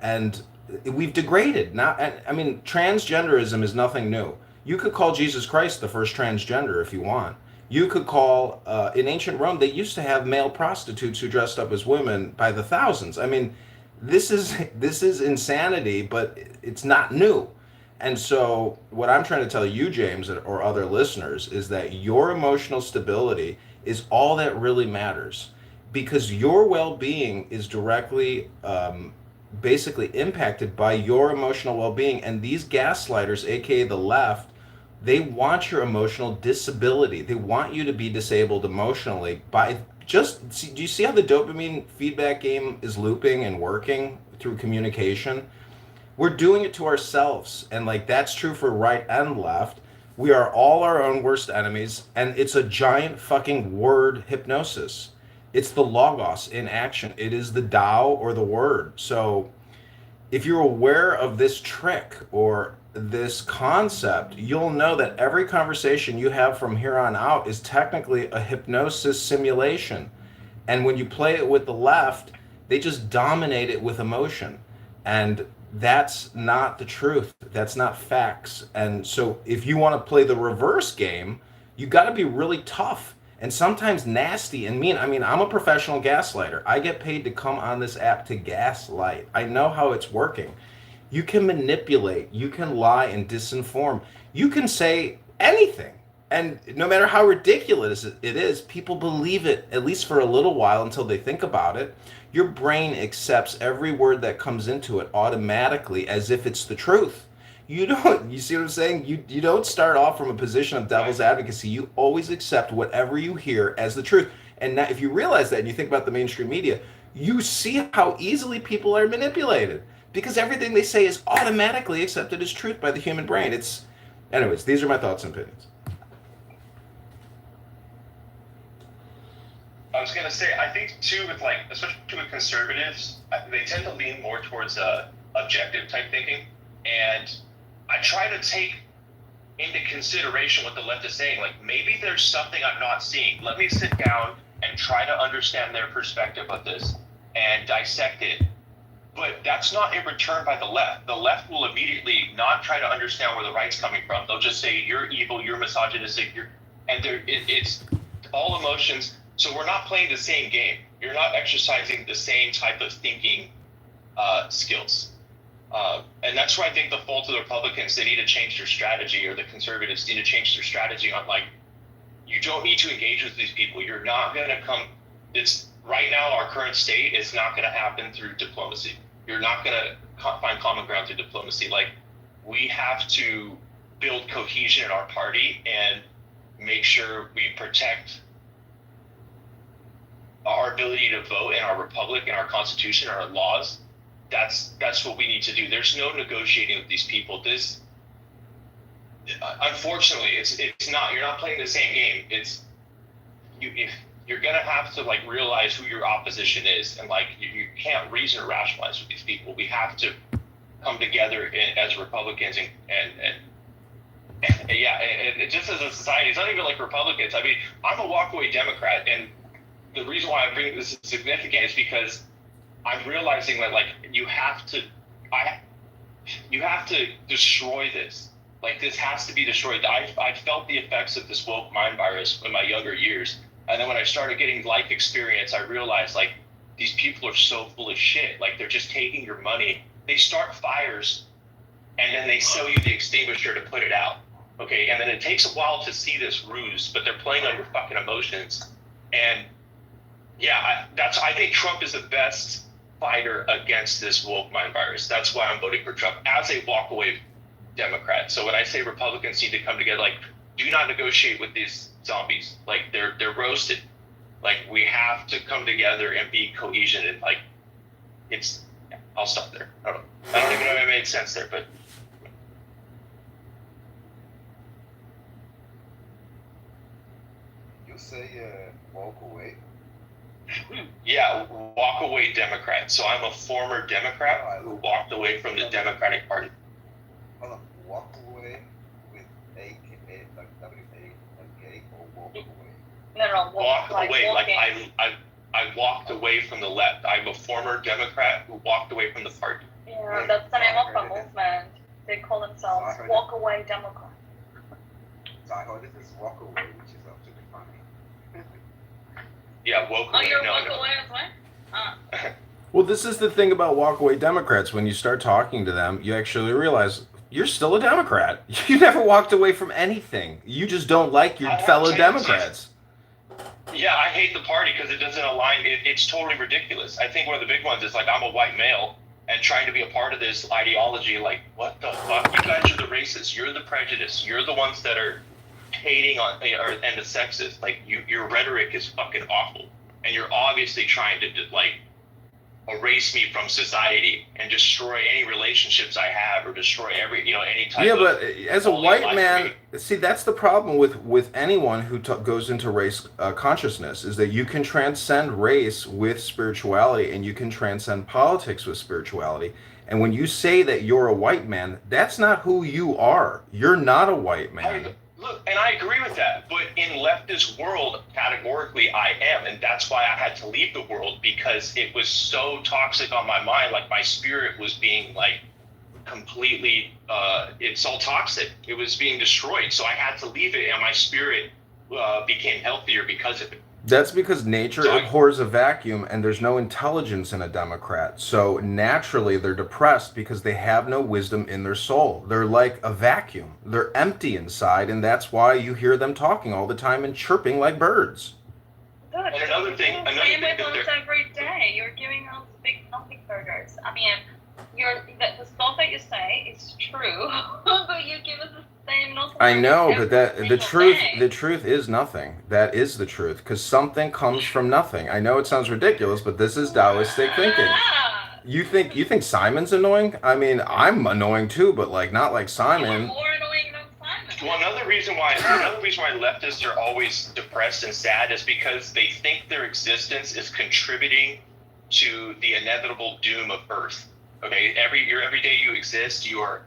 Speaker 1: and we've degraded. Transgenderism is nothing new. You could call Jesus Christ the first transgender if you want. You could call in ancient Rome, they used to have male prostitutes who dressed up as women by the thousands. I mean, this is insanity, but it's not new. And so what I'm trying to tell you, James, or other listeners, is that your emotional stability is all that really matters, because your well-being is directly basically impacted by your emotional well-being. And these gaslighters, aka the left, they want your emotional disability. They want you to be disabled emotionally by do you see how the dopamine feedback game is looping and working through communication? We're doing it to ourselves, and like that's true for right and left. We are all our own worst enemies, and it's a giant fucking word hypnosis. It's the logos in action. It is the Tao or the word. So if you're aware of this trick or this concept, you'll know that every conversation you have from here on out is technically a hypnosis simulation. And when you play it with the left, they just dominate it with emotion. And that's not the truth. That's not facts. And so if you want to play the reverse game, you got to be really tough and sometimes nasty and mean. I mean, I'm a professional gaslighter. I get paid to come on this app to gaslight. I know how it's working. You can manipulate, you can lie and disinform. You can say anything. And no matter how ridiculous it is, people believe it, at least for a little while until they think about it. Your brain accepts every word that comes into it automatically as if it's the truth. You see what I'm saying? You don't start off from a position of devil's advocacy. You always accept whatever you hear as the truth. And now, if you realize that and you think about the mainstream media, you see how easily people are manipulated, because everything they say is automatically accepted as truth by the human brain. Anyways, these are my thoughts and opinions.
Speaker 3: I was gonna say, I think too, with like, especially with conservatives, they tend to lean more towards objective type thinking, and I try to take into consideration what the left is saying. Like, maybe there's something I'm not seeing. Let me sit down and try to understand their perspective of this and dissect it. But that's not in return by the left. The left will immediately not try to understand where the right's coming from. They'll just say, you're evil, you're misogynistic, it's all emotions. So we're not playing the same game. You're not exercising the same type of thinking skills. And that's why I think the fault of the Republicans, they need to change their strategy, or the conservatives need to change their strategy on, like, you don't need to engage with these people. You're not going to come. It's right now, our current state is not going to happen through diplomacy. You're not going to find common ground through diplomacy. Like, we have to build cohesion in our party and make sure we protect our ability to vote and our republic and our constitution, our laws. That's what we need to do. There's no negotiating with these people. This, unfortunately, it's not. You're not playing the same game. It's if you're gonna have to, like, realize who your opposition is, and, like, you can't reason or rationalize with these people. We have to come together as Republicans and yeah, and just as a society. It's not even like Republicans. I mean, I'm a walkaway Democrat, and the reason why I bring this is significant is because I'm realizing that, like, you have to destroy this. Like, this has to be destroyed. I felt the effects of this woke mind virus in my younger years, and then when I started getting life experience, I realized, like, these people are so full of shit. Like, they're just taking your money. They start fires, and then they sell you the extinguisher to put it out. Okay, and then it takes a while to see this ruse, but they're playing on your fucking emotions. And yeah, I think Trump is the best fighter against this woke mind virus. That's why I'm voting for Trump as a walkaway Democrat. So when I say Republicans need to come together, like, do not negotiate with these zombies. Like, they're roasted. Like, we have to come together and be cohesion. And, like, I'll stop there. I don't even know if it made sense there, but.
Speaker 10: You say walk away.
Speaker 3: Yeah, walk away Democrat. So I'm a former Democrat who walked away from the Democratic Party.
Speaker 10: Hold on, walk away with A-K-A, like W-A-L-K, or walk away?
Speaker 2: No,
Speaker 3: Walk away, like
Speaker 2: walking.
Speaker 3: I walked away from the left. I'm a former Democrat who walked away from the party.
Speaker 2: Yeah, that's the name of the movement. They call themselves Walk Away Democrat.
Speaker 10: So I heard this is walk away, which is absolutely funny.
Speaker 3: Yeah, woke
Speaker 2: Oh,
Speaker 3: away.
Speaker 2: you're
Speaker 3: No,
Speaker 2: Walk
Speaker 3: no.
Speaker 2: Away as well?
Speaker 1: Well, this is the thing about walkaway Democrats. When you start talking to them, you actually realize you're still a Democrat. You never walked away from anything. You just don't like your fellow Democrats.
Speaker 3: Yeah, I hate the party because it doesn't align. It's totally ridiculous. I think one of the big ones is, like, I'm a white male and trying to be a part of this ideology. Like, what the fuck? You guys are the racists. You're the prejudiced. You're the ones that are hating on, and the sexist. Like, your rhetoric is fucking awful, and you're obviously trying to, like, erase me from society and destroy any relationships I have, or destroy any type
Speaker 1: Yeah,
Speaker 3: of.
Speaker 1: but as a white man, see, that's the problem with anyone who goes into race consciousness, is that you can transcend race with spirituality, and you can transcend politics with spirituality. And when you say that you're a white man, that's not who you are. You're not a white man.
Speaker 3: Look, and I agree with that, but in leftist world, categorically, I am, and that's why I had to leave the world, because it was so toxic on my mind. Like, my spirit was being, like, completely, it's all toxic. It was being destroyed, so I had to leave it, and my spirit became healthier because of it.
Speaker 1: That's because nature abhors a vacuum, and there's no intelligence in a Democrat. So naturally, they're depressed because they have no wisdom in their soul. They're like a vacuum. They're empty inside, and that's why you hear them talking all the time and chirping like birds.
Speaker 2: Good.
Speaker 3: And another thing
Speaker 2: Same with
Speaker 3: that
Speaker 2: us every day. You're giving us big nothing burgers. I mean, the stuff that you say is true, but you give us the same nothing.
Speaker 1: I know, but the truth
Speaker 2: day.
Speaker 1: is nothing. That is the truth, because something comes from nothing. I know it sounds ridiculous, but this is Taoistic thinking. You think Simon's annoying? I mean, I'm annoying too, but, like, not like Simon.
Speaker 2: You're more annoying than Simon.
Speaker 3: Well, another reason why leftists are always depressed and sad is because they think their existence is contributing to the inevitable doom of Earth. Okay, every day you exist, your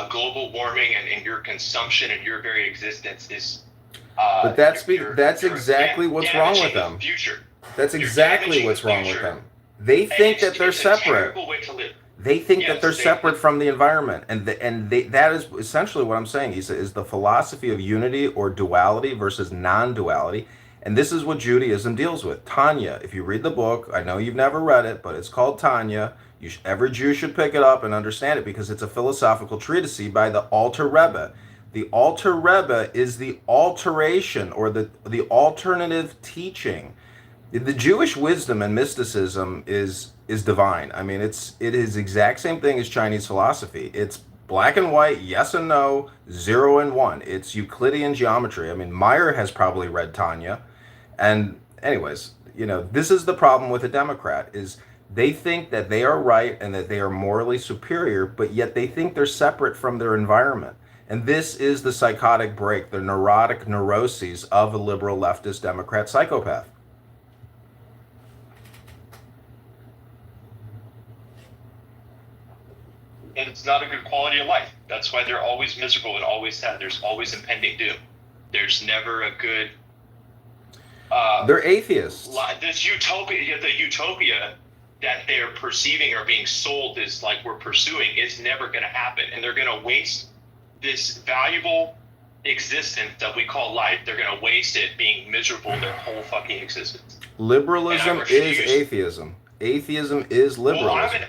Speaker 3: global warming and your consumption and your very existence is.
Speaker 1: But that's exactly what's wrong with them. That's exactly what's wrong with them. They think that they're separate. They think that they're separate from the environment, and that is essentially what I'm saying. Is the philosophy of unity or duality versus non-duality, and this is what Judaism deals with. Tanya, if you read the book, I know you've never read it, but it's called Tanya. Every Jew should pick it up and understand it because it's a philosophical treatise by the Alter Rebbe. The Alter Rebbe is the alteration or the alternative teaching. The Jewish wisdom and mysticism is divine. I mean, it is the exact same thing as Chinese philosophy. It's black and white, yes and no, 0 and 1. It's Euclidean geometry. I mean, Meyer has probably read Tanya. And anyways, this is the problem with a Democrat is they think that they are right and that they are morally superior, but yet they think they're separate from their environment. And this is the psychotic break, the neurotic neuroses of a liberal leftist Democrat psychopath.
Speaker 13: And it's not a good quality of life. That's why they're always miserable and always sad. There's always impending doom. There's never a good.
Speaker 1: They're atheists.
Speaker 13: This utopia, the utopia that they're perceiving or being sold is like we're pursuing is never going to happen, and they're going to waste this valuable existence that we call life. They're going to waste it being miserable their whole fucking existence.
Speaker 1: Liberalism is atheism. Atheism is liberalism.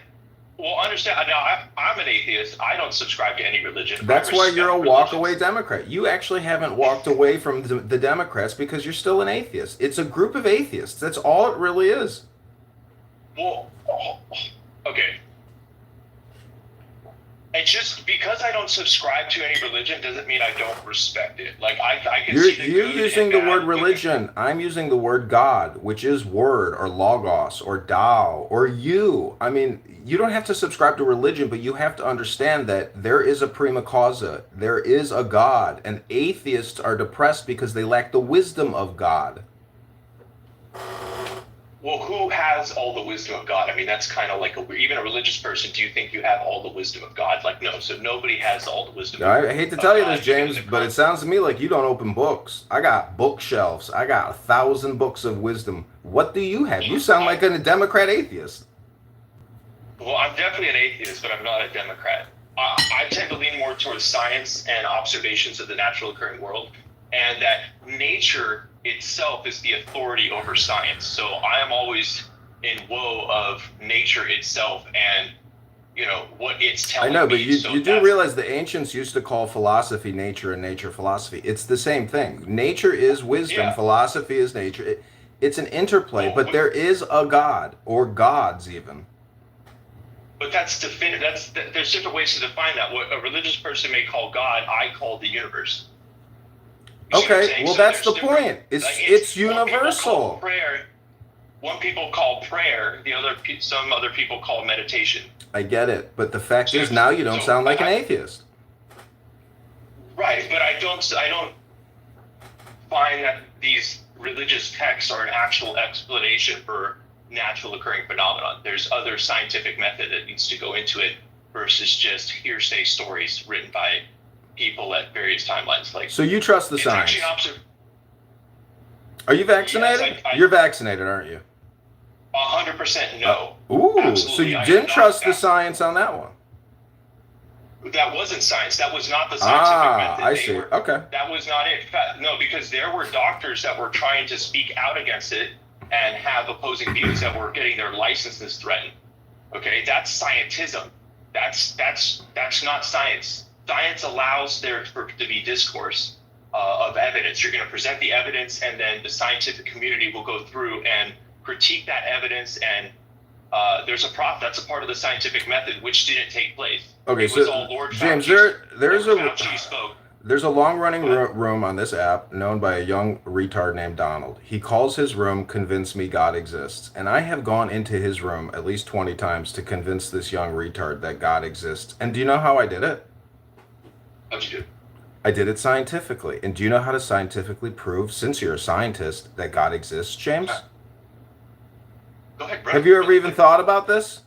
Speaker 13: Well, understand. Now, I'm an atheist. I don't subscribe to any religion.
Speaker 1: That's why you're a walk-away Democrat. You actually haven't walked away from the Democrats because you're still an atheist. It's a group of atheists. That's all it really is.
Speaker 13: Well, okay. And just because I don't subscribe to any religion doesn't mean I don't respect it. Like I can see the
Speaker 1: You're
Speaker 13: good
Speaker 1: using
Speaker 13: and
Speaker 1: the
Speaker 13: bad
Speaker 1: word
Speaker 13: with it.
Speaker 1: religion. I'm using the word God, which is word or logos or Tao or you. I mean, you don't have to subscribe to religion, but you have to understand that there is a prima causa. There is a God, and atheists are depressed because they lack the wisdom of God.
Speaker 13: Well, who has all the wisdom of God? I mean, that's kind of like even a religious person. Do you think you have all the wisdom of God? Like, no. So nobody has all the wisdom.
Speaker 1: I hate to tell you this, James, but it sounds to me like you don't open books. I got bookshelves. I got 1,000 books of wisdom. What do you have? You sound like a Democrat atheist.
Speaker 13: Well, I'm definitely an atheist, but I'm not a Democrat. I tend to lean more towards science and observations of the natural occurring world, and that nature itself is the authority over science. So I am always in woe of nature itself and what it's telling me.
Speaker 1: I know, but you
Speaker 13: So
Speaker 1: do realize the ancients used to call philosophy nature and nature philosophy. It's the same thing. Nature is wisdom.
Speaker 13: Yeah.
Speaker 1: Philosophy is nature. It's an interplay, but there is a God or gods even.
Speaker 13: But that's definitive. There's different ways to define that. What a religious person may call God, I call the universe. You see what I'm
Speaker 1: Okay,
Speaker 13: saying?
Speaker 1: well,
Speaker 13: So
Speaker 1: that's the
Speaker 13: there's different-
Speaker 1: point. It's
Speaker 13: One people call
Speaker 1: universal.
Speaker 13: prayer. Some other people call meditation.
Speaker 1: I get it, but the fact
Speaker 13: So-
Speaker 1: is now you don't
Speaker 13: so
Speaker 1: sound like an
Speaker 13: I-
Speaker 1: atheist.
Speaker 13: Right, but I don't find that these religious texts are an actual explanation for natural occurring phenomenon. There's other scientific method that needs to go into it versus just hearsay stories written by people at various timelines. Like,
Speaker 1: So you trust the
Speaker 13: it's
Speaker 1: science.
Speaker 13: actually
Speaker 1: Are you vaccinated?
Speaker 13: Yes, I-
Speaker 1: You're vaccinated, aren't you?
Speaker 13: 100% no.
Speaker 1: Ooh, so
Speaker 13: Absolutely,
Speaker 1: you
Speaker 13: I
Speaker 1: didn't
Speaker 13: am not
Speaker 1: trust the
Speaker 13: vaccinated.
Speaker 1: science on that one.
Speaker 13: That wasn't science. That was not the scientific method.
Speaker 1: I
Speaker 13: They
Speaker 1: see.
Speaker 13: were-
Speaker 1: Okay.
Speaker 13: That was not it. No, because there were doctors that were trying to speak out against it and have opposing views that were getting their licenses threatened. Okay, that's scientism. That's not science. Science allows there to be discourse of evidence. You're going to present the evidence, and then the scientific community will go through and critique that evidence. And there's a that's a part of the scientific method, which didn't take place.
Speaker 1: Okay,
Speaker 13: It was
Speaker 1: so
Speaker 13: all Lord
Speaker 1: James,
Speaker 13: Fauci
Speaker 1: there's a long-running room on this app known by a young retard named Donald. He calls his room "Convince Me God Exists," and I have gone into his room at least 20 times to convince this young retard that God exists. And do you know how I did it?
Speaker 13: How'd you do?
Speaker 1: I did it scientifically. And do you know how to scientifically prove, since you're a scientist, that God exists, James?
Speaker 13: Go ahead, Brett.
Speaker 1: Have you ever even thought about this?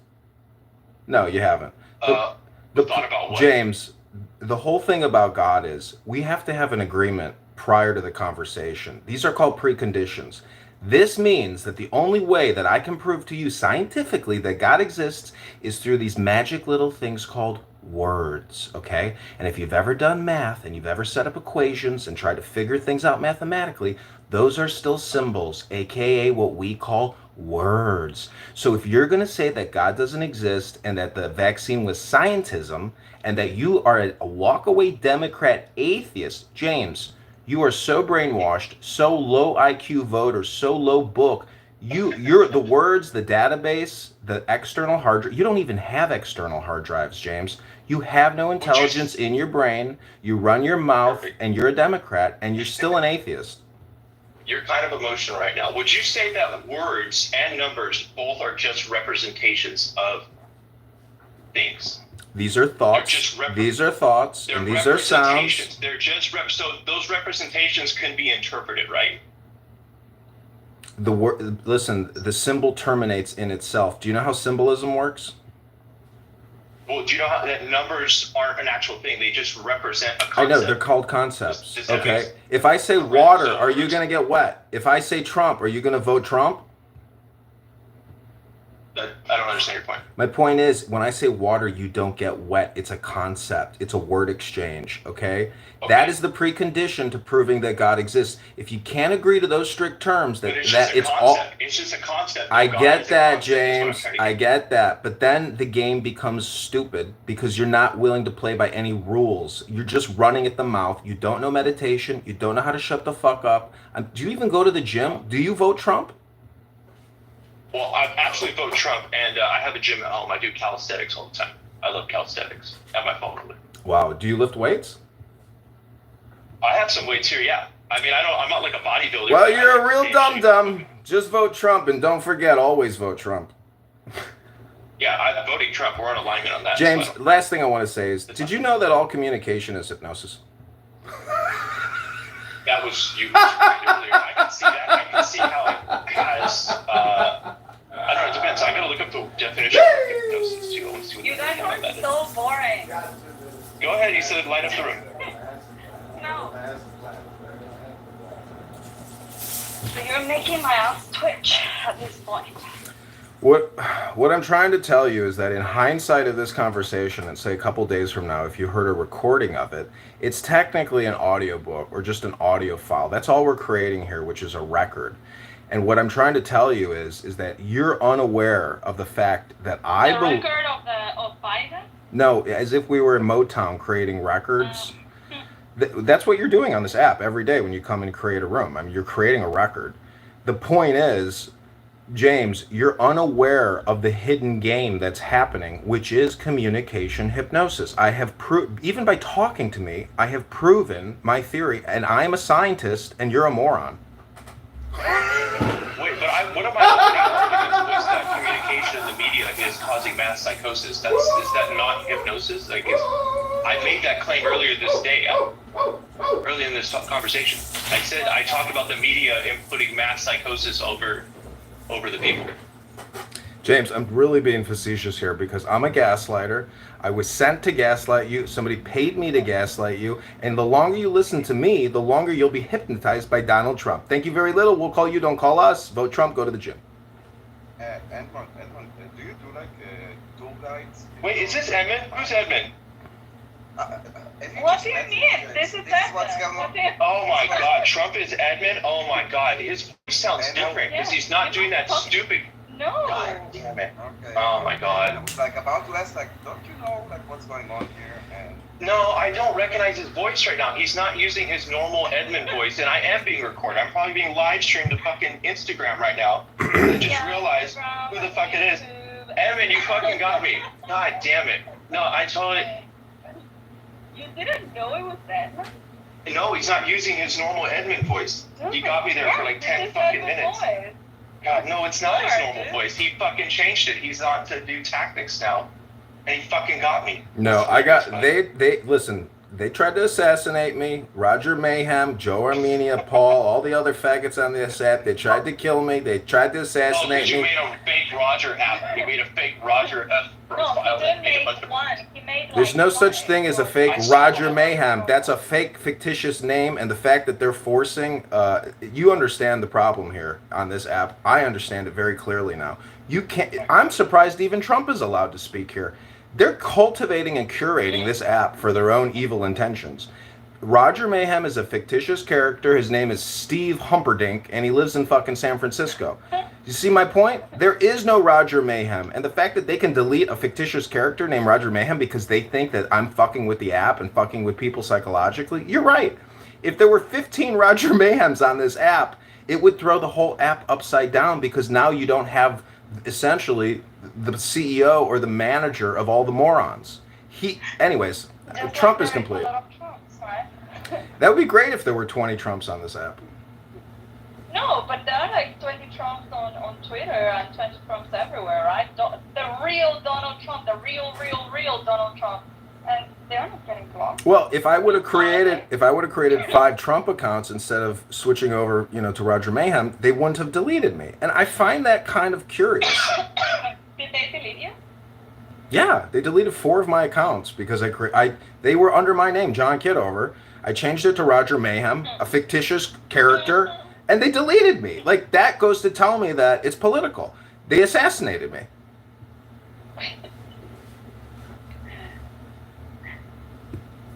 Speaker 1: No, you haven't.
Speaker 13: Thought about what?
Speaker 1: James, the whole thing about God is we have to have an agreement prior to the conversation. These are called preconditions. This means that the only way that I can prove to you scientifically that God exists is through these magic little things called words, okay? And if you've ever done math and you've ever set up equations and tried to figure things out mathematically,
Speaker 12: those are still symbols, aka what we call words. So if you're going to say that God doesn't exist and that the vaccine was scientism and that you are a walkaway Democrat atheist, James, you are so brainwashed, so low IQ voter, so low book. You're the words, the database, the external hard drive. You don't even have external hard drives, James. You have no intelligence in your brain. You run your mouth, and you're a Democrat, and you're still an atheist.
Speaker 13: You're kind of emotional right now. Would you say that words and numbers both are just representations of things?
Speaker 12: These are thoughts. These are thoughts, and these are sounds.
Speaker 13: They're just so those representations can be interpreted, right?
Speaker 12: The word. Listen, the symbol terminates in itself. Do you know how symbolism works?
Speaker 13: Well, do you know how that numbers aren't an actual thing? They just represent a concept.
Speaker 12: I know, they're called concepts. Okay. If I say water, are you going to get wet? If I say Trump, are you going to vote Trump?
Speaker 13: I don't understand your point.
Speaker 12: My point is, when I say water, you don't get wet. It's a concept. It's a word exchange, okay? That is the precondition to proving that God exists. If you can't agree to those strict terms,
Speaker 13: it's just a concept.
Speaker 12: I get that, James. I get that. But then the game becomes stupid because you're not willing to play by any rules. You're just running at the mouth. You don't know meditation. You don't know how to shut the fuck up. Do you even go to the gym? Do you vote Trump?
Speaker 13: Well, I actually vote Trump, and I have a gym at home. I do calisthenics all the time. I love calisthenics. I have my phone with me.
Speaker 12: Wow. Do you lift weights?
Speaker 13: I have some weights here, yeah. I mean, I'm not like a bodybuilder.
Speaker 12: Well, you're a real dum-dum. Just vote Trump, and don't forget, always vote Trump.
Speaker 13: Yeah, I'm voting Trump. We're in alignment on that.
Speaker 12: James, last thing I want to say is, did you know that all communication is hypnosis?
Speaker 13: That was you earlier. I can see that. I can see how it has. I don't know. It depends. I gotta look up the definition of hypnosis too. I want to see what
Speaker 2: You guys are so boring.
Speaker 13: Go ahead. You said light up the room.
Speaker 2: No. So you're making my ass twitch at this point.
Speaker 12: What I'm trying to tell you is that in hindsight of this conversation, and say a couple days from now, if you heard a recording of it, it's technically an audiobook or just an audio file. That's all we're creating here, which is a record. And what I'm trying to tell you is that you're unaware of the fact that I believe.
Speaker 2: The record of Biden?
Speaker 12: No, as if we were in Motown creating records. That's what you're doing on this app every day when you come and create a room. I mean, you're creating a record. The point is, James, you're unaware of the hidden game that's happening, which is communication hypnosis. I have even by talking to me, I have proven my theory, and I'm a scientist, and you're a moron.
Speaker 13: Wait, but one of my opening arguments was that communication in the media is causing mass psychosis. Is that not hypnosis? I made that claim earlier this day, early in this conversation. I talked about the media inputting mass psychosis over the people.
Speaker 12: James, I'm really being facetious here because I'm a gaslighter. I was sent to gaslight you. Somebody paid me to gaslight you. And the longer you listen to me, the longer you'll be hypnotized by Donald Trump. Thank you very little. We'll call you. Don't call us. Vote Trump. Go to the gym.
Speaker 10: Edmund, do you do like tour guides?
Speaker 13: Wait, is this Edmund? Who's Edmund?
Speaker 2: What do you mean? This is Edmund.
Speaker 13: Oh my God, Trump is Edmund? Oh my God, his voice sounds different because he's not doing that stupid.
Speaker 2: No.
Speaker 13: God damn it.
Speaker 10: Okay.
Speaker 13: Oh my God.
Speaker 10: I was about to ask, don't you know what's going on here? And
Speaker 13: no, I don't recognize his voice right now. He's not using his normal Edmund voice, and I am being recorded. I'm probably being live streamed to fucking Instagram right now. I just realized who the fuck it is. Edmund, you fucking got me. God damn it. No, I totally.
Speaker 2: You didn't know it was Edmund?
Speaker 13: No, he's not using his normal Edmund voice. He got me there for like 10 fucking minutes. God, no, it's not his normal voice. He fucking changed it. He's on to do tactics now. And he fucking got me.
Speaker 12: No, listen, they tried to assassinate me. Roger Mayhem, Joe Armenia, Paul, all the other faggots on this app, they tried to kill me. They tried to assassinate me.
Speaker 13: You made a fake Roger app. You made a fake Roger F profile.
Speaker 2: No, he didn't make one. He made
Speaker 12: There's no such thing as a fake Roger Mayhem. That's a fake fictitious name, and the fact that they're forcing, you understand the problem here on this app. I understand it very clearly now. You can't. I'm surprised even Trump is allowed to speak here. They're cultivating and curating this app for their own evil intentions. Roger Mayhem is a fictitious character. His name is Steve Humperdinck, and he lives in fucking San Francisco. You see my point? There is no Roger Mayhem. And the fact that they can delete a fictitious character named Roger Mayhem because they think that I'm fucking with the app and fucking with people psychologically, you're right. If there were 15 Roger Mayhems on this app, it would throw the whole app upside down because now you don't have essentially the CEO or the manager of all the morons. Anyways,
Speaker 2: Just
Speaker 12: Trump
Speaker 2: like
Speaker 12: is
Speaker 2: there
Speaker 12: complete.
Speaker 2: a lot of Trumps, right?
Speaker 12: That would be great if there were 20 Trumps on this app.
Speaker 2: No, but there are like 20 Trumps on Twitter and 20 Trumps everywhere, right? The real Donald Trump, the real Donald Trump, and they're not getting blocked.
Speaker 12: Well, if I would have created 5 Trump accounts instead of switching over, to Roger Mayhem, they wouldn't have deleted me, and I find that kind of curious.
Speaker 2: Did they delete you?
Speaker 12: Yeah, they deleted 4 of my accounts because they were under my name, John Kitover. I changed it to Roger Mayhem, a fictitious character, and they deleted me. Like, that goes to tell me that it's political. They assassinated me.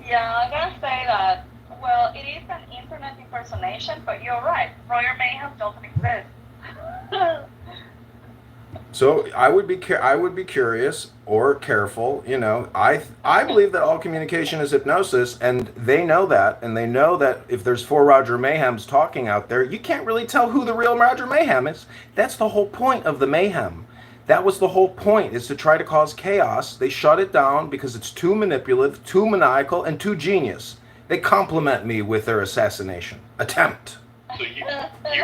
Speaker 2: Yeah, I'm gonna say that. Well, it is an internet impersonation, but you're right. Roger Mayhem doesn't exist.
Speaker 12: So I would be curious or careful. I believe that all communication is hypnosis, and they know that, and they know that if there's 4 Roger Mayhems talking out there, you can't really tell who the real Roger Mayhem is. That's the whole point of the mayhem. That was the whole point, is to try to cause chaos. They shut it down because it's too manipulative, too maniacal, and too genius. They compliment me with their assassination attempt.
Speaker 13: So you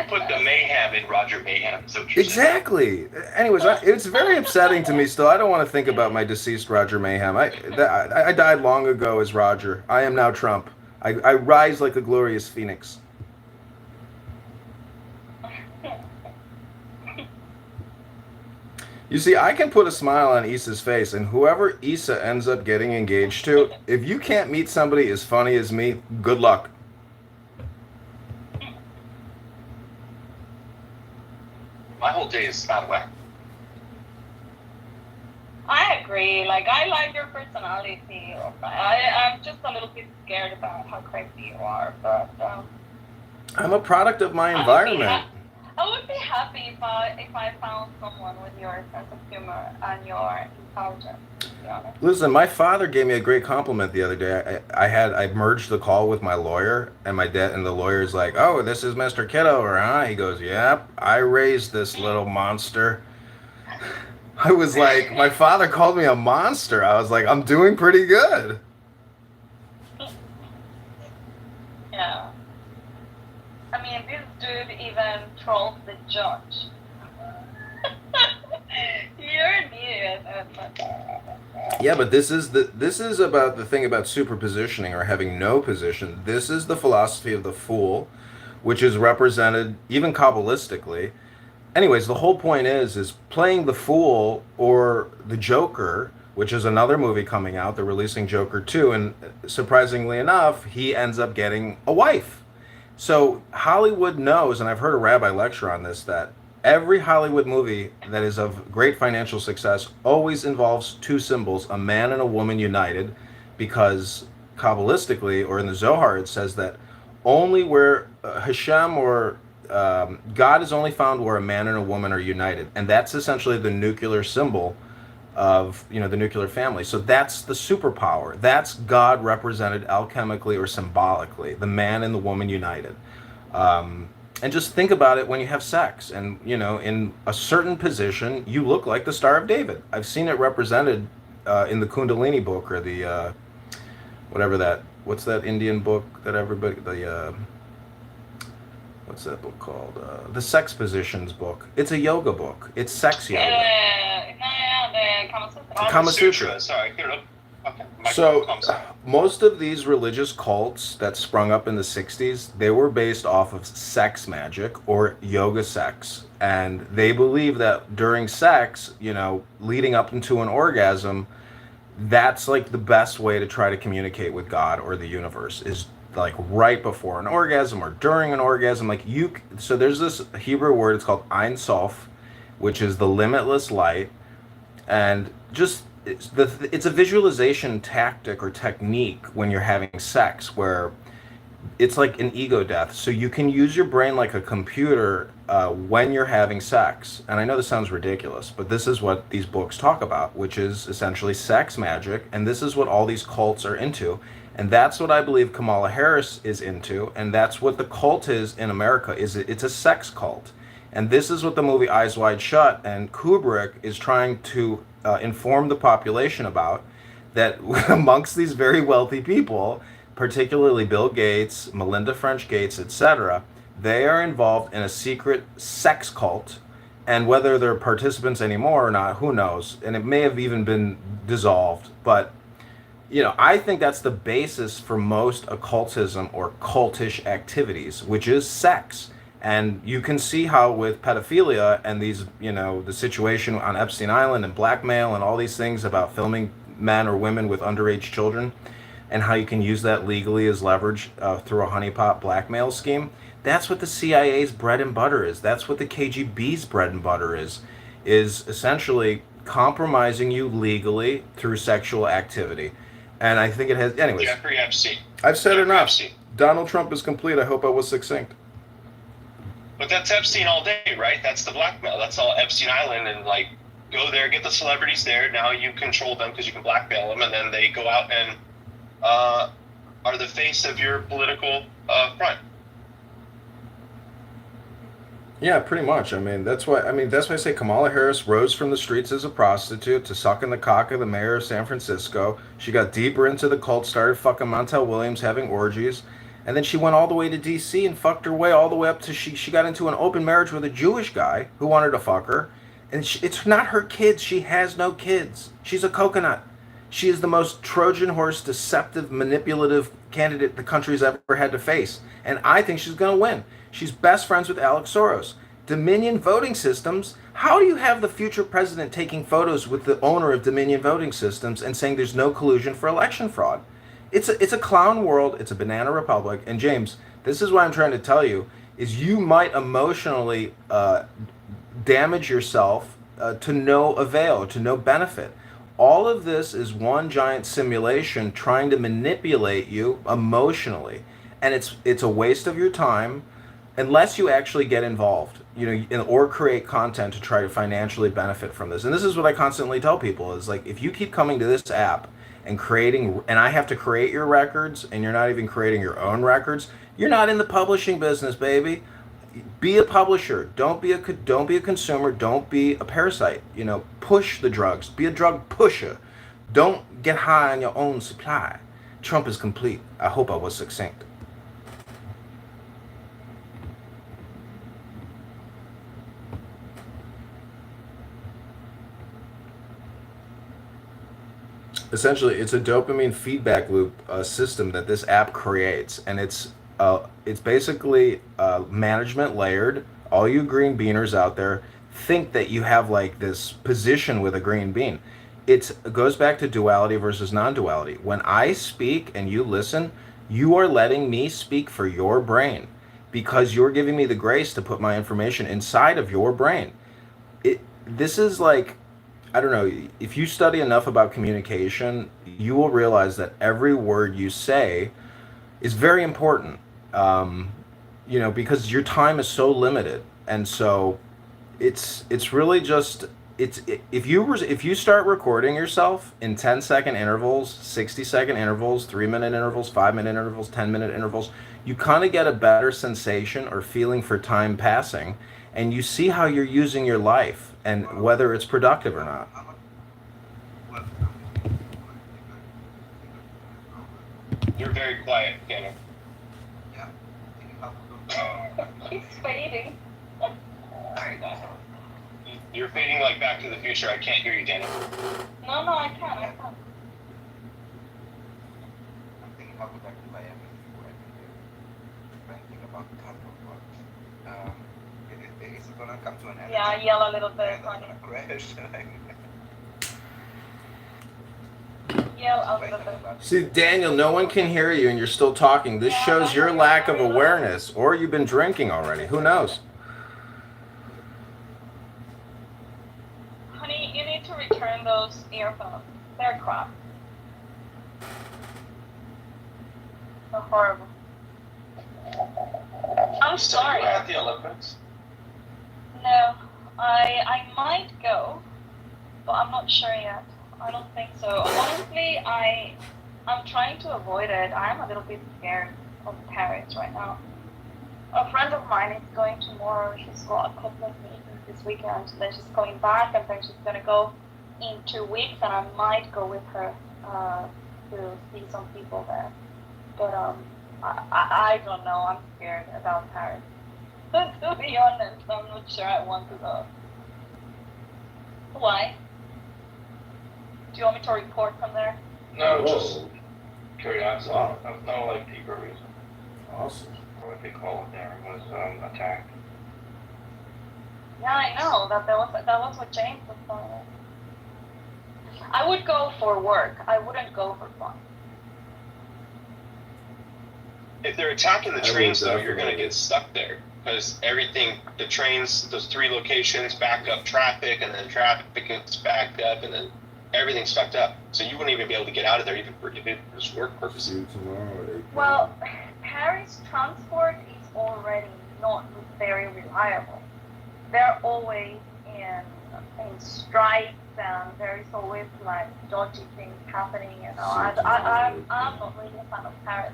Speaker 13: put the mayhem in Roger Mayhem. Is that what you're saying?
Speaker 12: Exactly. Anyways, it's very upsetting to me still. I don't want to think about my deceased Roger Mayhem. I died long ago as Roger. I am now Trump. I rise like a glorious phoenix. You see, I can put a smile on Issa's face, and whoever Issa ends up getting engaged to, if you can't meet somebody as funny as me, good luck.
Speaker 13: My whole day is out of whack.
Speaker 2: I agree. Like, I like your personality. I'm just a little bit scared about how crazy you are, but
Speaker 12: I'm a product of my environment.
Speaker 2: I would be happy if I found someone with your sense of humor and your intelligence, to be honest.
Speaker 12: Listen, my father gave me a great compliment the other day. I merged the call with my lawyer, and the lawyer's like, "Oh, this is Mr. Kitover, huh?" He goes, "Yep, I raised this little monster." I was like, my father called me a monster. I was like, I'm doing pretty good.
Speaker 2: Yeah. I mean, this dude even trolls the judge. You're an idiot.
Speaker 12: Yeah, but this is about the thing about superpositioning or having no position. This is the philosophy of the fool, which is represented even Kabbalistically. Anyways, the whole point is playing the fool or the Joker, which is another movie coming out. They're releasing Joker 2, and surprisingly enough, he ends up getting a wife. So Hollywood knows, and I've heard a rabbi lecture on this, that every Hollywood movie that is of great financial success always involves 2 symbols, a man and a woman united, because Kabbalistically, or in the Zohar, it says that only where Hashem or God is only found where a man and a woman are united, and that's essentially the nuclear symbol of the nuclear family. So that's the superpower. That's God represented alchemically or symbolically, the man and the woman united. And just think about it when you have sex, and in a certain position, you look like the Star of David. I've seen it represented in the Kundalini book, or the what's that Indian book that everybody what's that book called? The Sex Positions book. It's a yoga book. It's sex yoga.
Speaker 2: The Kama Sutra.
Speaker 12: Kama Sutra.
Speaker 13: Sorry, clear it up. Okay.
Speaker 12: So most of these religious cults that sprung up in the 60s, they were based off of sex magic or yoga sex. And they believe that during sex, leading up into an orgasm, that's like the best way to try to communicate with God or the universe, is like right before an orgasm or during an orgasm. So there's this Hebrew word, it's called Ein Sof, which is the limitless light. And just it's a visualization tactic or technique when you're having sex, where it's like an ego death. So you can use your brain like a computer when you're having sex. And I know this sounds ridiculous, but this is what these books talk about, which is essentially sex magic. And this is what all these cults are into. And that's what I believe Kamala Harris is into. And that's what the cult is in America. It's a sex cult. And this is what the movie Eyes Wide Shut and Kubrick is trying to inform the population about, that amongst these very wealthy people, particularly Bill Gates, Melinda French Gates, etc., they are involved in a secret sex cult. And whether they're participants anymore or not, who knows? And it may have even been dissolved. But, I think that's the basis for most occultism or cultish activities, which is sex. And you can see how with pedophilia and these, the situation on Epstein Island and blackmail and all these things about filming men or women with underage children, and how you can use that legally as leverage through a honeypot blackmail scheme. That's what the CIA's bread and butter is. That's what the KGB's bread and butter is essentially compromising you legally through sexual activity. And I think it has, anyways.
Speaker 13: Jeffrey Epstein.
Speaker 12: I've said
Speaker 13: Jeffrey
Speaker 12: enough.
Speaker 13: Epstein.
Speaker 12: Donald Trump is complete. I hope I was succinct.
Speaker 13: But that's Epstein all day, right? That's the blackmail. That's all Epstein Island, and go there, get the celebrities there. Now you control them because you can blackmail them, and then they go out and are the face of your political front.
Speaker 12: Yeah, pretty much. That's why I say Kamala Harris rose from the streets as a prostitute to sucking the cock of the mayor of San Francisco. She got deeper into the cult, started fucking Montel Williams, having orgies, and then she went all the way to DC and fucked her way all the way up to she got into an open marriage with a Jewish guy who wanted to fuck her. And it's not her kids. She has no kids. She's a coconut. She is the most Trojan horse, deceptive, manipulative candidate the country's ever had to face. And I think she's going to win. She's best friends with Alex Soros. Dominion Voting Systems. How do you have the future president taking photos with the owner of Dominion Voting Systems and saying there's no collusion for election fraud? It's a clown world. It's a banana republic. And James, this is what I'm trying to tell you, is you might emotionally damage yourself to no avail, to no benefit. All of this is one giant simulation trying to manipulate you emotionally, and it's a waste of your time unless you actually get involved, or create content to try to financially benefit from this. And this is what I constantly tell people is if you keep coming to this app and creating, and I have to create your records, and you're not even creating your own records, you're not in the publishing business, baby. Be a publisher. Don't be a consumer. Don't be a parasite. Push the drugs. Be a drug pusher. Don't get high on your own supply. Trump is complete. I hope I was succinct. Essentially, it's a dopamine feedback loop system that this app creates, and it's basically management layered. All you green beaners out there think that you have this position with a green bean. It goes back to duality versus non-duality. When I speak and you listen, you are letting me speak for your brain because you're giving me the grace to put my information inside of your brain. This is I don't know, if you study enough about communication, you will realize that every word you say is very important, because your time is so limited. And so it's really just, if you start recording yourself in 10-second intervals, 60-second intervals, 3-minute intervals, 5-minute intervals, 10-minute intervals, you kind of get a better sensation or feeling for time passing, and you see how you're using your life and whether it's productive or not.
Speaker 13: You're very quiet, Daniel.
Speaker 2: He's fading.
Speaker 13: You're fading like Back to the Future. I can't hear you, Daniel.
Speaker 2: No, I can't.
Speaker 10: I'm thinking how to back to Miami before I think about the couple of it's gonna come to an end.
Speaker 2: Yeah, yell a little bit,
Speaker 10: And
Speaker 2: honey.
Speaker 10: I'm gonna crash.
Speaker 2: Yell a little bit.
Speaker 12: See, Daniel, no one can hear you and you're still talking. This shows your lack of awareness, or you've been drinking already. Who knows?
Speaker 2: Honey, you need to return those earphones. They're crap. They're horrible. I'm
Speaker 7: So
Speaker 2: sorry.
Speaker 7: you at the Olympics?
Speaker 2: No, I might go, but I'm not sure yet. I don't think so. Honestly, I'm trying to avoid it. I'm a little bit scared of Paris right now. A friend of mine is going tomorrow. She's got a couple of meetings this weekend. Then she's going back, and then she's gonna go in 2 weeks, and I might go with her to see some people there. But I don't know. I'm scared about Paris. To be honest, I'm not sure I want to go. Why? Do you want me to report from there?
Speaker 7: No,
Speaker 12: Whoa.
Speaker 7: just curiosity.
Speaker 12: Wow.
Speaker 7: No, like, deeper reason.
Speaker 12: Awesome.
Speaker 7: What they call it there was attacked.
Speaker 2: Yeah, I know that was what James was telling me. I would go for work. I wouldn't go for fun.
Speaker 13: If they're attacking the
Speaker 1: I would
Speaker 13: trains, though, you're going to
Speaker 1: definitely.
Speaker 13: get stuck there because everything, the trains, those 3 locations back up traffic, and then traffic gets backed up, and then everything's fucked up. So you wouldn't even be able to get out of there even for just work purposes.
Speaker 1: See you tomorrow at 8 p.m.
Speaker 2: Well, Paris transport is already not very reliable. They're always in strikes, and there is always like dodgy things happening. You know, I'm not really a fan of Paris,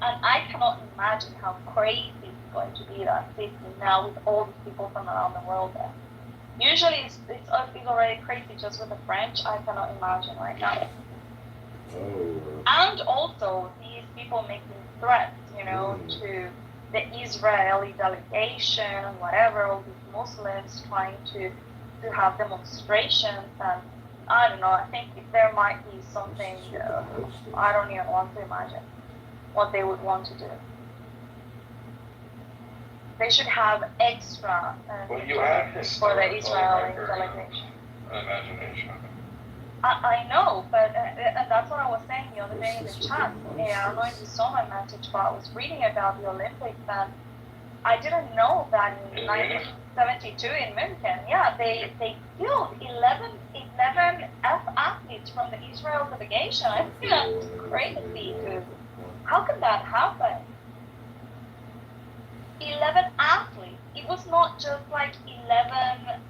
Speaker 2: and I cannot imagine how crazy it's going to be that city now with all these people from around the world there. Usually it's already crazy just with the French. I cannot imagine right now.
Speaker 1: Oh,
Speaker 2: And also these people making threats, you know, to the Israeli delegation and whatever, all these Muslims trying to have demonstrations, and I don't know, I think there might be something, I don't even want to imagine what they would want to do. They should have extra
Speaker 7: Well, you have
Speaker 2: for the
Speaker 7: historical
Speaker 2: Israeli
Speaker 7: record
Speaker 2: delegation.
Speaker 7: imagination.
Speaker 2: I know, but and that's what I was saying the other day in the chat. Yeah, I don't know if you saw my message, but I was reading about the Olympics, and I didn't know that in 1972 in München, yeah, they killed 11 athletes from the Israel delegation. I think that's crazy, dude. How can that happen? 11 athletes. It was not just like 11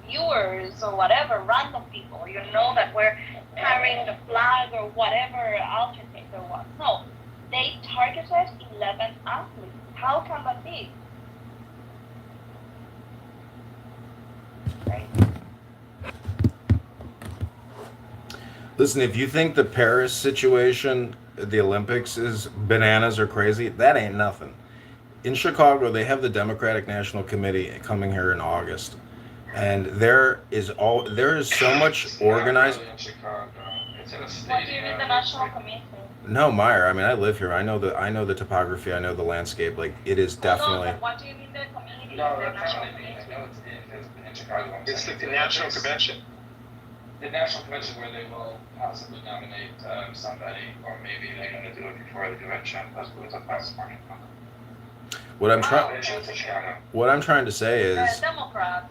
Speaker 2: viewers or whatever, random people, you know, that were carrying the flag or whatever alternate there was. No, they targeted 11 athletes. How can that be? Right.
Speaker 12: Listen, if you think the Paris situation, the Olympics is bananas or crazy, that ain't nothing. In Chicago, they have the Democratic National Committee coming here in August, and there is so much
Speaker 7: It's
Speaker 12: organized.
Speaker 7: not really in Chicago. It's in a
Speaker 2: What do you
Speaker 7: stadium.
Speaker 2: mean the National Committee?
Speaker 12: No, Meyer. I mean, I live here. I know the topography. I know the landscape. Like, it is
Speaker 2: No,
Speaker 12: definitely.
Speaker 2: but what do you mean the community?
Speaker 7: No,
Speaker 2: The
Speaker 7: that's
Speaker 2: National
Speaker 7: not what I mean. I
Speaker 2: Committee?
Speaker 7: know it's in Chicago. I'm
Speaker 13: It's
Speaker 7: saying
Speaker 13: like the National
Speaker 7: Olympics.
Speaker 13: Convention.
Speaker 7: The National Convention where they will possibly nominate somebody, or maybe they're going to do it before the convention. That's what it's about.
Speaker 12: What I'm trying.
Speaker 7: Convention to Chicago.
Speaker 12: What I'm trying to say is.
Speaker 2: Democrats.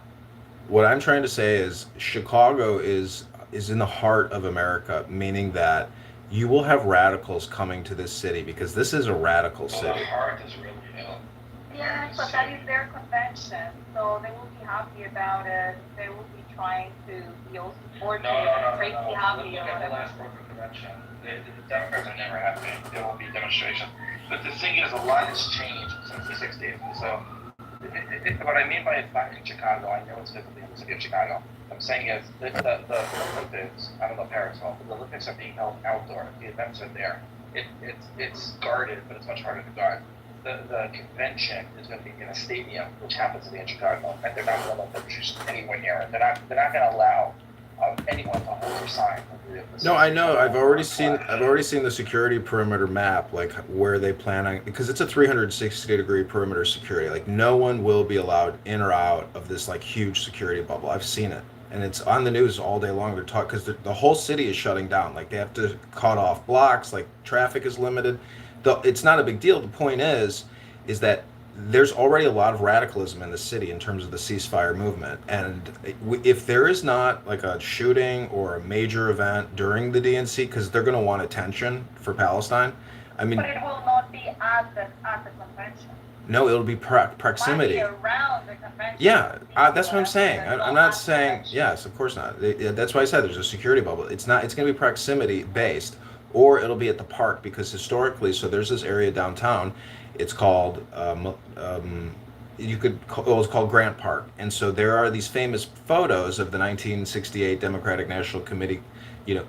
Speaker 12: What I'm trying to say is Chicago is in the heart of America, meaning that you will have radicals coming to this city because this is a radical
Speaker 7: Well,
Speaker 12: city.
Speaker 7: the heart is really ill.
Speaker 2: Yeah, but that is their convention, so they will be happy about it. They will be trying to be also supportive, crazy happy
Speaker 7: Look
Speaker 2: or
Speaker 7: at the
Speaker 2: whatever.
Speaker 7: last Brooklyn convention. The Democrats are never happy. There will be demonstrations. But the thing is, a lot has changed since the 60s. So, what I mean by it's not in Chicago, I know it's different in the city of Chicago. I'm saying is, the Olympics, I don't know Paris well, but the Olympics are being held outdoor. The events are there. It's guarded, but it's much harder to guard. The convention is going to be in a stadium, which happens to be in Chicago, and they're not going to let them just anywhere near it. They're not going to allow anyone to hold their sign.
Speaker 12: No, I know. I've already seen the security perimeter map, like where they plan on, because it's a 360-degree perimeter security. Like, no one will be allowed in or out of this like huge security bubble. I've seen it, and it's on the news all day long. They're talking because the whole city is shutting down. Like, they have to cut off blocks. Like, traffic is limited. It's not a big deal. The point is that there's already a lot of radicalism in the city in terms of the ceasefire movement, and if there is not like a shooting or a major event during the DNC, because they're going to want attention for Palestine. I mean,
Speaker 2: But it will not be at the convention.
Speaker 12: No, it'll be proximity.
Speaker 2: Party around the convention.
Speaker 12: Yeah, that's what I'm saying. I'm not saying,
Speaker 2: convention.
Speaker 12: yes, of course not. That's why I said there's a security bubble. It's not, it's going to be proximity based, or it'll be at the park, because historically, so there's this area downtown, it's called, it's called Grant Park. And so there are these famous photos of the 1968 Democratic National Committee,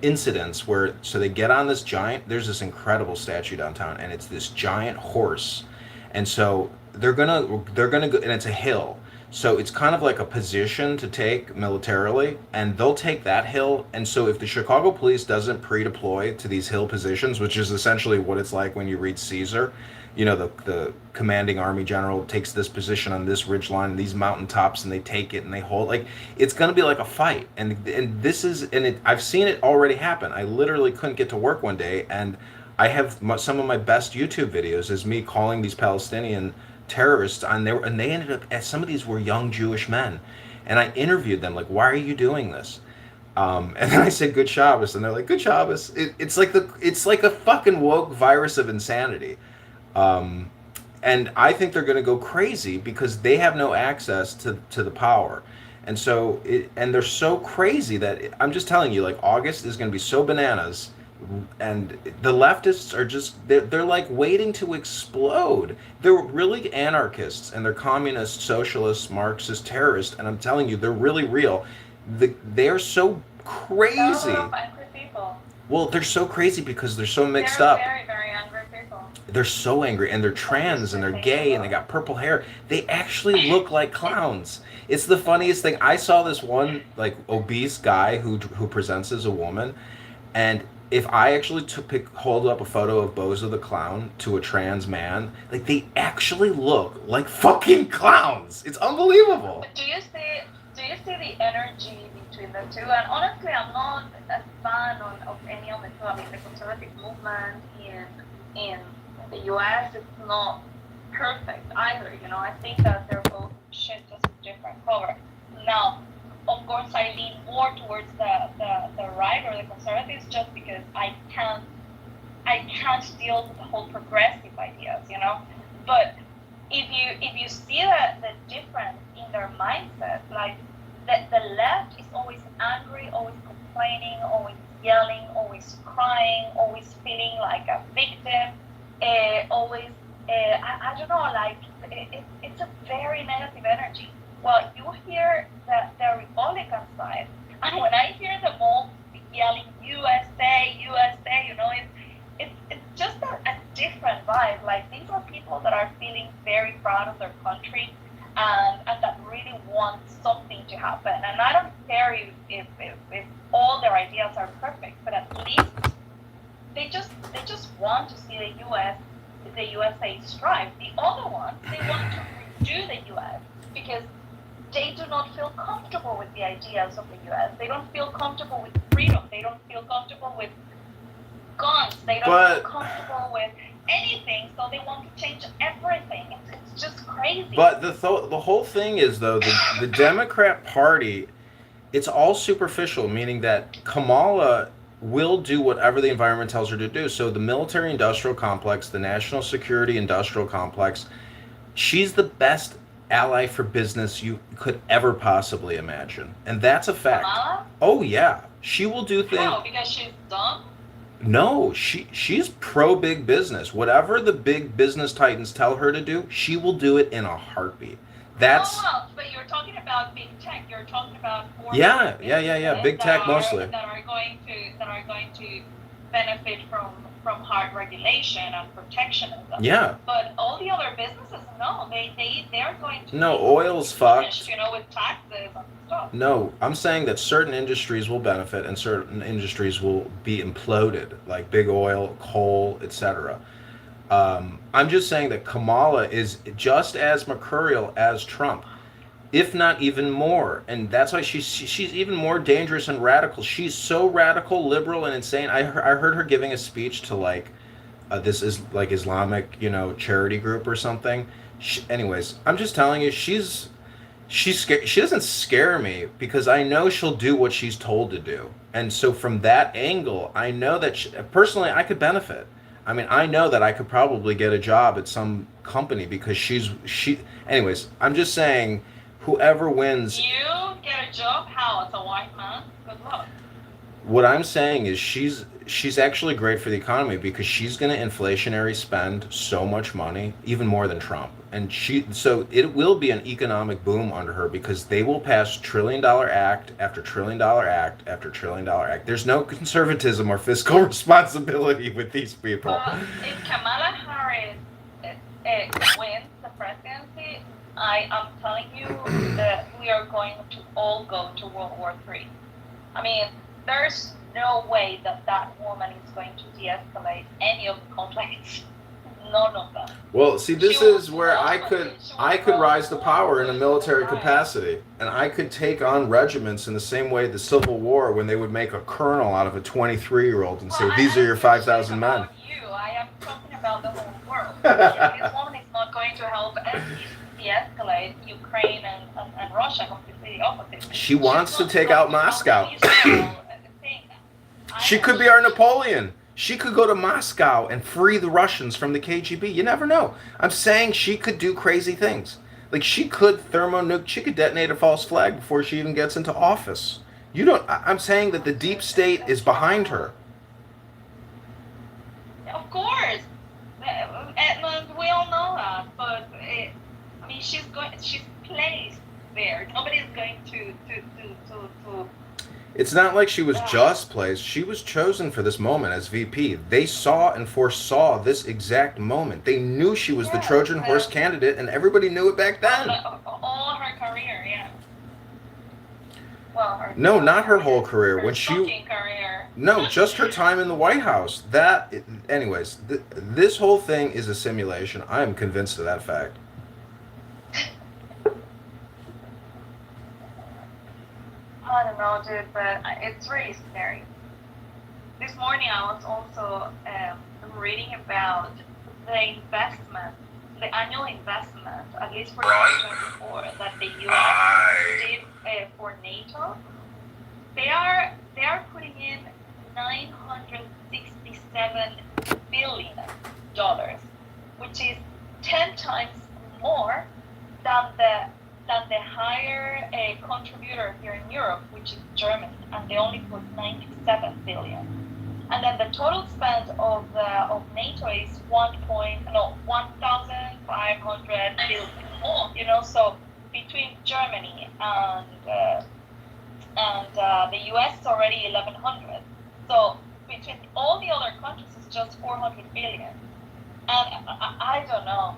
Speaker 12: incidents where, so they get on this giant, there's this incredible statue downtown, and it's this giant horse. And so they're gonna go, and it's a hill. So it's kind of like a position to take militarily, and they'll take that hill. And so if the Chicago police doesn't pre-deploy to these hill positions, which is essentially what it's like when you read Caesar, the commanding army general takes this position on this ridge line, these mountaintops, and they take it and they hold, like, it's going to be like a fight. And I've seen it already happen. I literally couldn't get to work one day, and I have some of my best YouTube videos is me calling these Palestinian terrorists on there, and they ended up, some of these were young Jewish men, and I interviewed them, like, why are you doing this? And then I said, good Shabbos, and they're like, good Shabbos. It's like a fucking woke virus of insanity. And I think they're going to go crazy because they have no access to the power. And so, and they're so crazy that I'm just telling you, like, August is going to be so bananas. And the leftists are just, they're like waiting to explode. They're really anarchists, and they're communist, socialist, Marxist, terrorists, and I'm telling you, they're really real. They're so crazy.
Speaker 2: Angry people.
Speaker 12: Well, they're so crazy because they're so mixed
Speaker 2: They're
Speaker 12: up.
Speaker 2: Very, very angry people.
Speaker 12: They're so angry, and they're trans, and they're gay, and they got purple hair. They actually look like clowns. It's the funniest thing. I saw this one, like, obese guy who presents as a woman, and if I actually hold up a photo of Bozo the Clown to a trans man, like, they actually look like fucking clowns. It's unbelievable.
Speaker 2: But do you see the energy between the two? And honestly, I'm not a fan of any of the two. I mean, the conservative movement in the U.S. is not perfect either. I think that they're both shit, just a different color. Now, of course, I lean more towards the right or the conservatives, just because I can't deal with the whole progressive ideas, But if you see the difference in their mindset, like the left is always angry, always complaining, always yelling, always crying, always feeling like a victim, always I don't know, like it's a very negative energy. Well, you hear the Republican side, and when I hear them all yelling USA, USA, it's just a different vibe. Like, these are people that are feeling very proud of their country, and that really want something to happen. And I don't care if all their ideas are perfect, but at least they just want to see the USA strive. The other ones, they want to redo the US because they do not feel comfortable with the ideas of the US. They don't feel comfortable with freedom. They don't feel comfortable with guns. They don't feel comfortable with anything, so they want to change everything. It's just crazy.
Speaker 12: But the whole thing is, though, the Democrat Party, it's all superficial, meaning that Kamala will do whatever the environment tells her to do. So the military-industrial complex, the national security industrial complex, she's the best ally for business you could ever possibly imagine. And that's a fact.
Speaker 2: Kamala?
Speaker 12: Oh, yeah. She will do things.
Speaker 2: How? Because she's dumb?
Speaker 12: No, she's pro big business. Whatever the big business titans tell her to do, she will do it in a heartbeat. That's
Speaker 2: but you're talking about big tech. You're talking about
Speaker 12: yeah. Big tech mostly.
Speaker 2: That are going to benefit from hard regulation and protectionism.
Speaker 12: Yeah.
Speaker 2: But all the other businesses, no, they're going to
Speaker 12: No, oil's fucked.
Speaker 2: with taxes and stuff.
Speaker 12: No, I'm saying that certain industries will benefit and certain industries will be imploded, like big oil, coal, etc. I'm just saying that Kamala is just as mercurial as Trump, if not even more, and that's why she's even more dangerous and radical. She's so radical, liberal, and insane. I heard her giving a speech to like this is like Islamic, charity group or something. Anyways, I'm just telling you, she's scared. She doesn't scare me because I know she'll do what she's told to do, and so from that angle, I know that personally I could benefit. I mean, I know that I could probably get a job at some company because she. Anyways, I'm just saying, whoever wins.
Speaker 2: You get a job? How? As a white man? Good luck.
Speaker 12: What I'm saying is she's actually great for the economy because she's going to inflationary spend so much money, even more than Trump. And so it will be an economic boom under her because they will pass $1 trillion act after $1 trillion act after $1 trillion act. There's no conservatism or fiscal responsibility with these people.
Speaker 2: If Kamala Harris wins the presidency, I am telling you that we are going to all go to World War III. I mean, there's no way that woman is going to de-escalate any of the conflicts. None of them.
Speaker 12: Well, see, this is where I could rise to power in a military capacity, and I could take on regiments in the same way the Civil War, when they would make a colonel out of a 23-year-old and say, "These are your 5,000 men."
Speaker 2: I am talking about the whole world. This woman is not going to help de-escalate Ukraine and Russia. Completely opposite.
Speaker 12: She wants to take out Moscow. She could be our Napoleon. She could go to Moscow and free the Russians from the KGB. You never know. I'm saying she could do crazy things. Like, she could thermonuke, she could detonate a false flag before she even gets into office. I'm saying that the deep state is behind her.
Speaker 2: Of course. And we all know that. But, I mean, she's placed there. Nobody's going to
Speaker 12: It's not like she was just placed. She was chosen for this moment as VP. They saw and foresaw this exact moment. They knew she was the Trojan horse candidate, and everybody knew it back then.
Speaker 2: All her career, yeah. Well,
Speaker 12: no, not her whole career.
Speaker 2: Her career.
Speaker 12: No, just her time in the White House. Anyways, this whole thing is a simulation. I am convinced of that fact.
Speaker 2: I don't know, dude, but it's really scary. This morning I was also reading about the investment, the annual investment, at least for 2024, that the U.S. did for NATO. They are putting in $967 billion, which is 10 times more than the higher contributor here in Europe, which is Germany, and they only put 97 billion. And then the total spend of NATO is 1,500 billion more. You know, so between Germany and the US is already 1,100. So between all the other countries, it's just 400 billion. And I don't know.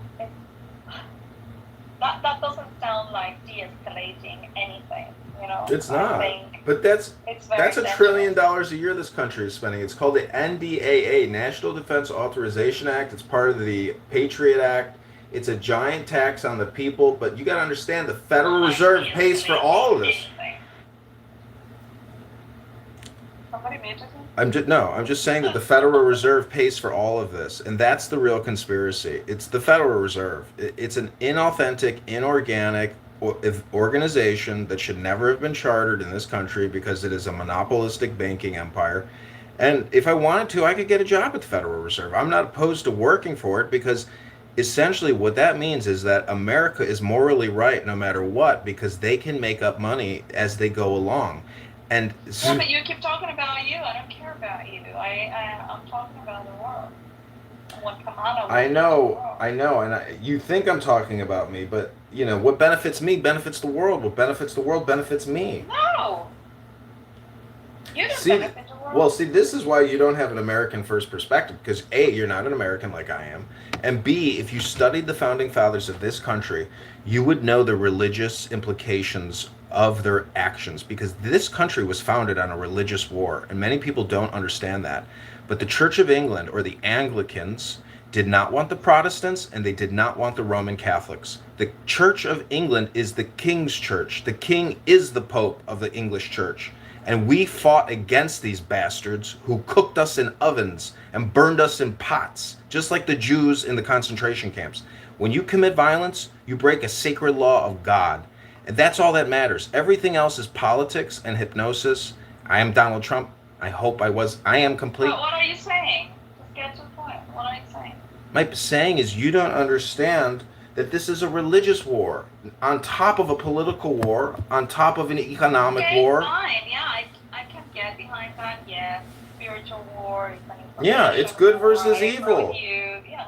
Speaker 2: That doesn't sound like de-escalating anything, you know.
Speaker 12: It's not. But that's $1 trillion a year this country is spending. It's called the NDAA, National Defense Authorization Act. It's part of the Patriot Act. It's a giant tax on the people, but you got to understand the Federal Reserve pays for all of this.
Speaker 2: Somebody muted me?
Speaker 12: I'm just saying that the Federal Reserve pays for all of this, and that's the real conspiracy. It's the Federal Reserve. It's an inauthentic, inorganic organization that should never have been chartered in this country because it is a monopolistic banking empire. And if I wanted to, I could get a job at the Federal Reserve. I'm not opposed to working for it because essentially what that means is that America is morally right no matter what, because they can make up money as they go along. And
Speaker 2: yeah, but you keep talking about you. I don't care about you. I'm talking about the world. What Kamala
Speaker 12: I know, and you think I'm talking about me, but you know what benefits me benefits the world. What benefits the world benefits me.
Speaker 2: No, you don't benefit the world.
Speaker 12: Well, see, this is why you don't have an American first perspective, because A, you're not an American like I am, and B, if you studied the founding fathers of this country, you would know the religious implications of their actions, because this country was founded on a religious war, and many people don't understand that. But the Church of England, or the Anglicans, did not want the Protestants, and they did not want the Roman Catholics. The Church of England is the King's Church. The King is the Pope of the English Church. And we fought against these bastards who cooked us in ovens and burned us in pots, just like the Jews in the concentration camps. When you commit violence, you break a sacred law of God. And that's all that matters. Everything else is politics and hypnosis. I am Donald Trump. I am complete.
Speaker 2: But what are you saying? Just get to the point. What
Speaker 12: My saying is you don't understand that this is a religious war on top of a political war, on top of an economic
Speaker 2: Okay,
Speaker 12: war.
Speaker 2: fine. Yeah, I can get behind that. Yeah, spiritual war. It's an
Speaker 12: Yeah, it's
Speaker 2: information
Speaker 12: good
Speaker 2: war,
Speaker 12: versus
Speaker 2: I agree
Speaker 12: evil.
Speaker 2: with you. Yeah.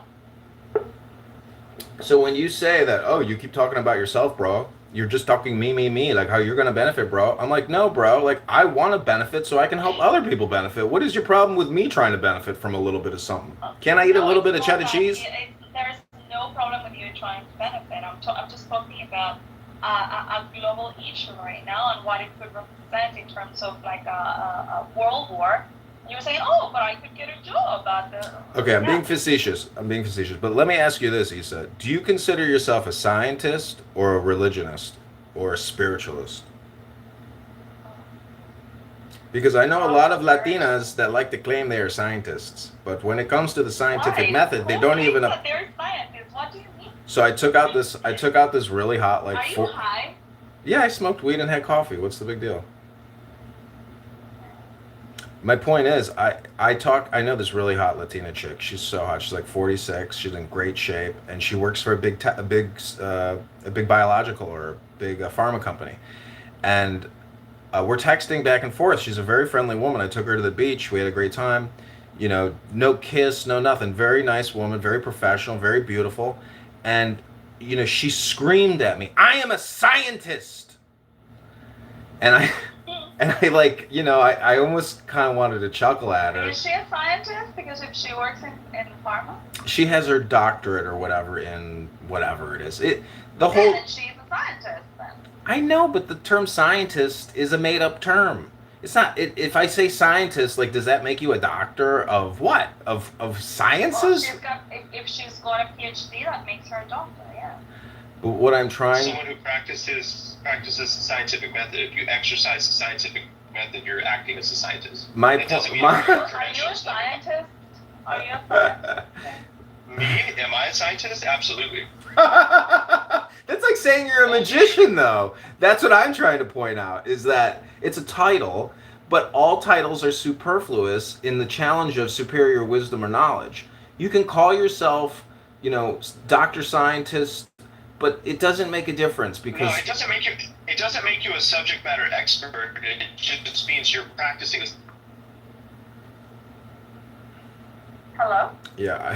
Speaker 12: So when you say that, oh, you keep talking about yourself, bro, you're just talking me, like how you're gonna benefit, bro. I'm like, no, bro, like I want to benefit so I can help other people benefit. What is your problem with me trying to benefit from a little bit of something? Can I eat a
Speaker 2: No,
Speaker 12: little
Speaker 2: it's
Speaker 12: bit of
Speaker 2: not
Speaker 12: cheddar
Speaker 2: that.
Speaker 12: cheese?
Speaker 2: There's no problem with you trying to benefit. I'm just talking about a global issue right now and what it could represent in terms of like a world war. And you were saying, oh, but I could get a job at the.
Speaker 12: Okay, I'm
Speaker 2: Yeah.
Speaker 12: being facetious. But let me ask you this, Issa. Do you consider yourself a scientist or a religionist or a spiritualist? Because I know a lot of Latinas that like to claim they are scientists, but when it comes to the scientific
Speaker 2: Why?
Speaker 12: method, they
Speaker 2: Who
Speaker 12: don't
Speaker 2: thinks
Speaker 12: even.
Speaker 2: that they're scientists? What do you mean?
Speaker 12: So I took out this really hot like
Speaker 2: Are you high?
Speaker 12: Yeah, I smoked weed and had coffee. What's the big deal? My point is, I know this really hot Latina chick. She's so hot. She's like 46. She's in great shape, and she works for a big biological or a big pharma company. And we're texting back and forth. She's a very friendly woman. I took her to the beach. We had a great time. You know, no kiss, no nothing. Very nice woman, very professional, very beautiful. And you know, she screamed at me, "I am a scientist." And I like, you know, I almost kind of wanted to chuckle at her.
Speaker 2: Is she a scientist? Because if she works in pharma,
Speaker 12: She has her doctorate or whatever in whatever it is. The
Speaker 2: then
Speaker 12: whole
Speaker 2: she's a scientist then.
Speaker 12: I know, but the term scientist is a made up term. It's not. If I say scientist, like, does that make you a doctor of what? Of
Speaker 2: Well,
Speaker 12: sciences?
Speaker 2: if she's got a PhD, that makes her a doctor. Yeah.
Speaker 12: But what I'm trying.
Speaker 13: Someone who practices the scientific method. If you exercise the scientific method, you're acting as a scientist.
Speaker 12: My
Speaker 13: It doesn't
Speaker 12: point.
Speaker 13: mean you're
Speaker 2: Are you a
Speaker 13: credentials.
Speaker 2: scientist? Are you a scientist?
Speaker 13: Me? Am I a scientist? Absolutely.
Speaker 12: That's like saying you're a magician, though. That's what I'm trying to point out, is that it's a title, but all titles are superfluous in the challenge of superior wisdom or knowledge. You can call yourself, you know, Dr. Scientist, but it doesn't make a difference
Speaker 13: No,
Speaker 12: because
Speaker 13: it doesn't make you. It doesn't make you a subject matter expert. It just means you're practicing.
Speaker 2: Hello?
Speaker 12: yeah.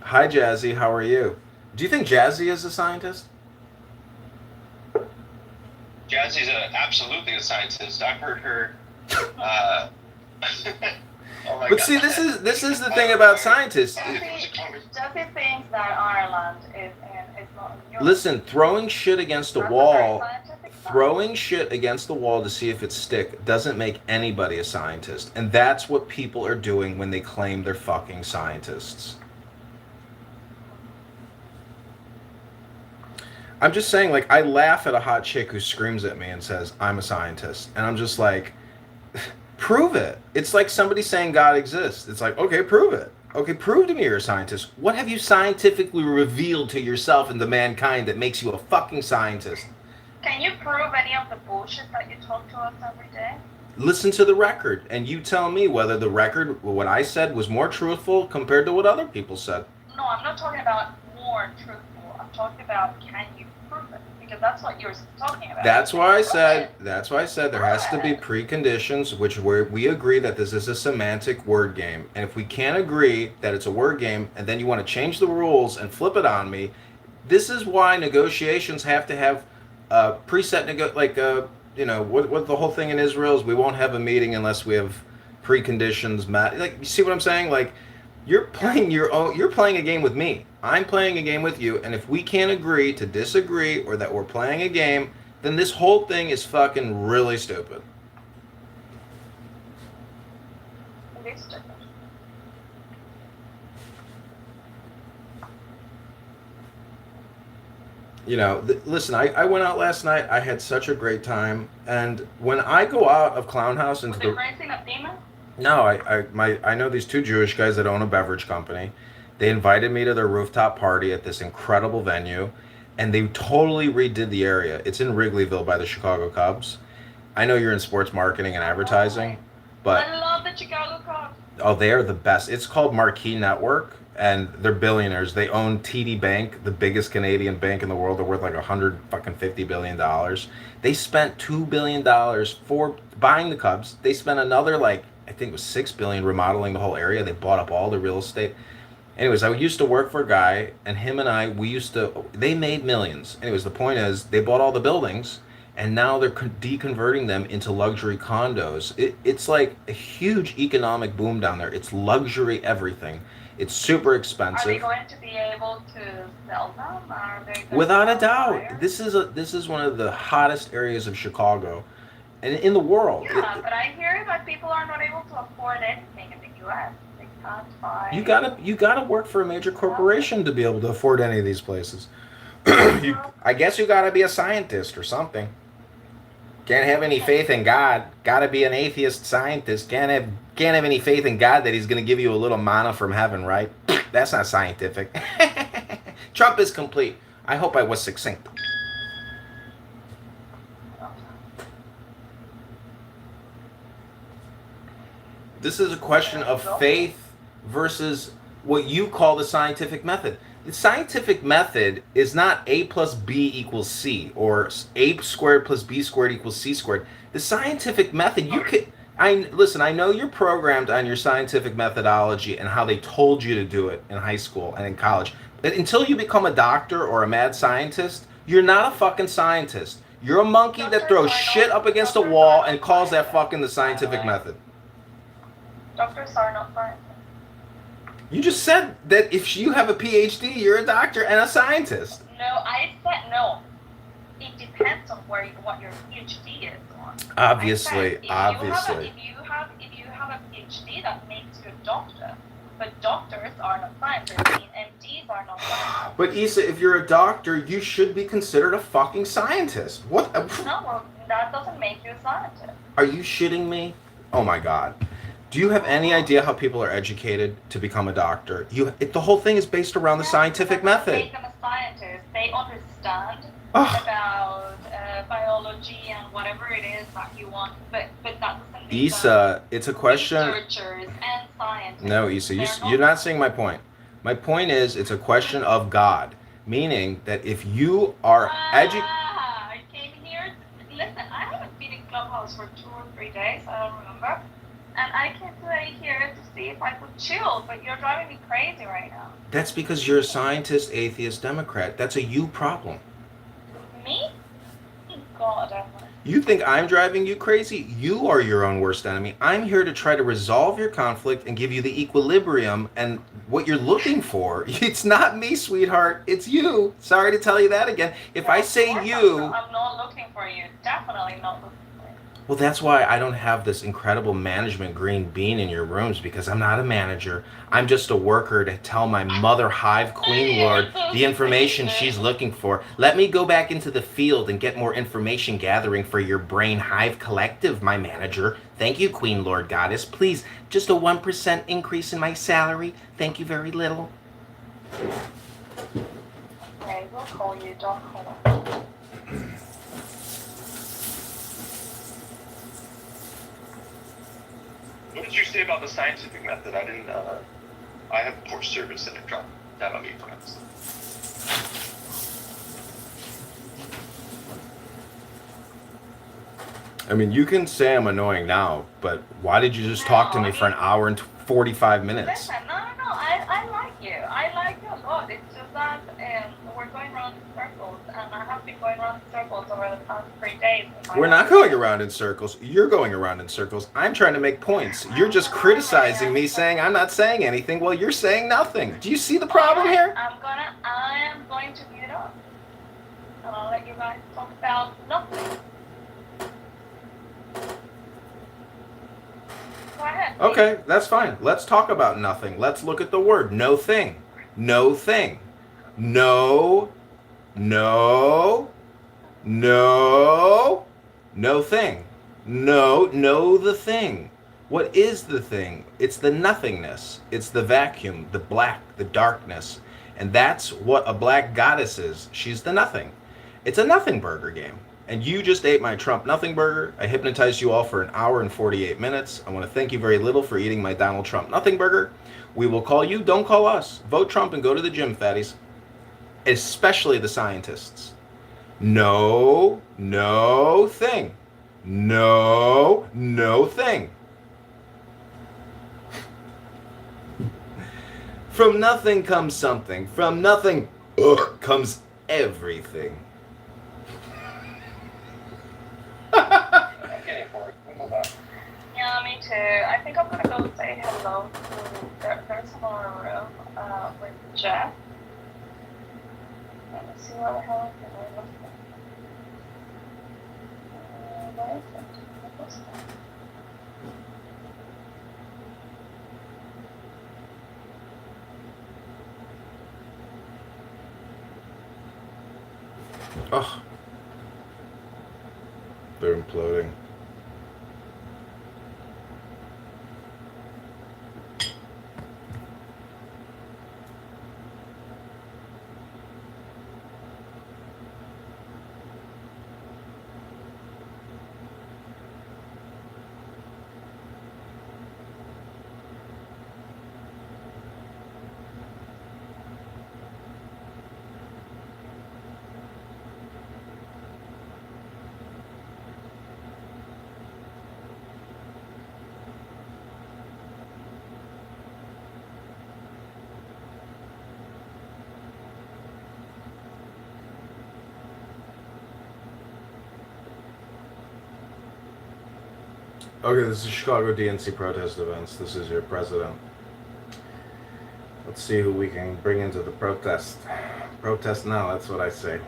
Speaker 12: Hi, Jazzy. How are you? Do you think Jazzy is a scientist?
Speaker 13: Jazzy's absolutely a scientist. I've heard her. Oh my
Speaker 12: But
Speaker 13: God.
Speaker 12: see, this is the thing about scientists.
Speaker 2: Jesse thinks that Ireland is not in Europe.
Speaker 12: Listen, throwing shit against a
Speaker 2: That's a
Speaker 12: wall,
Speaker 2: very scientific fact.
Speaker 12: throwing shit against the wall to see if it stick doesn't make anybody a scientist. And that's what people are doing when they claim they're fucking scientists. I'm just saying, like, I laugh at a hot chick who screams at me and says, "I'm a scientist." And I'm just like, prove it. It's like somebody saying God exists. It's like, okay, prove it. Okay, prove to me you're a scientist. What have you scientifically revealed to yourself and to mankind that makes you a fucking scientist?
Speaker 2: Can you prove any of the bullshit that you talk to us every day?
Speaker 12: Listen to the record, and you tell me whether the record, what I said, was more truthful compared to what other people said.
Speaker 2: No, I'm not talking about more truthful. I'm talking about can you prove it? Because that's what you're talking about.
Speaker 12: That's why I said there has to be preconditions, which we agree that this is a semantic word game. And if we can't agree that it's a word game, and then you want to change the rules and flip it on me, this is why negotiations have to have preset you know, what the whole thing in Israel is, we won't have a meeting unless we have preconditions met. Like, you see what I'm saying? Like, you're playing a game with me. I'm playing a game with you, and if we can't agree to disagree or that we're playing a game, then this whole thing is fucking really stupid.
Speaker 2: It is stupid.
Speaker 12: You know, listen, I went out last night. I had such a great time, and when I go out of Clown House into
Speaker 2: Was it
Speaker 12: the
Speaker 2: raising a demon?
Speaker 12: No, I know these two Jewish guys that own a beverage company. They invited me to their rooftop party at this incredible venue, and they totally redid the area. It's in Wrigleyville by the Chicago Cubs. I know you're in sports marketing and advertising, but
Speaker 2: I love the Chicago Cubs.
Speaker 12: oh, they are the best. It's called Marquee Network, and they're billionaires. They own TD Bank, the biggest Canadian bank in the world. They're worth like $150 billion. They spent $2 billion for buying the Cubs. They spent another like I think it was $6 billion remodeling the whole area. They bought up all the real estate. Anyways, I used to work for a guy, and him and I, they made millions. Anyways, the point is, they bought all the buildings, and now they're deconverting them into luxury condos. It's like a huge economic boom down there. It's luxury everything. It's super
Speaker 2: Are they
Speaker 12: expensive.
Speaker 2: going to be able to sell them? Are they going
Speaker 12: Without
Speaker 2: to
Speaker 12: a doubt,
Speaker 2: acquire?
Speaker 12: this is one of the hottest areas of Chicago, and in the world.
Speaker 2: Yeah, but I hear that people are not able to afford anything in the U.S. They can't buy.
Speaker 12: You gotta work for a major corporation to be able to afford any of these places. I guess you gotta be a scientist or something. Can't have any faith in God. Gotta be an atheist scientist. Can't have any faith in God that He's gonna give you a little manna from heaven, right? That's not scientific. Trump is complete. I hope I was succinct. This is a question of faith versus what you call the scientific method. The scientific method is not A plus B equals C or A squared plus B squared equals C squared. The scientific method, I know you're programmed on your scientific methodology and how they told you to do it in high school and in college. But until you become a doctor or a mad scientist, you're not a fucking scientist. You're a monkey that throws shit up against a wall and calls that fucking the scientific method.
Speaker 2: Doctors are not scientists.
Speaker 12: You just said that if you have a PhD, you're a doctor and a scientist.
Speaker 2: No, I said no. It depends on what your PhD is on.
Speaker 12: Obviously.
Speaker 2: If you have a PhD, that makes you a doctor. But doctors are not scientists. MDs are not scientists.
Speaker 12: But Issa, if you're a doctor, you should be considered a fucking scientist. What?
Speaker 2: No, well, that doesn't make you a scientist.
Speaker 12: Are you shitting me? Oh my God. Do you have any idea how people are educated to become a doctor? The whole thing is based around the scientific method.
Speaker 2: Make them a scientist. They understand
Speaker 12: Ugh.
Speaker 2: about biology and whatever it is that you want, but that doesn't make
Speaker 12: Issa, it's a question.
Speaker 2: researchers and scientists.
Speaker 12: No, Issa, you're not saying my point. My point is, it's a question of God, meaning that if you are
Speaker 2: I came here. Listen, I haven't been in Clubhouse for 2 or 3 days. I don't remember. And I came today here to see if I could chill, but you're driving me crazy right now.
Speaker 12: That's because you're a scientist, atheist, Democrat. That's a you problem.
Speaker 2: Me? God, Emily.
Speaker 12: You think I'm driving you crazy? You are your own worst enemy. I'm here to try to resolve your conflict and give you the equilibrium and what you're looking for. It's not me, sweetheart. It's you. Sorry to tell you that again. If I say you...
Speaker 2: I'm not looking for you. Definitely not looking for you.
Speaker 12: Well, that's why I don't have this incredible management green bean in your rooms, because I'm not a manager. I'm just a worker to tell my mother hive queen lord the information she's looking for. Let me go back into the field and get more information gathering for your brain hive collective, my manager. Thank you, queen lord goddess. Please, just a 1% increase in my salary. Thank you very little.
Speaker 2: Okay, we'll call you. Don't call me.
Speaker 13: What did you say about the scientific method? I didn't. I have poor service and it dropped that on me, friends.
Speaker 12: I mean, you can say I'm annoying now, but why did you just talk to me for an hour and 45 minutes?
Speaker 2: Listen, no. I like you. I like you a lot. It's just that we're going around in circles, and I have been going around in circles over the past 3 days.
Speaker 12: We're not going around in circles. You're going around in circles. I'm trying to make points. You're just criticizing me, saying I'm not saying anything. Well, you're saying nothing. Do you see the problem here?
Speaker 2: I am going to mute up, and I'll let you guys talk about nothing. Go ahead.
Speaker 12: Okay, that's fine. Let's talk about nothing. Let's look at the word no thing. No thing. No thing. No the thing. What is the thing? It's the nothingness. It's the vacuum, the black, the darkness. And that's what a black goddess is. She's the nothing. It's a nothing burger game. and you just ate my Trump Nothing Burger. I hypnotized you all for an hour and 48 minutes. I want to thank you very little for eating my Donald Trump Nothing Burger. We will call you. Don't call us. Vote Trump and go to the gym, fatties. Especially the scientists. No thing. No thing. From nothing comes something. From nothing comes everything.
Speaker 7: I'm getting bored. Move on.
Speaker 2: Yeah, me too. I think I'm gonna go say hello to. There's more room with Jeff. Let me see what the hell can I look for. Where is it? What was that?
Speaker 12: Ugh. They're imploding. Okay, this is Chicago DNC protest events. This is your president. Let's see who we can bring into the protest. Protest now, that's what I say.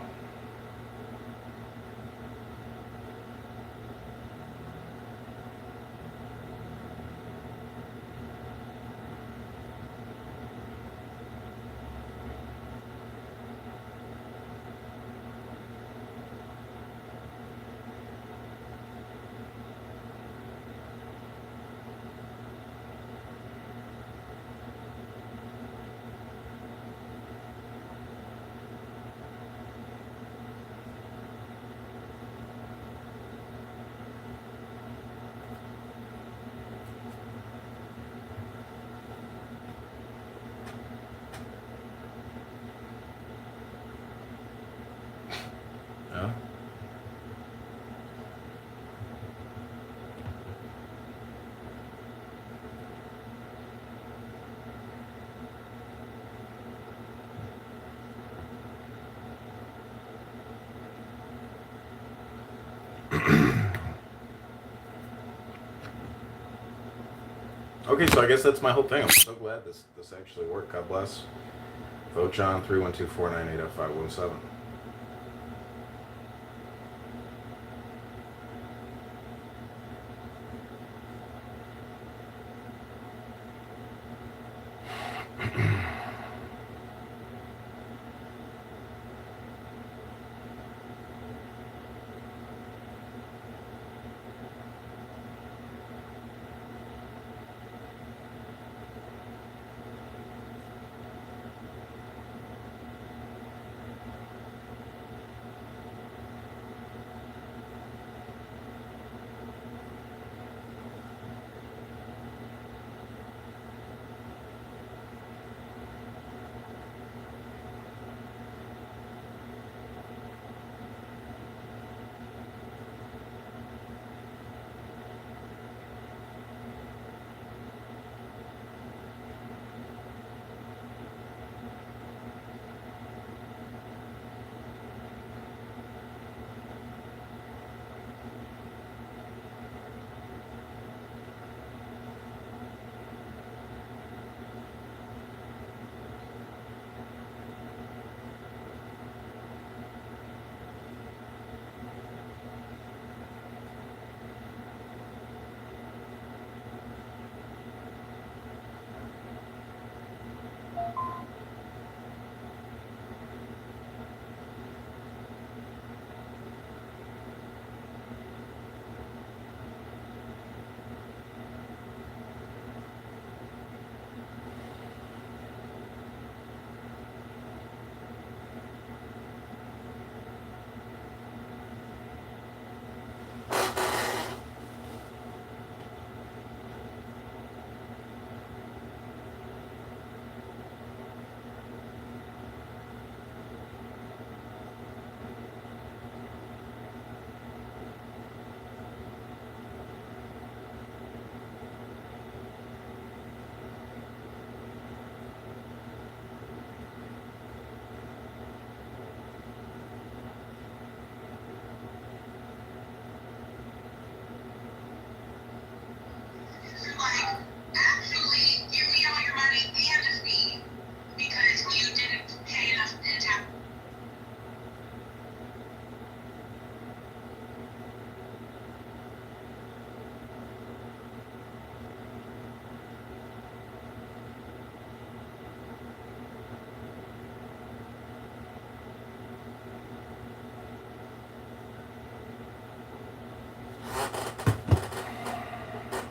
Speaker 12: Yeah. Okay, so I guess that's my whole thing. I'm so glad this actually worked. God bless. Vote John 312-498-0517.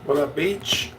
Speaker 12: What up, Beach?